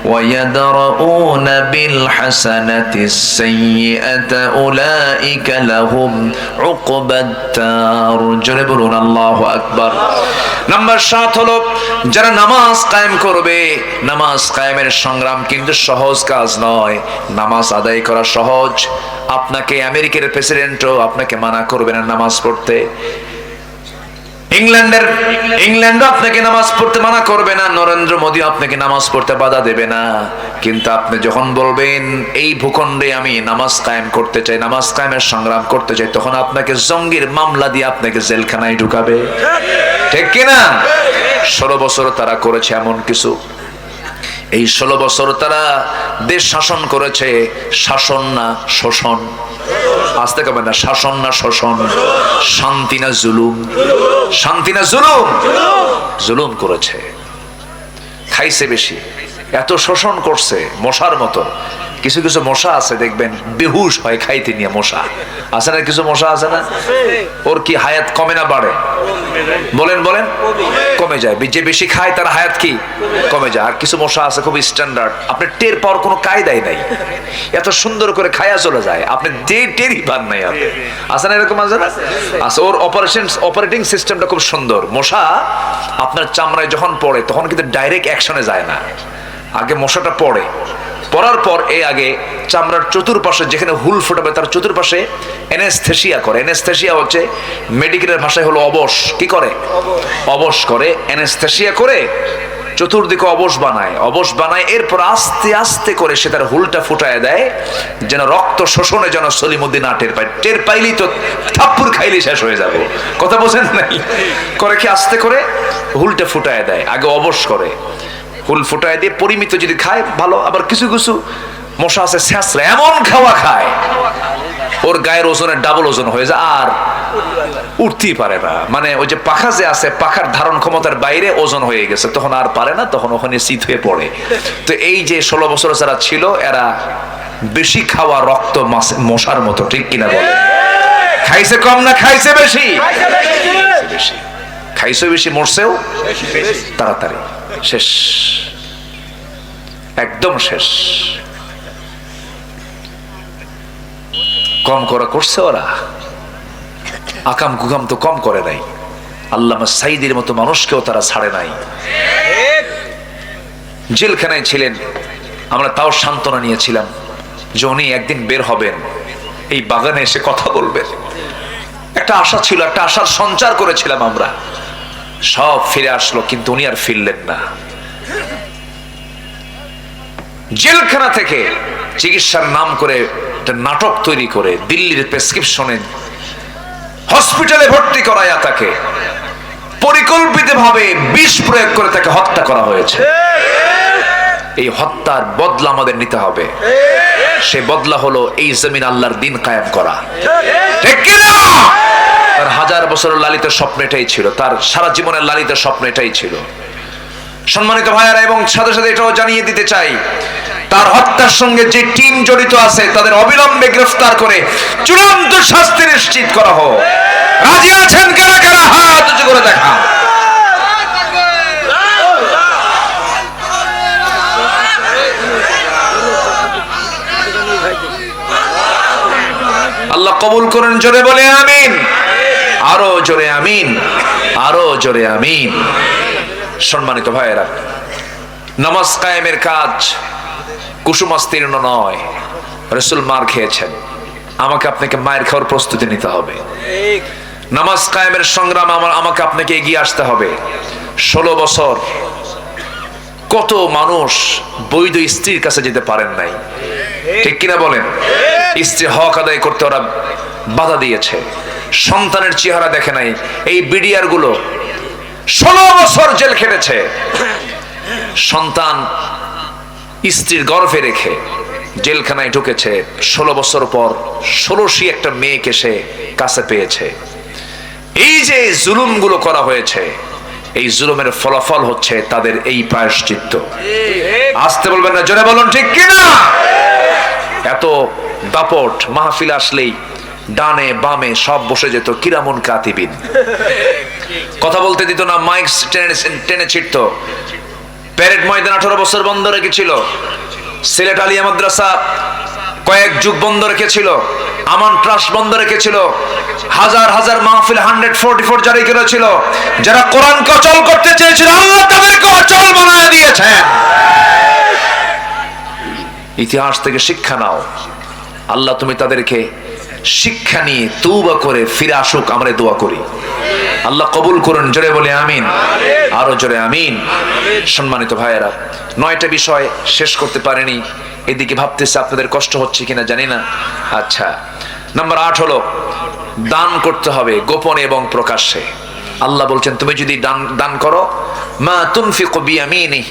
ওয়া ইয়াদরাউনা বিল হাসানাতিস সাইয়্যাতা উলাইকা লাহুম উকবাত দার। জোরে বলুন আল্লাহু আকবার। নাম্বার 7 হলো যারা নামাজ কায়েম করবে। নামাজ কায়েমের সংগ্রাম কিন্তু সহজ কাজ নয়। নামাজ আদায় করা সহজ। আপনাকে আমেরিকার প্রেসিডেন্টও আপনাকে মানা করবে না নামাজ পড়তে। ইংল্যান্ডও আপনাকে নামাজ পড়তে মানা করবে না। নরেন্দ্র মোদী আপনাকে নামাজ পড়তে বাধা দেবে না। কিন্তু আপনি যখন বলবেন এই ভূখণ্ডে আমি নামাজ কায়েম করতে চাই, নামাজ কায়েমের সংগ্রাম করতে চাই, তখন আপনাকে জঙ্গির মামলা দিয়ে আপনাকে জেলখানায় ঢুকাবে, ঠিক কিনা? 16 বছর তারা করেছে এমন কিছু। এই 16 বছর তারা দেশ শাসন করেছে। শাসন না শোষণ? আসতে কবে না, শাসন না শোষণ? শান্তি না জুলুম? শান্তি না জুলুম? জুলুম করেছে, খাইছে বেশি, এত শোষণ করছে মশার মতো। কিছু কিছু মশা আছে দেখবেন বেহুশ হয় খাইতে নিয়ে। মশা আছে না? কিছু মশা আছে না? ওর কি হায়াত কমে না বাড়ে? বলেন বলেন। কমে যায়। যে বেশি খায় তার হায়াত কি কমে যায়। আর কিছু মশা আছে খুব স্ট্যান্ডার্ড, আপনি টের পাওয়ার কোনো কায়দাই নাই, এত সুন্দর করে খায়া চলে যায়, আপনি টেরই পান নাই। আপনি আছে না এরকম? আছে না? আছে। ওর অপারেটিং সিস্টেমটা খুব সুন্দর। মশা আপনার চামড়ায় যখন পড়ে তখন কিন্তু ডাইরেক্ট অ্যাকশনে যায় না। আগে মশাটা পড়ে, পড়ার পর আগে চামড়ার চতুর্পাশে যেখানে হুল ফোটাবে তার চতুর্পাশে অ্যানেস্থেসিয়া করে। অ্যানেস্থেসিয়া হচ্ছে মেডিকেলের ভাষায় হলো অবশ। কি করে? অবশ করে। অ্যানেস্থেসিয়া করে চতুর্দিকে অবশ বানায়। অবশ বানায়, এরপর আস্তে আস্তে করে সে তার হুলটা ফুটায় দেয়, যেন রক্ত শোষণে যেন সলিমুদ্দিন না টের পায়। টের পাইলেই তো থাপ্পুর খাইলে শেষ হয়ে যাবে। কথা বোঝেন নাই? করে কি আস্তে করে হুলটা ফুটায় দেয়। আগে অবশ করে, হুল ফুটায় দিয়ে পরিমিত যদি খায় ভালো। আবার কিছু কিছু মশা আছে স্যাঁচরা, এমন খাওয়া খায় ওর গায়ের ওজনের ডাবল ওজন হয়ে যায়, আর উঠতেই পারে না। মানে ওই যে পাখা যে আছে, পাখার ধারণ ক্ষমতার বাইরে ওজন হয়ে গেছে, তখন আর পারে না, তখন ওখানে শীত হয়ে পড়ে। তো এই যে 16 বছর যারা ছিল, এরা বেশি খাওয়া রক্ত মশার মতো, ঠিক কিনা বলে? খাইছে কম না খাইছে বেশি? বেশি খাইছে, বেশি মরছেও তাড়াতাড়ি। শেষ, একদম শেষ। কম করা করছে ওরা, আকাম কুকাম তো কম করে নাই। আল্লামা সাইদির মতো মানুষকেও তারা ছাড়ে নাই। জেলখানায় ছিলেন, আমরা তাও সান্ত্বনা নিয়েছিলাম যে উনি একদিন বের হবেন, এই বাগানে এসে কথা বলবেন। একটা আশা ছিল, একটা আশার সঞ্চার করেছিলাম আমরা। সব ফিরে আসলো, কিন্তু উনি আর ফিরলেন না। জেলখানা থেকে চিকিৎসার নাম করে একটা নাটক তৈরি করে দিল্লির প্রেসক্রিপশনে হসপিটালে ভর্তি করায়া তাকে পরিকল্পিতভাবে বিষ প্রয়োগ করে তাকে হত্যা করা হয়েছে। এই হত্যার বদলা আমাদের নিতে হবে। সে বদলা হলো এই জমিন আল্লাহর দিন কায়েম করা, ঠিক কি না? তার হাজার বছরের লালিত স্বপ্ন এটাই ছিল, তার সারা জীবনের লালিত স্বপ্ন এটাই ছিল। সম্মানিত ভাইয়েরা, এবং সাথে সাথে এটাও জানিয়ে দিতে চাই, তার হত্যার সঙ্গে যে টিম জড়িত আছে তাদের অবিলম্বে গ্রেফতার করে চূড়ান্ত শাস্তি নিশ্চিত করা হোক। রাজি আছেন কারা কারা? হাত উঁচু করে দেখা। আল্লাহ কবুল করেন, জোরে বলে আমিন। আরো জোরে আমিন, আরো জোরে আমিন। সম্মানিত ভাইয়েরা, নামাজ কায়েমের কাজ কুসুমাস্তীর্ণ নয়। রাসূল মার খেয়েছেন, আমাকে আপনাকে মায়ের খাওয়ার প্রস্তুতি নিতে হবে। নামাজ কায়েমের সংগ্রাম আমাকে আপনাকে এগিয়ে আসতে হবে। 16 বছর কত মানুষ বৈধ স্ত্রীর কাছে যেতে পারেন নাই, ঠিক কিনা বলেন? স্ত্রী হক আদায় করতে ওরা বাধা দিয়েছে, সন্তানের চেহারা দেখে নাই। এই বিডিআর গুলো 16 বছর জেল খেটেছে, সন্তান স্ত্রীর গর্ভে রেখে জেলখানায় ঢুকেছে। 16 বছর পর 16টি একটা মেয়েকে সে কাছে পেয়েছে। এই যে জুলুম গুলো করা হয়েছে, এই জুলুমের ফলাফল হচ্ছে তাদের এই প্রায়শ্চিত্ত। আসতে বলবেন না, জোরে বলুন, ঠিক কিনা? এত দাপট মাহফিল আসলেই ডানে বামে সব বসে যেত কিরামুন কাতিবিন, কথা বলতে দিত না, মাইক টেনে ছিটতো। প্যারেড ময়দান 18 বছর বন্ধ রেখেছিল, সিলেট আলিয়া মাদ্রাসা কয়েক যুগ বন্ধ রেখেছিল, আমান ট্রাস্ট বন্ধ রেখেছিল, হাজার হাজার মাহফিল 144 জারি করেছিল। যারা কোরআনকে অচল করতে চেয়েছিল আল্লাহ তাদেরকে অচল বানায় দিয়েছেন। ইতিহাস থেকে শিক্ষা নাও। আল্লাহ তুমি তাদেরকে শিক্ষা নিয়ে তওবা করে ফিরে আসুক, আমরা দোয়া করি। আল্লাহ কবুল করুন, জোরে বলে আমিন, আরো জোরে আমিন। সম্মানিত ভাইয়েরা, 9টা বিষয় শেষ করতে পারিনি, এদিকে ভাবতেছে আপনাদের কষ্ট হচ্ছে কিনা জানি না। আচ্ছা, নাম্বার 8 হলো দান করতে হবে গোপনে এবং প্রকাশ্যে। আল্লাহ বলছেন তুমি যদি দান করো, মা তুনফিকু বিয়ামিনি,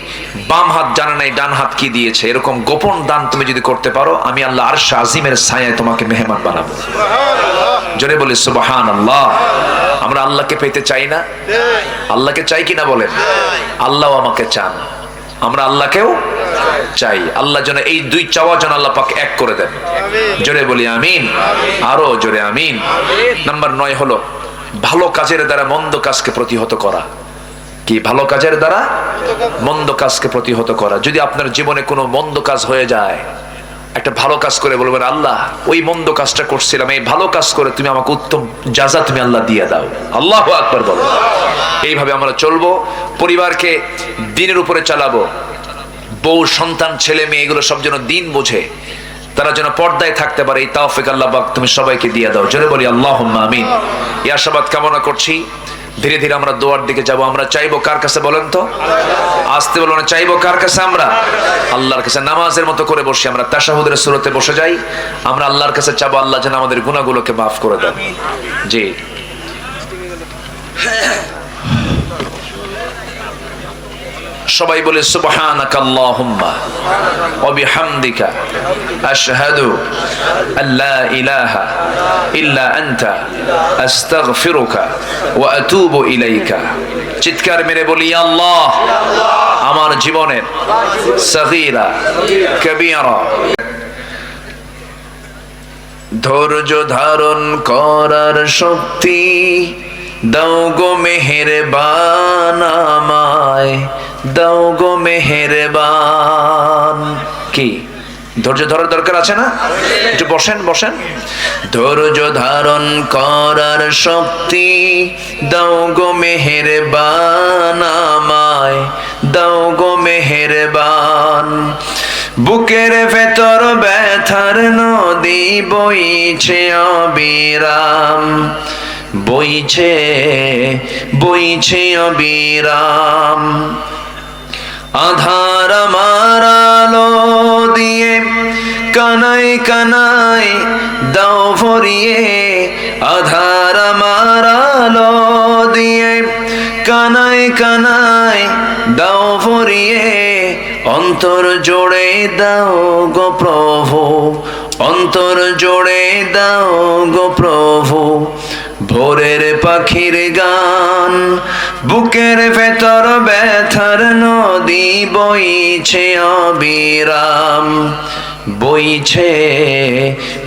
বাম হাত জানে নাই ডান হাত কি দিয়েছে, এরকম গোপন দান তুমি যদি করতে পারো, আমি আল্লাহ আরশ আজিমের ছায়ায় তোমাকে মেহমান বানাবো। জোরে বলি সুবহানাল্লাহ। আমরা আল্লাহকে পেতে চাই না? আল্লাহকে চাই কিনা বলেন? আল্লাহও আমাকে চান, আমরা আল্লাহকেও চাই। আল্লাহ যেন এই দুই চাওয়া যেন আল্লাহ পাক এক করে দেন। জোরে বলি আমিন, আরো জোরে আমিন। নাম্বার 9 হলো ভালো কাজের দ্বারা মন্দ কাজকে প্রতিহত করা। কি? ভালো কাজের দ্বারা মন্দ কাজকে প্রতিহত করা। যদি আপনার জীবনে কোনো মন্দ কাজ হয়ে যায়, একটা ভালো কাজ করে বলবেন, আল্লাহ ওই মন্দ কাজটা করছিলাম, এই ভালো কাজ করে তুমি আমাকে উত্তম জাযা তুমি আল্লাহ দিয়ে দাও। আল্লাহু আকবার বলো। এইভাবে আমরা চলবো, পরিবারকে দ্বীনের উপরে চালাবো। বউ সন্তান ছেলে মেয়ে এগুলো সব যেন দ্বীন বোঝে, তারা যেন পর্দায় থাকতে পারে, এই তৌফিক আল্লাহ পাক তুমি সবাইকে দিয়ে দাও। জোরে বলি আল্লাহুম্মা আমিন। এই আশাবাদ কামনা করছি। ধীরে ধীরে আমরা দোয়ার দিকে যাব। আমরা চাইবো কার কাছে বলেন তো? আসতে বলো না, চাইবো কার কাছে? আমরা আল্লাহর কাছে। নামাজের মতো করে বসে আমরা তাশাহুদের সূরতে বসে যাই। আমরা আল্লাহর কাছে চাবো আল্লাহ যেন আমাদের গুনাহগুলোকে মাফ করে দেন। জি, সবাই বলে সুবহানাকা আল্লাহুম্মা ওয়া বিহামদিকা আশহাদু আল্লা ইলাহা ইল্লা আনতা আস্তাগফিরুকা ওয়া আতুবু ইলাইকা। চিৎকার মেরে বলি, আল্লাহ আমার জীবনের সগীরা কবীরা ধৈর্য ধারণ করার শক্তি দাও গো মেহেরবান, আমায় দাও গো মেহেরবান। কি ধৈর্য ধরার দরকার আছে না? একটু বসেন বসেন। ধৈর্য ধারণ করার শক্তি দাও গো মেহেরবান, আমায় দাও গো মেহেরবান। বুকের ভেতর ব্যথার নদী বইছে অবিরাম, বইছে বইছে অবিরাম। আধার আমার আলো দিয়ে কানাই কানাই দাও ভরিয়ে, আধার আমার আলো দিয়ে কানাই কানাই দাও ভরিয়ে, অন্তর জোড়ে দাও গো প্রভু, অন্তর জোড়ে দাও গো প্রভু। ভোরের পাখির গান, বুকের ভেতর ব্যথার নদী বইছে অবিরাম, বইছে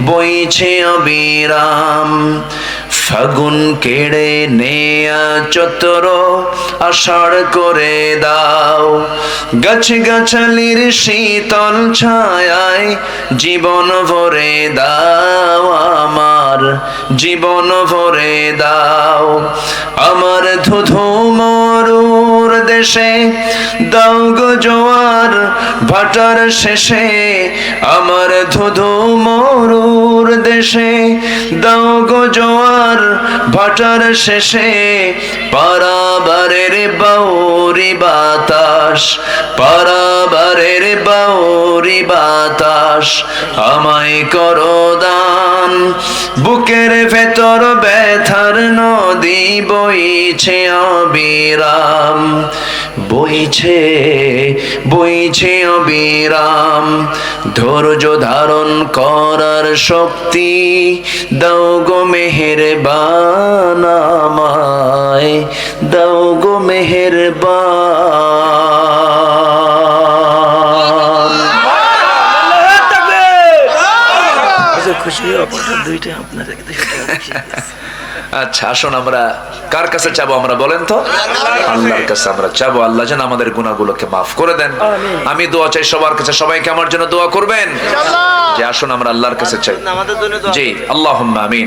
বইছে অবিরাম। ফাগুন কেড়ে নেয়া চতর আষাঢ় করে দাও, গাছ গাছালির শীতল ছায়ায় জীবন ভরে দাও, আমার জীবন ভরে দাও। আমার ধুধু মরুর দেশে দাও গো জোয়ার ভাটার শেষে, আমার ধুধু মরুর দেশে দাও গো জোয়ার ভাটার শেষে। পারাবারের বাউরি বাতাস, পারাবারের বাউরি বাতাস আমায় করো দান। বুকের ভেতর ব্যথার নদী বইছে অবিরাম, বইছে বইছে অবিরাম। ধৈর্য ধারণ করার শক্তি দাও গো মেহেরবান আমায়, দাও গো মেহেরবান। খুশি দুইটা আপনাদের। আচ্ছা আসুন আমরা কার কাছে চাবো আমরা বলেন তো? আল্লাহর কাছে আমরা চাবো, আল্লাহ যেন আমাদের গুনাহগুলোকে মাফ করে দেন। আমি দোয়া চাই সবার কাছে, সবাইকে আমার জন্য দোয়া করবেন যে আসুন আমরা আল্লাহর কাছে চাই। জি আল্লাহুম্মা আমিন।